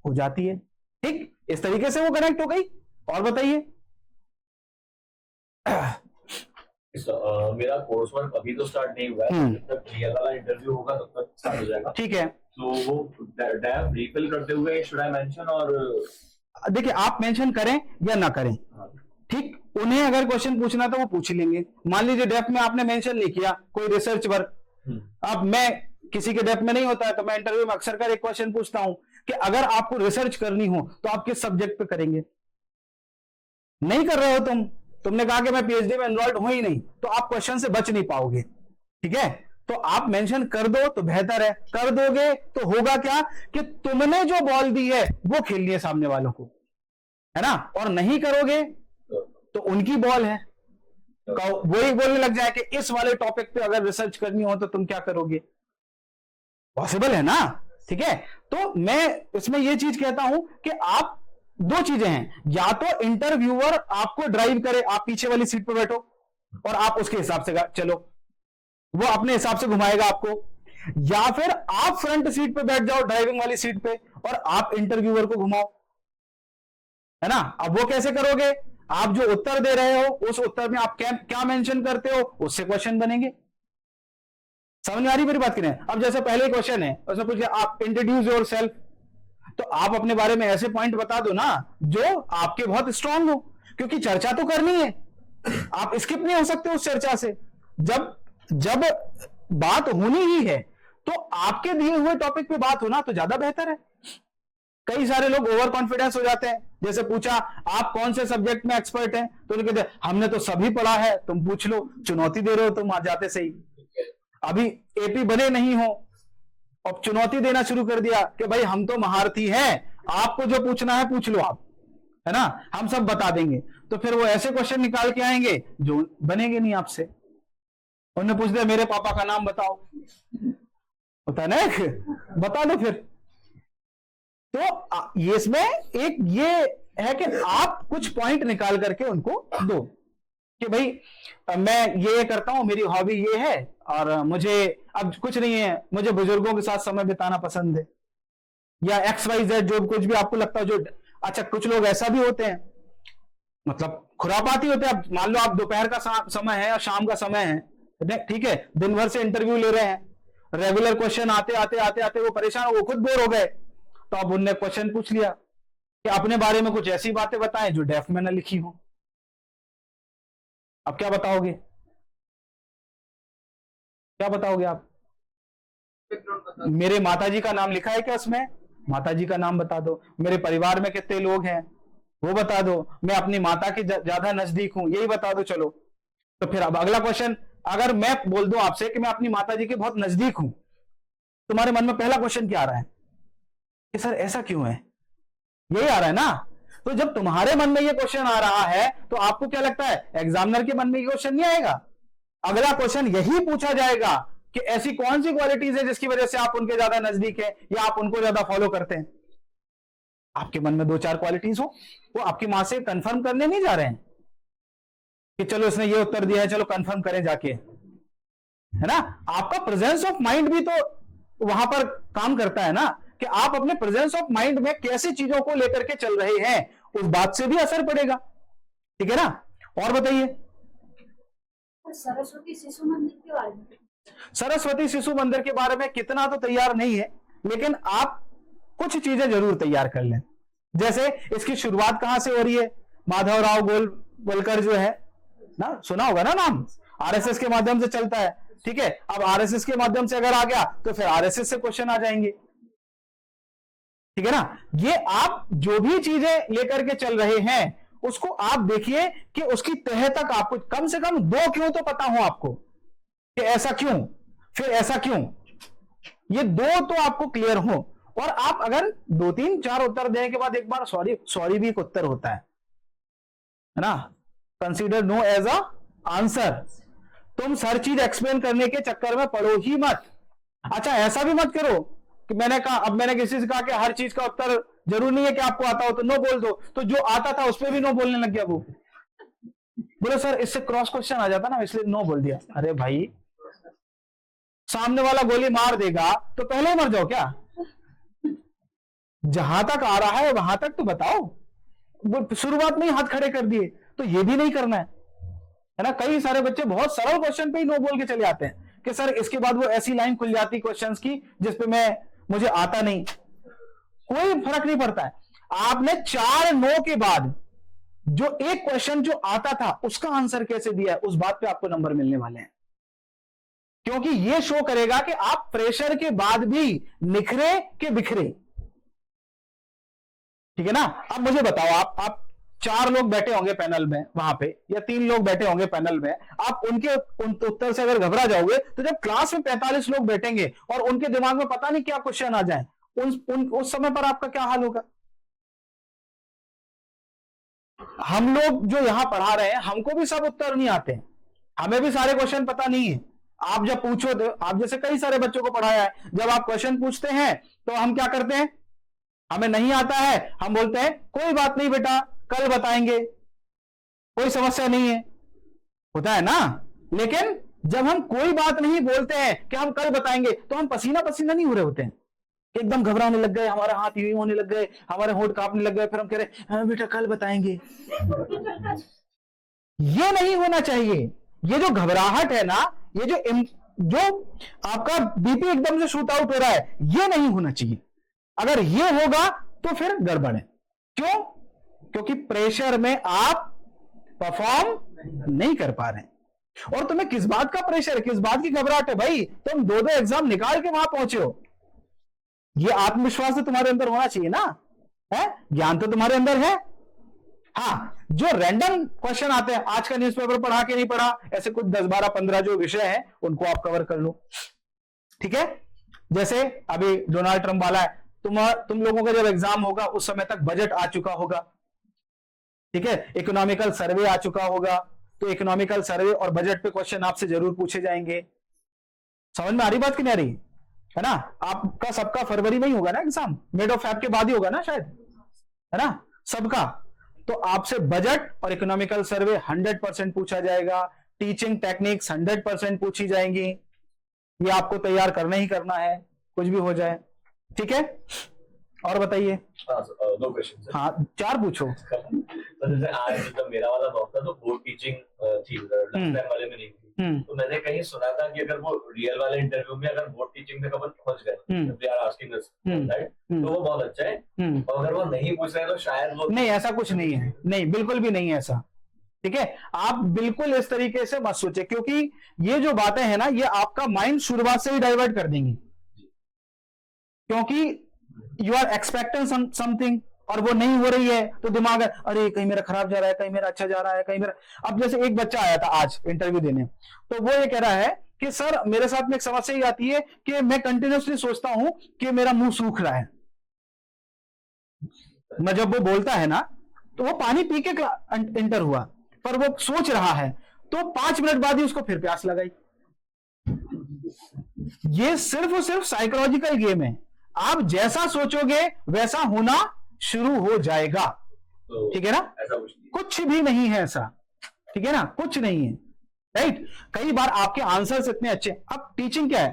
हो जाती है, ठीक। इस तरीके से वो कनेक्ट हो गई। और बताइए। मेरा कोर्स वर्क अभी तो स्टार्ट नहीं हुआ है, जब तक क्लियर वाला इंटरव्यू होगा तब तक स्टार्ट हो जाएगा, ठीक है। तो वो डैप रिफिल करते हुए शुड आई मेंशन? और देखिए, आप मेंशन करें या ना करें, ठीक, उन्हें अगर क्वेश्चन पूछना तो वो पूछ लेंगे। मान लीजिए डेफ में आपने मेंशन नहीं किया कोई रिसर्च वर्क, अब मैं किसी के डेफ में नहीं होता है तो मैं इंटरव्यू में अक्सर कर एक क्वेश्चन पूछता हूं कि अगर आपको रिसर्च करनी हो तो आप किस सब्जेक्ट पे करेंगे? नहीं कर रहे हो तुमने कहा कि मैं पीएचडी में एनरोल्ड हूं ही नहीं, तो आप क्वेश्चन से बच नहीं पाओगे, ठीक है। तो आप मेंशन कर दो तो बेहतर है। कर दोगे तो होगा क्या कि तुमने जो बॉल दी है वो खेलनी है सामने वालों को, है ना। और नहीं करोगे तो उनकी बॉल है, वही बोलने लग जाए कि इस वाले टॉपिक पे अगर रिसर्च करनी हो तो तुम क्या करोगे? पॉसिबल है ना, ठीक है। तो मैं इसमें यह चीज कहता हूं कि आप, दो चीजें हैं, या तो इंटरव्यूअर आपको ड्राइव करे, आप पीछे वाली सीट पर बैठो और आप उसके हिसाब से चलो, वो अपने हिसाब से घुमाएगा आपको, या फिर आप फ्रंट सीट पे बैठ जाओ, ड्राइविंग वाली सीट पे, और आप इंटरव्यूअर को घुमाओ, है ना। अब वो कैसे करोगे? आप जो उत्तर दे रहे हो उस उत्तर में आप क्या मेंशन करते हो उससे क्वेश्चन बनेंगे। समझ में आ रही मेरी बात की नहीं? अब जैसे पहले क्वेश्चन है, उसमें पूछिए आप इंट्रोड्यूस योरसेल्फ, तो आप अपने बारे में ऐसे पॉइंट बता दो ना जो आपके बहुत स्ट्रांग हो, क्योंकि चर्चा तो करनी है, आप स्किप नहीं हो सकते उस चर्चा से। जब बात होनी ही है तो आपके दिए हुए टॉपिक पे बात होना तो ज्यादा बेहतर है। कई सारे लोग ओवर कॉन्फिडेंस हो जाते हैं। जैसे पूछा आप कौन से सब्जेक्ट में एक्सपर्ट हैं, तो उन्होंने कहते हमने तो सभी पढ़ा है, तुम पूछ लो। चुनौती दे रहे हो तुम आ जाते सही। अभी एपी बने नहीं हो, अब चुनौती देना शुरू कर दिया कि भाई हम तो महारथी हैं, आपको जो पूछना है पूछ लो आप, है ना, हम सब बता देंगे। तो फिर वो ऐसे क्वेश्चन निकाल के आएंगे जो बनेंगे नहीं आपसे। उन्होंने पूछ दिया मेरे पापा का नाम बताओ, होता है ना, बता दो फिर। तो ये इसमें एक ये है कि आप कुछ पॉइंट निकाल करके उनको दो कि भाई मैं ये करता हूं, मेरी हॉबी ये है, और मुझे अब कुछ नहीं है, मुझे बुजुर्गों के साथ समय बिताना पसंद है, या XYZ जो कुछ भी आपको लगता है जो अच्छा। कुछ लोग ऐसा भी होते हैं, मतलब खुरापाती होते हैं। अब मान लो आप दोपहर का समय है या शाम का समय है, ठीक है, दिन भर से इंटरव्यू ले रहे हैं, रेगुलर क्वेश्चन आते आते आते आते वो परेशान, वो खुद बोर हो गए, तो अब उनने क्वेश्चन पूछ लिया कि अपने बारे में कुछ ऐसी बातें बताएं जो डेफ में न लिखी हो। अब क्या बताओगे? क्या बताओगे आप? मेरे माताजी का नाम लिखा है क्या उसमें? माताजी का नाम बता दो। मेरे परिवार में कितने लोग हैं वो बता दो। मैं अपनी माता के ज्यादा नजदीक हूं, यही बता दो। चलो, तो फिर अब अगला क्वेश्चन, अगर मैं बोल दूं आपसे कि मैं अपनी माताजी के बहुत नजदीक हूं, तुम्हारे मन में पहला क्वेश्चन क्या आ रहा है कि सर ऐसा क्यों है? यही आ रहा है ना। तो जब तुम्हारे मन में ये क्वेश्चन आ रहा है तो आपको क्या लगता है एग्जामिनर के मन में ये क्वेश्चन नहीं आएगा? अगला क्वेश्चन यही पूछा जाएगा कि ऐसी कौन सी क्वालिटीज है जिसकी वजह से आप उनके ज्यादा नजदीक है या आप उनको ज्यादा फॉलो करते हैं। आपके मन में 2-4 क्वालिटीज हो, वो आपकी मां से कंफर्म करने नहीं जा रहे हैं कि चलो इसने ये उत्तर दिया है, चलो कंफर्म करें जाके। है ना। आपका प्रेजेंस ऑफ माइंड भी तो वहां पर काम करता है ना, कि आप अपने प्रेजेंस ऑफ माइंड में कैसी चीजों को लेकर के चल रहे हैं, उस बात से भी असर पड़ेगा। ठीक है ना। और बताइए। सरस्वती शिशु मंदिर के बारे में, सरस्वती शिशु मंदिर के बारे में कितना तो तैयार नहीं है, लेकिन आप कुछ चीजें जरूर तैयार कर लें। जैसे इसकी शुरुआत कहां से हो रही है, माधवराव गोलकर जो है ना, सुना होगा ना नाम, आरएसएस के माध्यम से चलता है। ठीक है, अब आरएसएस के माध्यम से अगर आ गया तो फिर आरएसएस से क्वेश्चन आ जाएंगे। ठीक है ना। ये आप जो भी चीजें लेकर के चल रहे हैं उसको आप देखिए कि उसकी तह तक आपको कम से कम 2 क्यों तो पता हो आपको, कि ऐसा क्यों, फिर ऐसा क्यों, ये 2 तो आपको क्लियर हो। और आप अगर 2, 3, 4 उत्तर देने के बाद एक बार सॉरी भी एक उत्तर होता है ना। Consider no as a answer. तुम हर चीज एक्सप्लेन करने के चक्कर में पड़ो ही मत। अच्छा, ऐसा भी मत करो कि मैंने कहा, अब मैंने किसी से कहा कि हर चीज का उत्तर जरूर नहीं है कि आपको आता हो तो नो बोल दो, तो जो आता था उस पर भी नो बोलने लग गया। वो बोले सर इससे क्रॉस क्वेश्चन आ जाता ना, इसलिए नो बोल दिया। अरे भाई, सामने वाला गोली मार देगा तो पहले ही मर जाओ क्या? जहां तक आ रहा है वहां तक तो बताओ। शुरुआत में ही हाथ खड़े कर दिए तो ये भी नहीं करना है ना। कई सारे बच्चे बहुत सरल क्वेश्चन पे ही नो बोल के चले आते हैं कि सर इसके बाद वो ऐसी लाइन खुल जाती क्वेश्चंस की जिसपे मुझे आता नहीं। कोई फर्क नहीं पड़ता है। आपने 4 नो के बाद जो एक क्वेश्चन जो आता था उसका आंसर कैसे दिया है, उस बात पे आपको नंबर मिलने वाले हैं। क्योंकि ये शो करेगा कि आप प्रेशर के बाद भी निखरे के बिखरे। ठीक है ना। अब मुझे बताओ, आप 4 लोग बैठे होंगे पैनल में वहां पे, या 3 लोग बैठे होंगे पैनल में, आप उनके उत्तर से अगर घबरा जाओगे तो जब क्लास में 45 लोग बैठेंगे और उनके दिमाग में पता नहीं क्या क्वेश्चन आ जाए, उस समय पर आपका क्या हाल होगा? हम लोग जो यहां पढ़ा रहे हैं हमको भी सब उत्तर नहीं आते हैं, हमें भी सारे क्वेश्चन पता नहीं है। आप जब पूछो तो, आप जैसे कई सारे बच्चों को पढ़ाया है, जब आप क्वेश्चन पूछते हैं तो हम क्या करते हैं, हमें नहीं आता है, हम बोलते हैं कोई बात नहीं बेटा कल बताएंगे, कोई समस्या नहीं है, होता है ना। लेकिन जब हम कोई बात नहीं बोलते हैं कि हम कल बताएंगे तो हम पसीना पसीना नहीं हो रहे होते हैं, एकदम घबराने लग गए, हमारे हाथ यूं होने लग गए, हमारे होंठ कांपने लग गए, फिर हम कह रहे हाँ बेटा कल बताएंगे। ये नहीं होना चाहिए। ये जो घबराहट है ना, ये जो आपका बीपी एकदम से शूट आउट हो रहा है, ये नहीं होना चाहिए। अगर ये होगा तो फिर गड़बड़ है। क्यों? क्योंकि प्रेशर में आप परफॉर्म नहीं कर पा रहे। और तुम्हें किस बात का प्रेशर है, किस बात की घबराहट है? भाई तुम 2 एग्जाम निकाल के वहां पहुंचे हो, ये आत्मविश्वास तो तुम्हारे अंदर होना चाहिए ना, है? ज्ञान तो तुम्हारे अंदर है। हाँ, जो रैंडम क्वेश्चन आते हैं, आज का न्यूज़पेपर पढ़ा के नहीं पढ़ा, ऐसे कुछ 10, 12, 15 जो विषय है उनको आप कवर कर लो। ठीक है। जैसे अभी डोनाल्ड ट्रंप वाला है, तुम लोगों का जब एग्जाम होगा उस समय तक बजट आ चुका होगा। ठीक है। इकोनॉमिकल सर्वे आ चुका होगा, तो इकोनॉमिकल सर्वे और बजट पे क्वेश्चन आपसे जरूर पूछे जाएंगे। समझ में आ रही बात कि नहीं आ रही है ना? आपका सबका फरवरी में ही होगा ना एग्जाम, मिड ऑफ फेब के बाद ही होगा ना शायद, है ना सबका। तो आपसे बजट और इकोनॉमिकल सर्वे 100% पूछा जाएगा, टीचिंग टेक्निक्स 100% पूछी जाएंगी। ये आपको तैयार करना ही करना है, कुछ भी हो जाए। ठीक है। और बताइए। 2 क्वेश्चन। हाँ 4 पूछो। तो जैसे आज जब मेरा वाला मॉक था तो बोर्ड टीचिंग थी, वाले में नहीं थी। तो मैंने कहीं सुना था कि अगर वो रियल वाले इंटरव्यू में अगर बोर्ड टीचिंग में कब पहुंच गए तो वो बहुत अच्छा है, और अगर वो नहीं पूछ रहे तो शायद वो नहीं, ऐसा कुछ नहीं है, नहीं बिल्कुल भी नहीं है ऐसा। ठीक है। आप बिल्कुल इस तरीके से मत सोचे, क्योंकि ये जो बातें हैं ना, ये आपका माइंड शुरुआत से ही डाइवर्ट कर देंगी। क्योंकि यू आर एक्सपेक्टिंग समथिंग और वो नहीं हो रही है तो दिमाग अरे कहीं मेरा खराब जा रहा है, कहीं मेरा अच्छा जा रहा है, कहीं मेरा। अब जैसे एक बच्चा आया था आज इंटरव्यू देने, तो वो ये कह रहा है कि सर मेरे साथ में एक समस्या ये आती है कि मैं कंटिन्यूअसली सोचता हूं कि मेरा मुंह सूख रहा है। मैं जब वो बोलता है ना तो वो पानी पी के इंटर हुआ, पर वो सोच रहा है तो 5 मिनट बाद ही उसको फिर प्यास लगाई। ये सिर्फ और सिर्फ साइकोलॉजिकल गेम है। आप जैसा सोचोगे वैसा होना शुरू हो जाएगा। ठीक है ना। ऐसा कुछ भी नहीं है ऐसा। ठीक है ना, कुछ नहीं है। राइट। कई बार आपके आंसर्स इतने अच्छे। अब टीचिंग क्या है?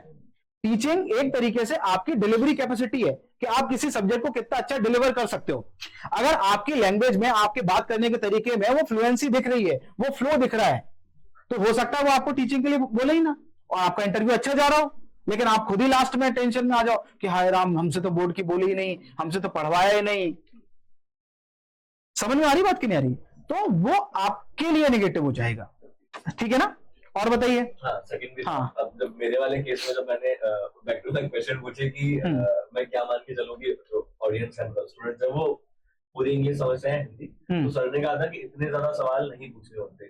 टीचिंग एक तरीके से आपकी डिलीवरी कैपेसिटी है कि आप किसी सब्जेक्ट को कितना अच्छा डिलीवर कर सकते हो। अगर आपकी लैंग्वेज में, आपके बात करने के तरीके में वो फ्लुएंसी दिख रही है, वो फ्लो दिख रहा है, तो हो सकता है वो आपको टीचिंग के लिए बोले ही ना, और आपका इंटरव्यू अच्छा जा रहा हो, लेकिन आप खुद ही लास्ट में टेंशन में आ जाओ कि हाय राम, हमसे तो बोर्ड की बोली ही नहीं, हमसे तो पढ़वाया ही नहीं। समझ में आ रही बात कि नहीं आ रही? तो वो आपके लिए नेगेटिव हो जाएगा। ठीक है ना? और बताइए। हाँ, सेकंड हाँ। अब जब मेरे वाले केस में जब मैंने बैक टू बैक क्वेश्चन पूछे कि मैं क्या मान के चलूं कि ऑडियंस है स्टूडेंट जब वो पूरी इंग्लिश समझते हैं हिंदी, तो सर ने कहा था कि इतने ज्यादा सवाल नहीं पूछने होते,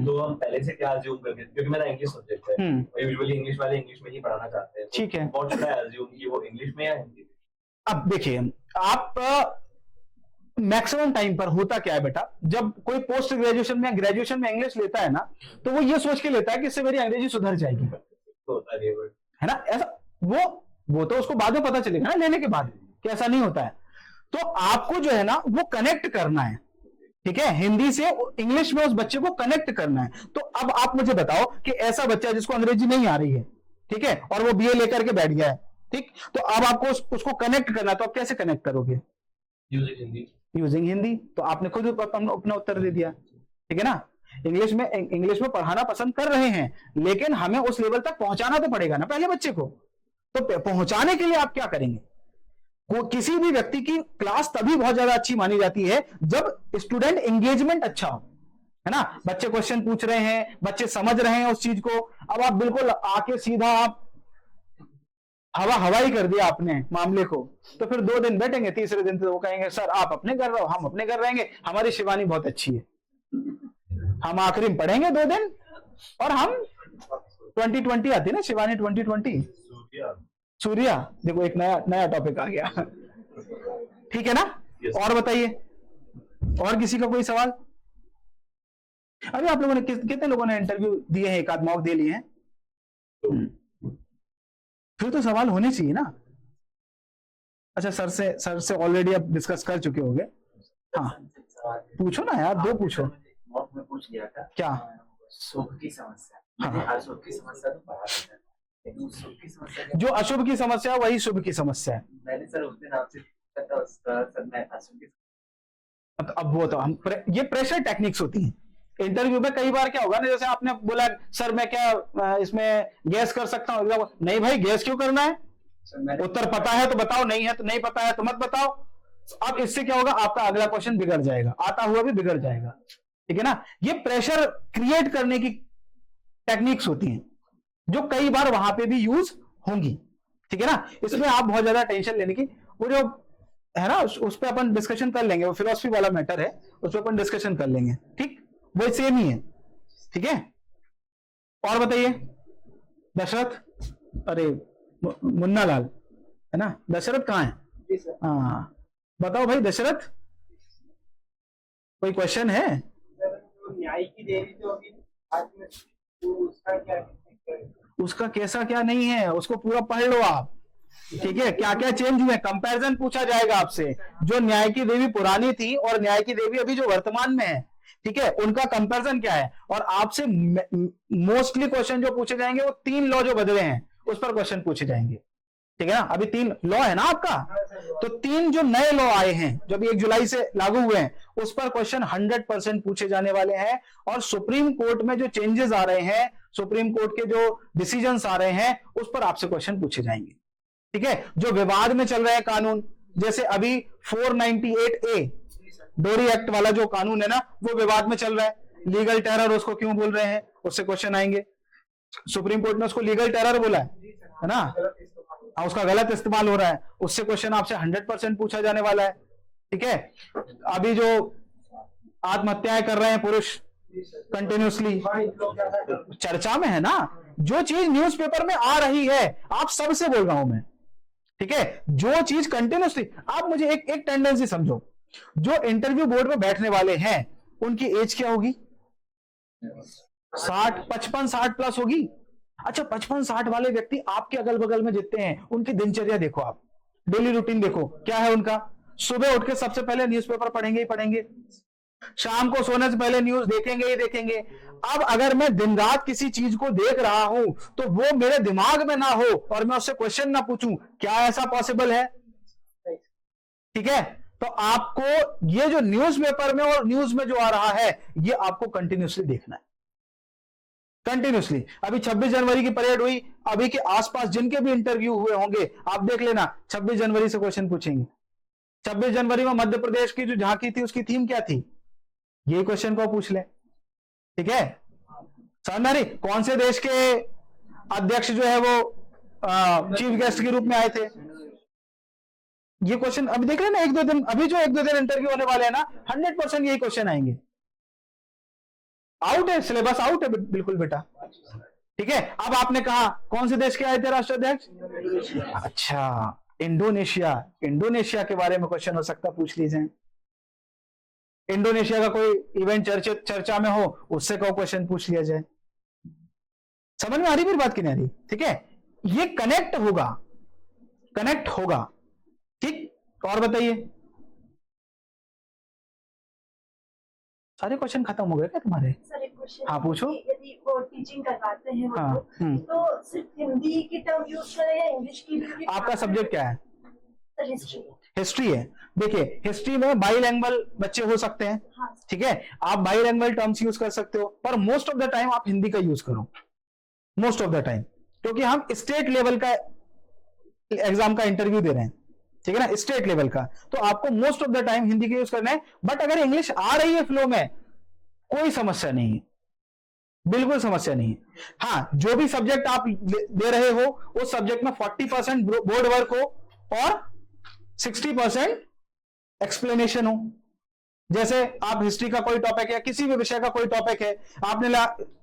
तो हम पहले से क्या अज्यूम करके, क्योंकि मेरा इंग्लिश सब्जेक्ट है, यूजुअली इंग्लिश वाले इंग्लिश में ही पढ़ाना चाहते हैं, ठीक है, व्हाट शुड आई अज्यूम कि वो इंग्लिश में या हिंदी? अब देखिए, आप मैक्सिमम टाइम पर होता क्या है बेटा, जब कोई पोस्ट ग्रेजुएशन में, ग्रेजुएशन में इंग्लिश लेता है ना, तो वो ये सोच के लेता है कि इससे मेरी अंग्रेजी सुधर जाएगी, है ना? ऐसा वो तो उसको बाद में पता चलेगा ना, लेने के बाद, कि ऐसा नहीं होता है। तो आपको जो है ना वो कनेक्ट करना है, ठीक है, हिंदी से इंग्लिश में उस बच्चे को कनेक्ट करना है। तो अब आप मुझे बताओ कि ऐसा बच्चा जिसको अंग्रेजी नहीं आ रही है, ठीक है, और वो बीए लेकर के बैठ गया है, ठीक, तो अब आपको उसको कनेक्ट करना है, तो आप कैसे कनेक्ट करोगे? यूजिंग हिंदी। तो आपने खुद अपना उत्तर दे दिया, ठीक है ना? इंग्लिश में पढ़ाना पसंद कर रहे हैं, लेकिन हमें उस लेवल तक पहुंचाना तो पड़ेगा ना पहले बच्चे को। तो पहुंचाने के लिए आप क्या करेंगे? किसी भी व्यक्ति की क्लास तभी बहुत ज्यादा अच्छी मानी जाती है जब स्टूडेंट एंगेजमेंट अच्छा हो, है ना? बच्चे क्वेश्चन पूछ रहे हैं, बच्चे समझ रहे हैं उस चीज को। अब आप बिल्कुल आके सीधा आप हवाई कर दिया आपने मामले को, तो फिर 2 दिन बैठेंगे, तीसरे दिन तो वो कहेंगे सर आप अपने घर रहो, हम अपने घर रहेंगे, हमारी शिवानी बहुत अच्छी है, हम आखिरी में पढ़ेंगे 2 दिन, और हम 2020 आती है ना शिवानी, 2020 सूर्या, देखो एक नया टॉपिक आ गया। ठीक है ना? और बताइए, और किसी का कोई सवाल? अभी आप लोगों ने कितने लोगों ने इंटरव्यू दिए हैं, एक आध मॉक दे लिए हैं? फिर तो सवाल होने चाहिए ना। अच्छा, सर से ऑलरेडी आप डिस्कस कर चुके होंगे। हाँ, पूछो ना यार, 2 पूछो। मॉक में पूछ लिया था क्या? शुभ की समस्या। हाँ। अशुभ की समस्या तो पढ़ा था, लेकिन शुभ की समस्या, जो अशुभ की समस्या वही शुभ की समस्या है। मैंने सर उस दिन आपसे पूछा था, सर मैं अशुभ की, अब वो तो ये प्रेशर टेक्निक्स होती हैं इंटरव्यू में। कई बार क्या होगा ना, जैसे आपने बोला सर मैं क्या इसमें गैस कर सकता हूँ, नहीं भाई गैस क्यों करना है, उत्तर पता है तो बताओ, नहीं है तो नहीं पता है तो मत बताओ। अब इससे क्या होगा, आपका अगला क्वेश्चन बिगड़ जाएगा, आता हुआ भी बिगड़ जाएगा, ठीक है ना? ये प्रेशर क्रिएट करने की टेक्निक्स होती हैं जो कई बार वहां पे भी यूज होंगी, ठीक है ना? इसमें आप बहुत ज्यादा टेंशन लेने की, वो जो है ना उस पर अपन डिस्कशन कर लेंगे, वो फिलॉसफी वाला मैटर है, उस पर अपन डिस्कशन कर लेंगे, ठीक, वो सेम ही है, ठीक है? और बताइए दशरथ, अरे मुन्ना लाल है ना, दशरथ कहाँ है? हाँ बताओ भाई दशरथ, कोई क्वेश्चन है? न्याय की देवी जो अभी आज में, उसका क्या, उसका कैसा क्या नहीं है, उसको पूरा पढ़ लो आप, ठीक है? क्या क्या चेंज हुए, कंपैरिजन पूछा जाएगा आपसे, जो न्याय की देवी पुरानी थी और न्याय की देवी अभी जो वर्तमान में है, ठीक है, उनका कंपैरिजन क्या है। और आपसे मोस्टली क्वेश्चन जो पूछे जाएंगे वो 3 लॉ जो बदले हैं उस पर क्वेश्चन पूछे जाएंगे, ठीक है ना? अभी 3 लॉ है ना आपका, तो 3 जो नए लॉ आए हैं जो अभी 1 जुलाई से लागू हुए हैं, उस पर क्वेश्चन 100% पूछे जाने वाले हैं। और सुप्रीम कोर्ट में जो चेंजेस आ रहे हैं, सुप्रीम कोर्ट के जो डिसीजंस आ रहे हैं, उस पर आपसे क्वेश्चन पूछे जाएंगे, ठीक है? जो विवाद में चल रहे हैं कानून, जैसे अभी 498A डोरी एक्ट वाला जो कानून है ना, वो विवाद में चल रहा है, लीगल टेरर उसको क्यों बोल रहे हैं, उससे क्वेश्चन आएंगे। सुप्रीम कोर्ट ने उसको लीगल टेरर बोला है ना, उसका गलत इस्तेमाल हो रहा है, उससे क्वेश्चन आपसे 100% पूछा जाने वाला है, ठीक है? अभी जो आत्महत्याएं कर रहे हैं पुरुष कंटिन्यूसली, चर्चा में है ना, जो चीज न्यूज़पेपर में आ रही है, आप सबसे बोल रहा हूं मैं, ठीक है? जो चीज कंटिन्यूसली, आप मुझे एक टेंडेंसी समझो, जो इंटरव्यू बोर्ड में बैठने वाले हैं उनकी एज क्या होगी? 55-60 प्लस होगी। अच्छा, 55-60 वाले व्यक्ति आपके अगल बगल में जितने हैं, उनकी दिनचर्या देखो, आप डेली रूटीन देखो क्या है उनका। सुबह उठ के सबसे पहले न्यूज़पेपर पढ़ेंगे ही पढ़ेंगे, शाम को सोने से पहले न्यूज देखेंगे ही देखेंगे। अब अगर मैं दिन रात किसी चीज को देख रहा हूं तो वो मेरे दिमाग में ना हो और मैं उससे क्वेश्चन ना पूछूं, क्या ऐसा पॉसिबल है? ठीक है, तो आपको ये जो न्यूज़पेपर में और न्यूज में जो आ रहा है ये आपको कंटिन्यूसली देखना है, कंटिन्यूसली। अभी 26 जनवरी की परेड हुई, अभी के आसपास जिनके भी इंटरव्यू हुए होंगे आप देख लेना, 26 जनवरी से क्वेश्चन पूछेंगे। 26 जनवरी में मध्य प्रदेश की जो झांकी थी उसकी थीम क्या थी, यही क्वेश्चन को पूछ ले। ठीक है, समझ में आ रही? कौन से देश के अध्यक्ष जो है वो चीफ गेस्ट के रूप में आए थे, ये क्वेश्चन अभी देख लेना। एक दो दिन, अभी जो एक दो दिन इंटरव्यू होने वाले हैं ना, 100% यही क्वेश्चन आएंगे। आउट है, सिलेबस आउट है बिल्कुल बेटा। ठीक है, अब आपने कहा कौन से देश के आए थे राष्ट्राध्यक्ष? अच्छा, इंडोनेशिया। इंडोनेशिया के बारे में क्वेश्चन हो सकता, पूछ लीजिए। इंडोनेशिया का कोई इवेंट चर्चा में हो, उससे कोई क्वेश्चन पूछ लिया जाए। समझ में आ रही मेरी बात की नहीं आ रही? ठीक है, ये कनेक्ट होगा, कनेक्ट होगा। ठीक, और बताइए, सारे क्वेश्चन खत्म हो गए क्या तुम्हारे? सर एक क्वेश्चन, हाँ पूछो। यदि वो टीचिंग करवाते हैं वो हाँ, तो सिर्फ हिंदी की टर्म यूज करें या इंग्लिश की भी? आपका सब्जेक्ट क्या है? Sir history. हिस्ट्री है। देखिए, हिस्ट्री में बाइलैंग्वेज बच्चे हो सकते हैं। हाँ। ठीक है, आप बाइलैंग्वेज टर्म्स यूज कर सकते हो, पर मोस्ट ऑफ द टाइम आप हिंदी का यूज करो, मोस्ट ऑफ द टाइम, क्योंकि हम स्टेट लेवल का एग्जाम का इंटरव्यू दे रहे हैं। ठीक है ना, स्टेट लेवल का, तो आपको most of the time Hindi का यूज करना है। बट अगर इंग्लिश आ रही है फ्लो में, कोई समस्या नहीं है, बिल्कुल समस्या नहीं है। हाँ, जो भी सब्जेक्ट आप दे रहे हो उस सब्जेक्ट में 40% बोर्ड वर्क हो और 60% एक्सप्लेनेशन हो। जैसे आप हिस्ट्री का कोई टॉपिक है, किसी भी विषय का कोई टॉपिक है, आपने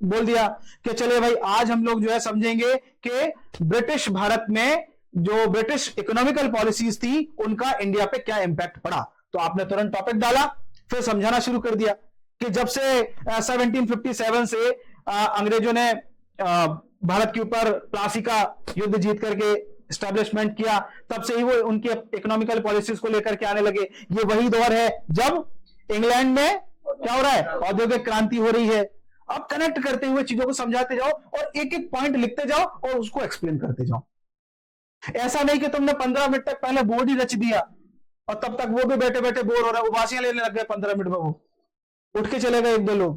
बोल दिया कि चलिए भाई आज हम लोग जो है समझेंगे कि ब्रिटिश भारत में जो ब्रिटिश इकोनॉमिकल पॉलिसीज थी उनका इंडिया पे क्या इंपैक्ट पड़ा, तो आपने तुरंत टॉपिक डाला, फिर समझाना शुरू कर दिया कि जब से 1757 से अंग्रेजों ने भारत के ऊपर प्लासी का युद्ध जीत करके एस्टैब्लिशमेंट किया, तब से ही वो उनकी इकोनॉमिकल पॉलिसीज को लेकर के आने लगे। ये वही दौर है जब इंग्लैंड में क्या हो रहा है, औद्योगिक क्रांति हो रही है। अब कनेक्ट करते हुए चीजों को समझाते जाओ और एक एक पॉइंट लिखते जाओ और उसको एक्सप्लेन करते जाओ। ऐसा नहीं कि तुमने 15 मिनट तक पहले बोर्ड ही रच दिया और तब तक वो भी बैठे बैठे बोर हो रहा है, उबासियां लेने लग गए 15 मिनट में, वो उठ के चले गए एक दो लोग,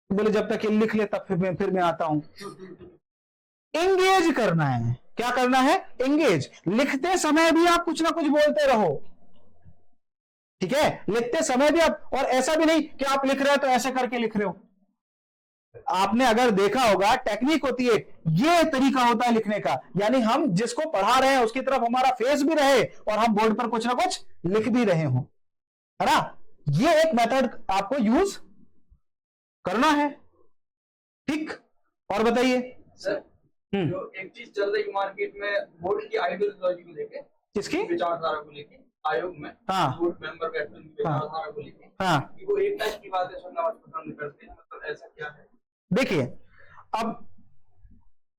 बोले जब तक ये लिख ले तब फिर मैं आता हूं। एंगेज करना है, क्या करना है? एंगेज। लिखते समय भी आप कुछ ना कुछ बोलते रहो। ठीक है, लिखते समय भी आप, और ऐसा भी नहीं कि आप लिख रहे हो तो ऐसे करके लिख रहे हो। आपने अगर देखा होगा, टेक्निक होती है, ये तरीका होता है लिखने का, यानी हम जिसको पढ़ा रहे हैं उसकी तरफ हमारा फेस भी रहे और हम बोर्ड पर कुछ ना कुछ लिख भी रहे हो, है ना। ये एक मेथड आपको यूज करना है। ठीक, और बताइए सर, जो एक चीज चल रही मार्केट में बोर्ड की आइडियोलॉजी को लेके, किसकी विचारधारा को लेके, आयोग में हाँ, बोर्ड मेंबर बैठने की विचारधारा को लेके, हाँ, कि वो एक टाइप की बातें सुनना पसंद करते हैं, मतलब ऐसा क्या है? देखिए अब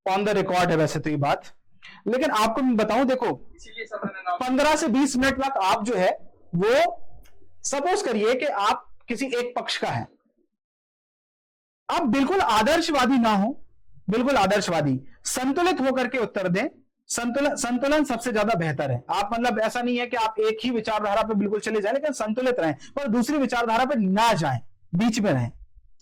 ऑन द रिकॉर्ड है वैसे तो ये बात, लेकिन आपको मैं बताऊं, देखो इसीलिए सर मैंने नाम 15 से 20 मिनट तक आप जो है वो सपोज करिए कि आप किसी एक पक्ष का है, आप बिल्कुल आदर्शवादी ना हो, बिल्कुल आदर्शवादी, संतुलित होकर के उत्तर दें। संतुलन सबसे ज्यादा बेहतर है। आप मतलब ऐसा नहीं है कि आप एक ही विचारधारा पे बिल्कुल चले जाएं, लेकिन संतुलित रहें, पर दूसरी विचारधारा पे ना जाएं, बीच में रहें।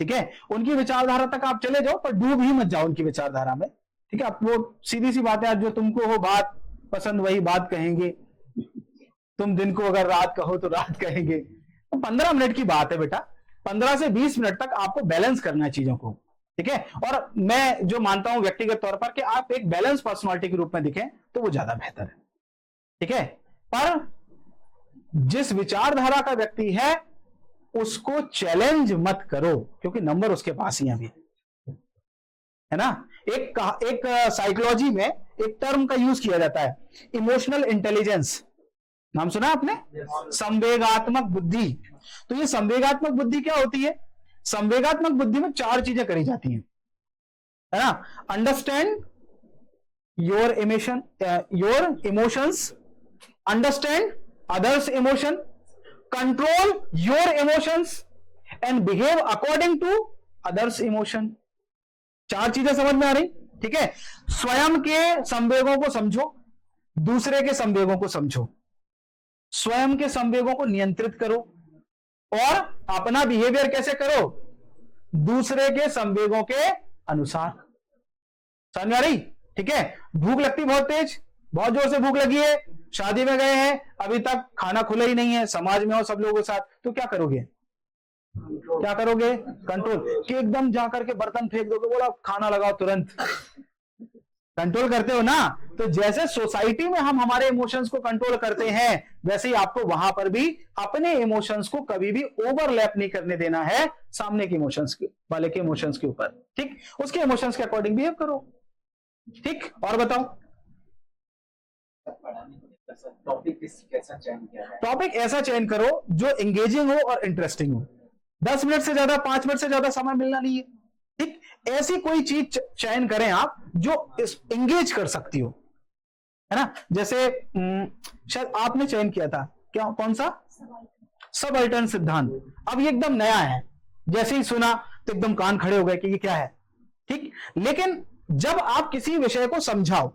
ठीक है, उनकी विचारधारा तक आप चले जाओ पर डूब ही मत जाओ उनकी विचारधारा में। ठीक है, आप वो सीधी सी बात है, जो तुमको हो बात पसंद वही बात कहेंगे, तुम दिन को अगर रात कहो तो रात कहेंगे। तो 15 मिनट की बात है बेटा, 15 से 20 मिनट तक आपको बैलेंस करना है चीजों को। ठीक है, और मैं जो मानता हूं व्यक्तिगत तौर पर कि आप एक बैलेंस पर्सनालिटी के रूप में दिखें तो वो ज्यादा बेहतर है। ठीक है, पर जिस विचारधारा का व्यक्ति है उसको चैलेंज मत करो, क्योंकि नंबर उसके पास ही अभी है ना। एक साइकोलॉजी में एक टर्म का यूज किया जाता है, इमोशनल इंटेलिजेंस, नाम सुना आपने? संवेगात्मक बुद्धि। तो ये संवेगात्मक बुद्धि क्या होती है? संवेगात्मक बुद्धि में 4 चीजें करी जाती हैं, है ना। Understand your emotions, understand others emotion, control your emotions and behave according to others emotion. 4 चीजें समझ में आ रही, ठीक है। स्वयं के संवेगों को समझो, दूसरे के संवेगों को समझो, स्वयं के संवेगों को नियंत्रित करो और अपना बिहेवियर कैसे करो, दूसरे के संवेगों के अनुसार। समझ में आ रही, ठीक है। भूख लगती बहुत तेज, बहुत जोर से भूख लगी है, शादी में गए हैं, अभी तक खाना खुला ही नहीं है, समाज में हो सब लोगों के साथ, तो क्या करोगे, क्या करोगे, कंट्रोल कि एकदम जाकर के बर्तन फेंक दोगे, बोला खाना लगाओ तुरंत, कंट्रोल करते हो ना। तो जैसे सोसाइटी में हम हमारे इमोशंस को कंट्रोल करते हैं, वैसे ही आपको वहां पर भी अपने इमोशंस को कभी भी ओवरलैप नहीं करने देना है सामने के इमोशंस के वाले के इमोशंस के ऊपर, ठीक। उसके इमोशंस के अकॉर्डिंग बिहेव करो, ठीक। और बताओ टॉपिक कैसा चयन किया जाए? टॉपिक ऐसा चयन करो जो एंगेजिंग हो और इंटरेस्टिंग हो। 10 मिनट से ज्यादा, 5 मिनट से ज्यादा समय मिलना नहीं है, ठीक। ऐसी कोई चीज चयन करें आप जो एंगेज कर सकती हो, है ना। जैसे शायद आपने चयन किया था, क्या, कौन सा, सबअल्टर्न सिद्धांत। अब ये एकदम नया है, जैसे ही सुना तो एकदम कान खड़े हो गए कि ये क्या है, ठीक। लेकिन जब आप किसी विषय को समझाओ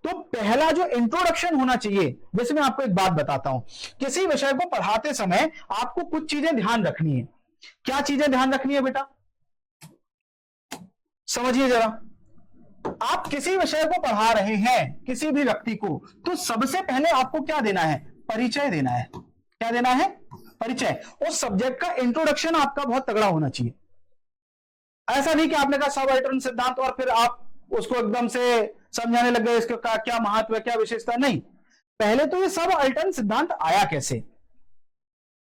तो पहला जो इंट्रोडक्शन होना चाहिए, जैसे मैं आपको एक बात बताता हूं, किसी विषय को पढ़ाते समय आपको कुछ चीजें ध्यान रखनी है। क्या चीजें ध्यान रखनी है बेटा, समझिए जरा। आप किसी विषय को पढ़ा रहे हैं किसी भी व्यक्ति को, तो सबसे पहले आपको क्या देना है, परिचय देना है। क्या देना है, परिचय। उस सब्जेक्ट का इंट्रोडक्शन आपका बहुत तगड़ा होना चाहिए। ऐसा नहीं कि आपने कहा सबअल्टर्न सिद्धांत और फिर आप उसको एकदम से समझाने लग गए, इसका क्या महत्व है, क्या विशेषता, नहीं। पहले तो ये सबअल्टर्न सिद्धांत आया कैसे,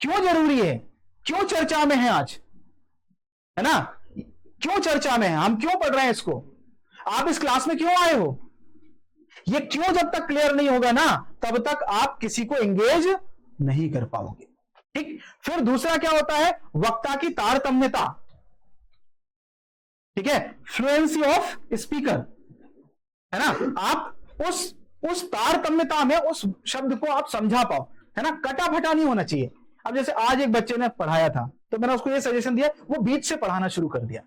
क्यों जरूरी है, क्यों चर्चा में है आज, है ना, क्यों चर्चा में है, हम क्यों पढ़ रहे हैं इसको, आप इस क्लास में क्यों आए हो, ये क्यों जब तक क्लियर नहीं होगा ना, तब तक आप किसी को एंगेज नहीं कर पाओगे, ठीक। फिर दूसरा क्या होता है, वक्ता की तारतम्यता, ठीक है, फ्लुएंसी ऑफ स्पीकर, है ना। आप उस तारतम्यता में उस शब्द को आप समझा पाओ, है ना, कटाफटा नहीं होना चाहिए। अब जैसे आज एक बच्चे ने पढ़ाया था, तो मैंने उसको ये सजेशन दिया, वो बीच से पढ़ाना शुरू कर दिया।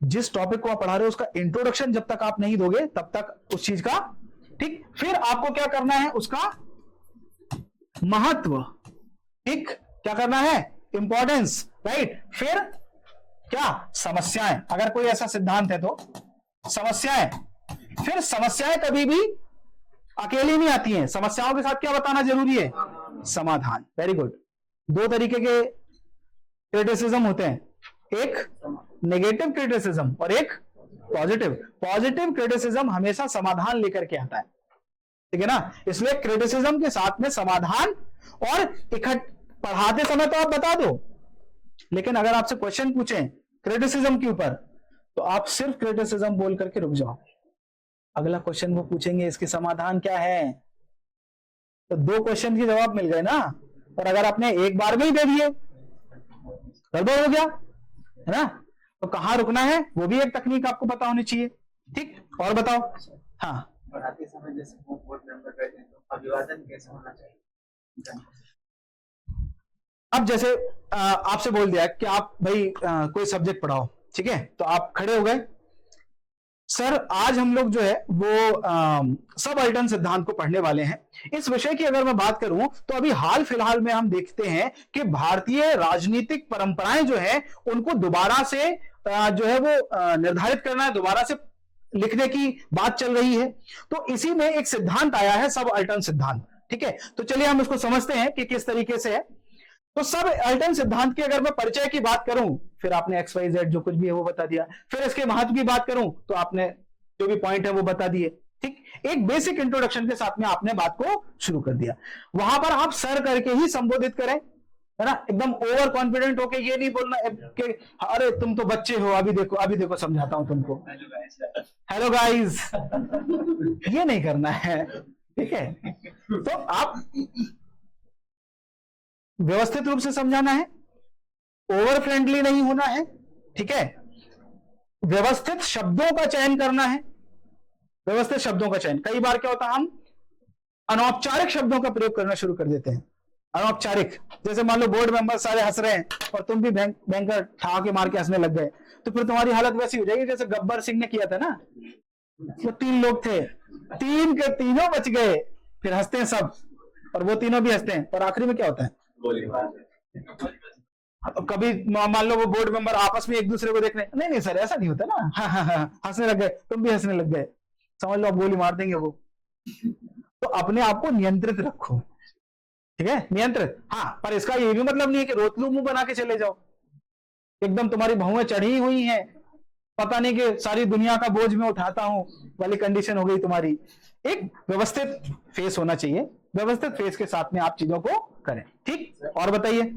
जिस टॉपिक को आप पढ़ा रहे हो उसका इंट्रोडक्शन जब तक आप नहीं दोगे तब तक उस चीज का, ठीक। फिर आपको क्या करना है, उसका महत्व, ठीक, क्या करना है, इंपॉर्टेंस, राइट। फिर क्या, समस्याएं, अगर कोई ऐसा सिद्धांत है तो समस्याएं। फिर समस्याएं कभी भी अकेली नहीं आती हैं, समस्याओं के साथ क्या बताना जरूरी है, समाधान। Very good. 2 तरीके के क्रिटिसिज्म होते हैं, एक नेगेटिव क्रिटिसिज्म और एक पॉजिटिव। पॉजिटिव क्रिटिसिज्म हमेशा समाधान लेकर के आता है, ठीक है ना। इसलिए क्रिटिसिज्म के साथ में समाधान, और पढ़ाते समय तो आप बता दो, लेकिन अगर आपसे क्वेश्चन पूछें क्रिटिसिज्म के ऊपर, तो आप सिर्फ क्रिटिसिज्म बोल करके रुक जाओ। अगला क्वेश्चन वो पूछेंगे इसके समाधान क्या है, तो 2 क्वेश्चन के जवाब मिल गए ना। और अगर आपने एक बार में ही दे दिए, गड़बड़ हो गया, है ना। तो कहां रुकना है, वो भी एक तकनीक आपको पता होनी चाहिए, ठीक। और बताओ। हाँ, पढ़ाते समय जैसे वो बोर्ड मेंबर बैठे हैं, तो अभिवादन कैसे होना चाहिए? अब जैसे आपसे बोल दिया कि आप भाई कोई सब्जेक्ट पढ़ाओ, ठीक है, तो आप खड़े हो गए, सर आज हम लोग जो है वो सबअल्टर्न सिद्धांत को पढ़ने वाले हैं। इस विषय की अगर मैं बात करूं तो अभी हाल फिलहाल में हम देखते हैं कि भारतीय राजनीतिक परंपराएं जो है उनको दोबारा से जो है वो निर्धारित करना है, दोबारा से लिखने की बात चल रही है। तो इसी में एक सिद्धांत आया है सबअल्टर्न सिद्धांत, ठीक है। तो चलिए हम इसको समझते हैं कि किस तरीके से है। तो सबअल्टर्न सिद्धांत की अगर मैं परिचय की बात करूं, फिर आपने XYZ जो कुछ भी है वो बता दिया। फिर इसके महत्व की बात करूं तो आपने जो भी पॉइंट है वो बता दिए, ठीक। एक बेसिक इंट्रोडक्शन के साथ में आपने बात को शुरू कर दिया। वहां पर आप सर करके ही संबोधित करें, है ना, एकदम ओवर कॉन्फिडेंट होके ये नहीं बोलना कि अरे तुम तो बच्चे हो, अभी देखो समझाता हूं तुमको, हेलो गाइस, ये नहीं करना है, ठीक है। तो आप व्यवस्थित रूप से समझाना है, ओवर फ्रेंडली नहीं होना है, ठीक है। व्यवस्थित शब्दों का चयन करना है, व्यवस्थित शब्दों का चयन। कई बार क्या होता है, हम अनौपचारिक शब्दों का प्रयोग करना शुरू कर देते हैं, अनौपचारिक, जैसे मान लो बोर्ड मेंबर सारे हंस रहे हैं और तुम भी बैंकर ठा के मार के हंसने लग गए, तो फिर तुम्हारी हालत वैसी हो जाएगी जैसे गब्बर सिंह ने किया था ना, वो 3 लोग थे, 3 के तीनों बच गए, फिर हंसते हैं सब और वो तीनों भी हंसते हैं, और आखिरी में क्या होता है, गोली मार अब कभी मान लो वो बोर्ड मेंबर आपस में एक दूसरे को देख रहे हैं, नहीं नहीं सर ऐसा नहीं होता ना, हाँ हाँ हाँ, हंसने लग गए, तुम भी हंसने लग गए, समझ लो आप गोली मार देंगे वो। तो अपने आप को नियंत्रित रखो, ठीक है, नियंत्रित। हाँ, पर इसका ये भी मतलब नहीं है कि रोतलू मुंह बना के चले जाओ, एकदम तुम्हारी भौएं चढ़ी हुई हैं, पता नहीं कि सारी दुनिया का बोझ मैं उठाता हूं वाली कंडीशन हो गई तुम्हारी। एक व्यवस्थित फेस होना चाहिए, व्यवस्थित फेस के साथ में आप चीजों को करें, ठीक। और बताइए,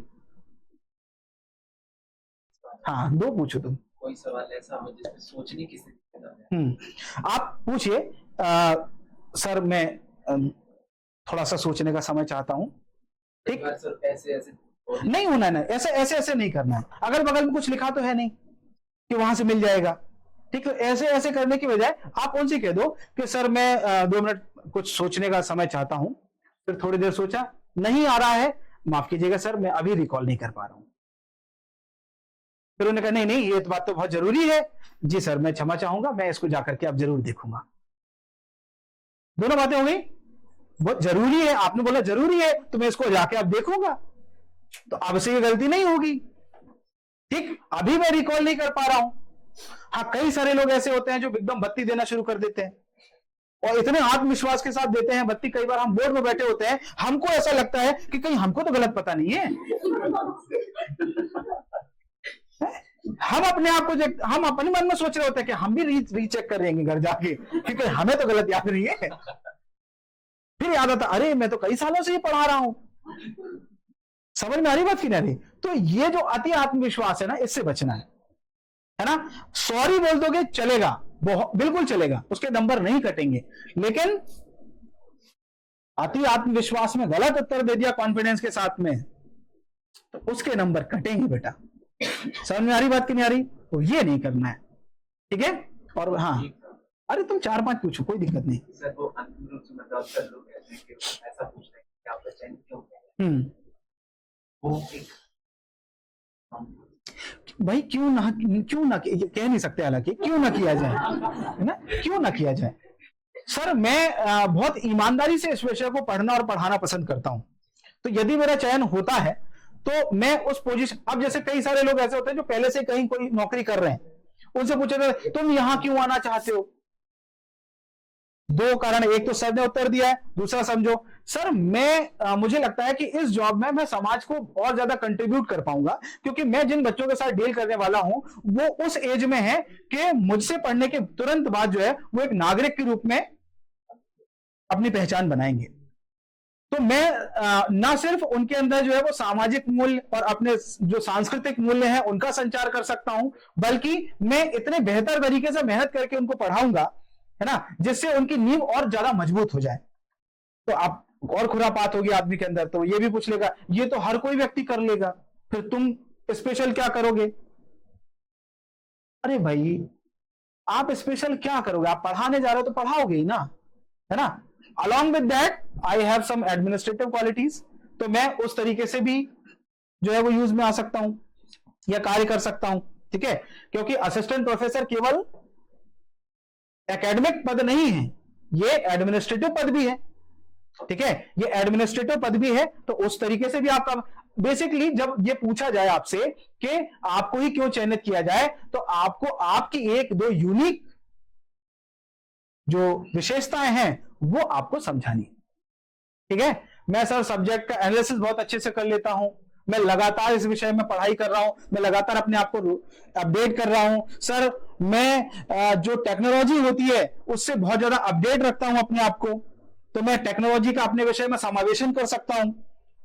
हाँ 2 पूछो तुम। कोई सवाल ऐसा हो जिसमें सोचने की स्थिति, आप पूछिए। सर मैं थोड़ा सा सोचने का समय चाहता हूं, ठीक। सर ऐसे ऐसे नहीं होना है ना, ऐसे ऐसे ऐसे नहीं करना है, अगल बगल में कुछ लिखा तो है नहीं कि वहां से मिल जाएगा, ठीक है। ऐसे ऐसे करने की बजाय आप उनसे कह दो कि सर मैं 2 मिनट कुछ सोचने का समय चाहता हूं, फिर थोड़ी देर सोचा, नहीं आ रहा है, माफ कीजिएगा सर मैं अभी रिकॉल नहीं कर पा रहा हूं। फिर उन्होंने कहा नहीं नहीं ये बात तो बहुत जरूरी है, जी सर मैं क्षमा चाहूंगा, मैं इसको जाकर के अब जरूर देखूंगा। दोनों बातें हो गई, बहुत जरूरी है, आपने बोला जरूरी है तो मैं इसको जाके अब देखूंगा, तो अब से ये गलती नहीं होगी, ठीक। अभी मैं रिकॉल नहीं कर पा रहा हूं। हाँ, कई सारे लोग ऐसे होते हैं जो एकदम बत्ती देना शुरू कर देते हैं और इतने आत्मविश्वास के साथ देते हैं बत्ती, कई बार हम बोर्ड में बैठे होते हैं, हमको ऐसा लगता है कि कहीं हमको तो गलत पता नहीं है। हम अपने आप को हम अपने मन में सोच रहे होते हैं कि हम भी रीचेक करेंगे घर जाके क्योंकि हमें तो गलत याद नहीं है, फिर याद आता अरे मैं तो कई सालों से ये पढ़ा रहा हूं। समझ में आ रही बात की नहीं? तो ये जो अति आत्मविश्वास है ना, इससे बचना है ना। सॉरी बोल दोगे चलेगा, बिल्कुल चलेगा, उसके नंबर नहीं कटेंगे, लेकिन अति आत्मविश्वास में गलत उत्तर दे दिया कॉन्फिडेंस के साथ में तो उसके नंबर कटेंगे बेटा। समझ में आ रही बात की नहीं आ रही? तो ये नहीं करना है, ठीक है। और हाँ, अरे तुम 4-5 पूछो, कोई दिक्कत नहीं। सर वो अंतिम रूप से मतलब सर लोग कहते हैं कि ऐसा पूछ रहे हैं कि आपका चयन क्यों किया? वो एक भाई क्यों ना कह नहीं सकते, हालांकि क्यों ना किया जाए, है ना, क्यों ना किया जाए। सर मैं बहुत ईमानदारी से इस विषय को पढ़ना और पढ़ाना पसंद करता हूं, तो यदि मेरा चयन होता है तो मैं उस पोजीशन, अब जैसे कई सारे लोग ऐसे होते हैं जो पहले से कहीं कोई नौकरी कर रहे हैं, उनसे पूछे तुम यहां क्यों आना चाहते हो, 2 कारण, एक तो सर ने उत्तर दिया है, दूसरा समझो सर मैं मुझे लगता है कि इस जॉब में मैं समाज को और ज्यादा कंट्रीब्यूट कर पाऊंगा क्योंकि मैं जिन बच्चों के साथ डील करने वाला हूं वो उस एज में है कि मुझसे पढ़ने के तुरंत बाद जो है वो एक नागरिक के रूप में अपनी पहचान बनाएंगे। तो मैं ना सिर्फ उनके अंदर जो है वो सामाजिक मूल्य और अपने जो सांस्कृतिक मूल्य हैं उनका संचार कर सकता हूं, बल्कि मैं इतने बेहतर तरीके से मेहनत करके उनको पढ़ाऊंगा, है ना, जिससे उनकी नींव और ज्यादा मजबूत हो जाए। तो आप और खुरापात होगी आदमी के अंदर, तो ये भी पूछ लेगा, ये तो हर कोई व्यक्ति कर लेगा, फिर तुम स्पेशल क्या करोगे? अरे भाई आप स्पेशल क्या करोगे, आप पढ़ाने जा रहे हो तो पढ़ाओगे ही ना, है ना। Along with that I have some administrative qualities, तो मैं उस तरीके से भी जो है वो यूज में आ सकता हूं या कार्य कर सकता हूं, ठीक है। क्योंकि असिस्टेंट प्रोफेसर केवल एकेडमिक पद नहीं है, ये एडमिनिस्ट्रेटिव पद भी है, ठीक है, ये एडमिनिस्ट्रेटिव पद भी है। तो उस तरीके से भी आपका बेसिकली जब ये पूछा जाए आपसे कि आपको ही क्यों चयनित किया जाए, तो आपको आपकी 1-2 यूनिक जो विशेषताएं हैं वो आपको समझानी, ठीक है। मैं सर सब्जेक्ट का एनालिसिस बहुत अच्छे से कर लेता हूं, मैं लगातार इस विषय में पढ़ाई कर रहा हूं, मैं लगातार अपने आप को अपडेट कर रहा हूं सर, मैं जो टेक्नोलॉजी होती है उससे बहुत ज्यादा अपडेट रखता हूं अपने आप को, तो मैं टेक्नोलॉजी का अपने विषय में समावेशन कर सकता हूं,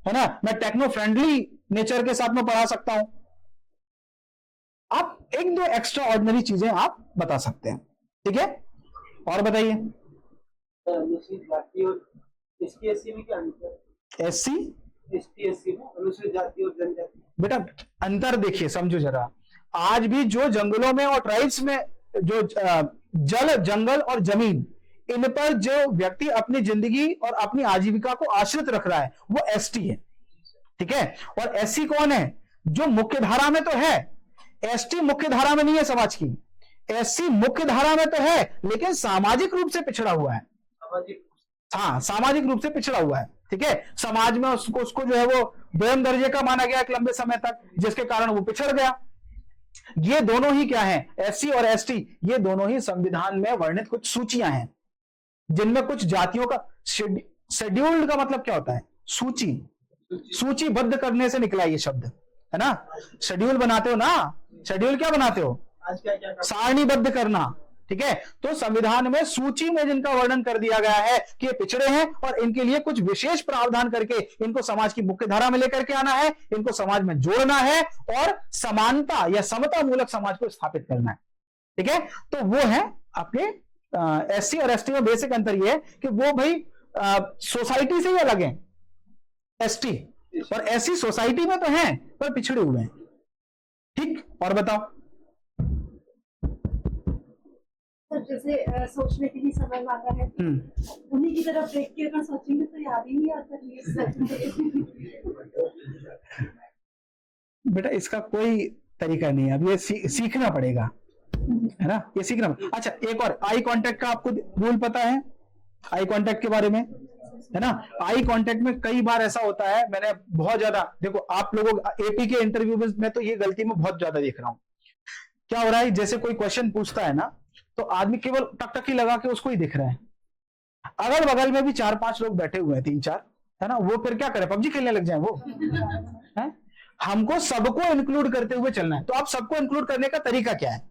है ना, मैं टेक्नो फ्रेंडली नेचर के साथ में पढ़ा सकता हूं। आप 1-2 एक्स्ट्रा ऑर्डिनरी चीजें आप बता सकते हैं, ठीक है। और बताइए अनुसूचित जाति और ST/SC में क्या अंतर है? SC ST/SC में अनुसूचित जाति और जनजाति बेटा अंतर देखिए, समझो जरा, आज भी जो जंगलों में और ट्राइब्स में जो जल, जंगल और जमीन, इन पर जो व्यक्ति अपनी जिंदगी और अपनी आजीविका को आश्रित रख रहा है वो ST है, ठीक है। और एससी कौन है? जो मुख्य धारा में तो है, एसटी मुख्य धारा में नहीं है समाज की, एससी मुख्य धारा में तो है लेकिन सामाजिक रूप से पिछड़ा हुआ है। हाँ, सामाजिक रूप से पिछड़ा हुआ है, ठीक है। समाज में उसको जो है वो दोयम दर्जे का माना गया एक लंबे समय तक, जिसके कारण वो पिछड़ गया। ये दोनों ही क्या है, एससी और एसटी, ये दोनों ही संविधान में वर्णित कुछ सूचियां हैं जिनमें कुछ जातियों का शेड्यूल्ड का मतलब क्या होता है? सूची, सूचीबद्ध करने से निकला ये शब्द, है ना। शेड्यूल बनाते हो ना, शेड्यूल क्या बनाते हो? सारणीबद्ध करना, ठीक है। तो संविधान में सूची में जिनका वर्णन कर दिया गया है कि ये पिछड़े हैं और इनके लिए कुछ विशेष प्रावधान करके इनको समाज की मुख्य धारा में लेकर के आना है, इनको समाज में जोड़ना है और समानता या समता मूलक समाज को स्थापित करना है, ठीक है। तो वो है आपके एससी और एसटी में बेसिक अंतर ये है कि वो भाई सोसाइटी से ही अलग है एसटी, और एससी सोसाइटी में तो है पर पिछड़े हुए हैं, ठीक। और बताओ सर, जैसे सोचने के लिए समय मांगा है, उन्हीं की तरफ देख के अगर सोचेंगे तो याद ही नहीं आता बेटा। इसका कोई तरीका नहीं है, अब ये सीखना पड़ेगा, है ना, ये सीखना। अच्छा, एक और, आई कांटेक्ट का आपको रूल पता है? आई कांटेक्ट के बारे में, है ना। आई कांटेक्ट में कई बार ऐसा होता है, मैंने बहुत ज्यादा, देखो आप लोगों एपी के इंटरव्यू में तो ये गलती में बहुत ज्यादा देख रहा हूं। क्या हो रहा है, जैसे कोई क्वेश्चन पूछता है ना, तो आदमी केवल टकटकी लगा के उसको ही दिख रहा है, अगल बगल में भी 4-5 लोग बैठे हुए हैं, 3-4, है ना। वो फिर क्या करे, पबजी खेलने लग जाए वो, है। हमको सबको इंक्लूड करते हुए चलना है। तो आप सबको इंक्लूड करने का तरीका क्या है?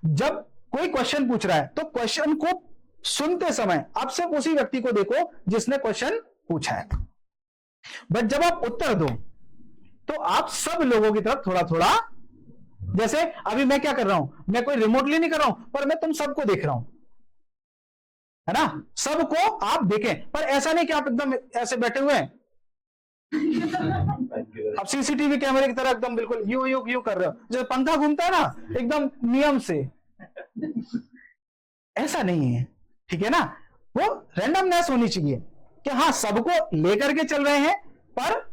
जब कोई क्वेश्चन पूछ रहा है तो क्वेश्चन को सुनते समय आप सिर्फ उसी व्यक्ति को देखो जिसने क्वेश्चन पूछा है, बट जब आप उत्तर दो तो आप सब लोगों की तरफ थोड़ा थोड़ा, जैसे अभी मैं क्या कर रहा हूं, मैं कोई रिमोटली नहीं कर रहा हूं, पर मैं तुम सबको देख रहा हूं, है ना। सबको आप देखें, पर ऐसा नहीं कि आप एकदम ऐसे बैठे हुए हैं, अब सीसीटीवी कैमरे की तरह एकदम बिल्कुल यूं यूं यूं कर रहे हो, जैसे पंखा घूमता है ना एकदम नियम से, ऐसा नहीं है, ठीक है ना। वो रैंडमनेस होनी चाहिए कि हाँ सबको लेकर के चल रहे हैं, पर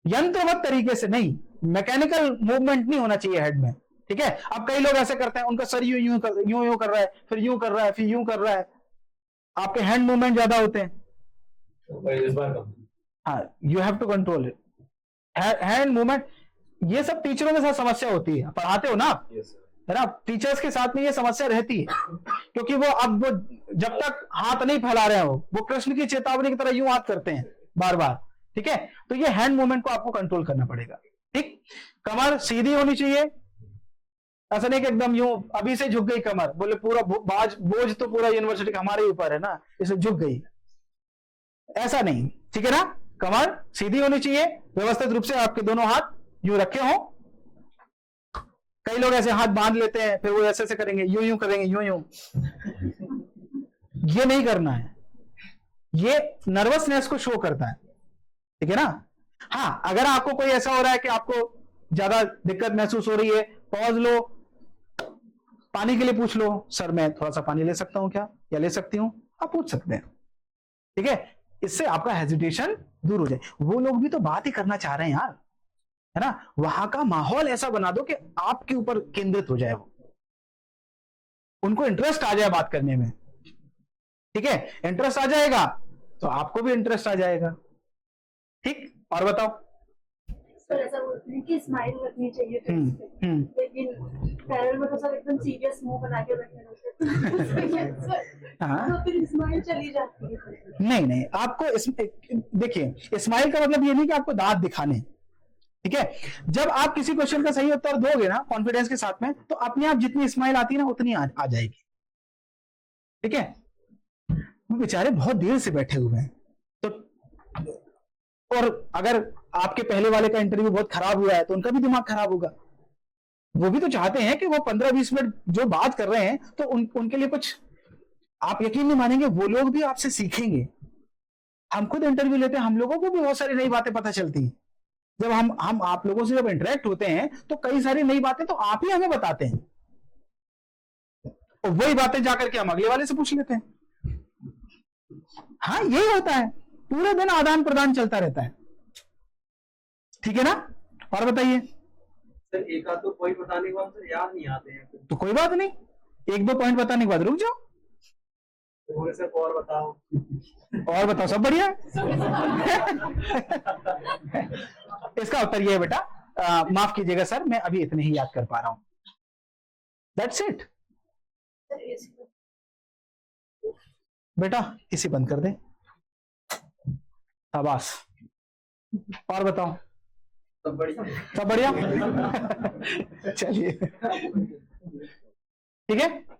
यंत्रवत तरीके से नहीं, मैकेनिकल मूवमेंट नहीं होना चाहिए हेड में, ठीक है। अब कई लोग ऐसे करते हैं, उनका सर यूं यूं कर रहा है, फिर यूं कर रहा है, फिर यूं कर रहा है, आपके हैंड मूवमेंट ज्यादा होते हैं। हाँ, you have to control it, hand movement. ये सब टीचरों के साथ समस्या होती है, पढ़ाते हो ना आप, है ना। टीचर्स के साथ में ये समस्या रहती है, क्योंकि वो अब वो जब तक हाथ नहीं फैला रहे हो, वो कृष्ण की चेतावनी की तरह यूं हाथ करते हैं बार बार, ठीक है। तो ये हैंड मूवमेंट को आपको कंट्रोल करना पड़ेगा, ठीक। कमर सीधी होनी चाहिए, ऐसा नहीं कि एकदम यूं अभी से झुक गई कमर, बोले पूरा बोझ तो पूरा यूनिवर्सिटी का हमारे ऊपर है ना, इसे झुक गई, ऐसा नहीं, ठीक है ना। कमर सीधी होनी चाहिए, व्यवस्थित रूप से आपके दोनों हाथ यूं रखे हों। कई लोग ऐसे हाथ बांध लेते हैं, फिर वो ऐसे ऐसे करेंगे, यूं यूं करेंगे, यूं यूं, ये नहीं करना है, ये नर्वसनेस को शो करता है, ठीक है ना। हाँ, अगर आपको कोई ऐसा हो रहा है कि आपको ज्यादा दिक्कत महसूस हो रही है, पॉज लो, पानी के लिए पूछ लो, सर मैं थोड़ा सा पानी ले सकता हूं क्या, या ले सकती हूं, आप पूछ सकते हैं, ठीक है। इससे आपका हेजिटेशन दूर हो जाए। वो लोग भी तो बात ही करना चाह रहे हैं यार, है ना। वहां का माहौल ऐसा बना दो कि आपके ऊपर केंद्रित हो जाए, वो उनको इंटरेस्ट आ जाए बात करने में, ठीक है। इंटरेस्ट आ जाएगा तो आपको भी इंटरेस्ट आ जाएगा, ठीक। और बताओ सर, ऐसा बोलते हैं कि स्माइल रखनी चाहिए फेस पे, लेकिन पैरल में तो सब एकदम सीरियस मुंह बना के बैठे रहते हैं, हाँ। तो फिर स्माइल चली जाती है। नहीं, आपको देखिए, स्माइल का मतलब ये नहीं कि आपको दांत दिखाने, ठीक है। जब आप किसी क्वेश्चन का सही उत्तर दोगे ना कॉन्फिडेंस के साथ में, तो अपने आप जितनी स्माइल आती है ना उतनी आ जाएगी, ठीक है। वो बेचारे बहुत देर से बैठे हुए हैं, तो और अगर आपके पहले वाले का इंटरव्यू बहुत खराब हुआ है तो उनका भी दिमाग खराब होगा। वो भी तो चाहते हैं कि वो 15-20 मिनट जो बात कर रहे हैं तो उनके लिए कुछ, आप यकीन नहीं मानेंगे, वो लोग भी आपसे सीखेंगे। हम खुद इंटरव्यू लेते हैं, हम लोगों को भी बहुत सारी नई बातें पता चलती हैं। जब हम आप लोगों से जब इंटरेक्ट होते हैं तो कई सारी नई बातें तो आप ही हमें बताते हैं, और वही बातें जाकर के हम अगले वाले से पूछ लेते हैं। हाँ, यही होता है, पूरे दिन आदान प्रदान चलता रहता है, ठीक है ना? और बताइए। सर एक आध तो पॉइंट बताने के बाद सर याद नहीं आते हैं। तो कोई बात नहीं, एक दो पॉइंट बताने के बाद रुक जाओ। थोड़े से और बताओ। और बताओ, सब बढ़िया। इसका उत्तर ये है बेटा, माफ कीजिएगा सर, मैं अभी इतने ही याद कर पा रहा हूं। दैट्स इट बेटा, इसी बंद कर दे। शाबाश। और बताओ, सब बढ़िया। सब बढ़िया। चलिए, ठीक है।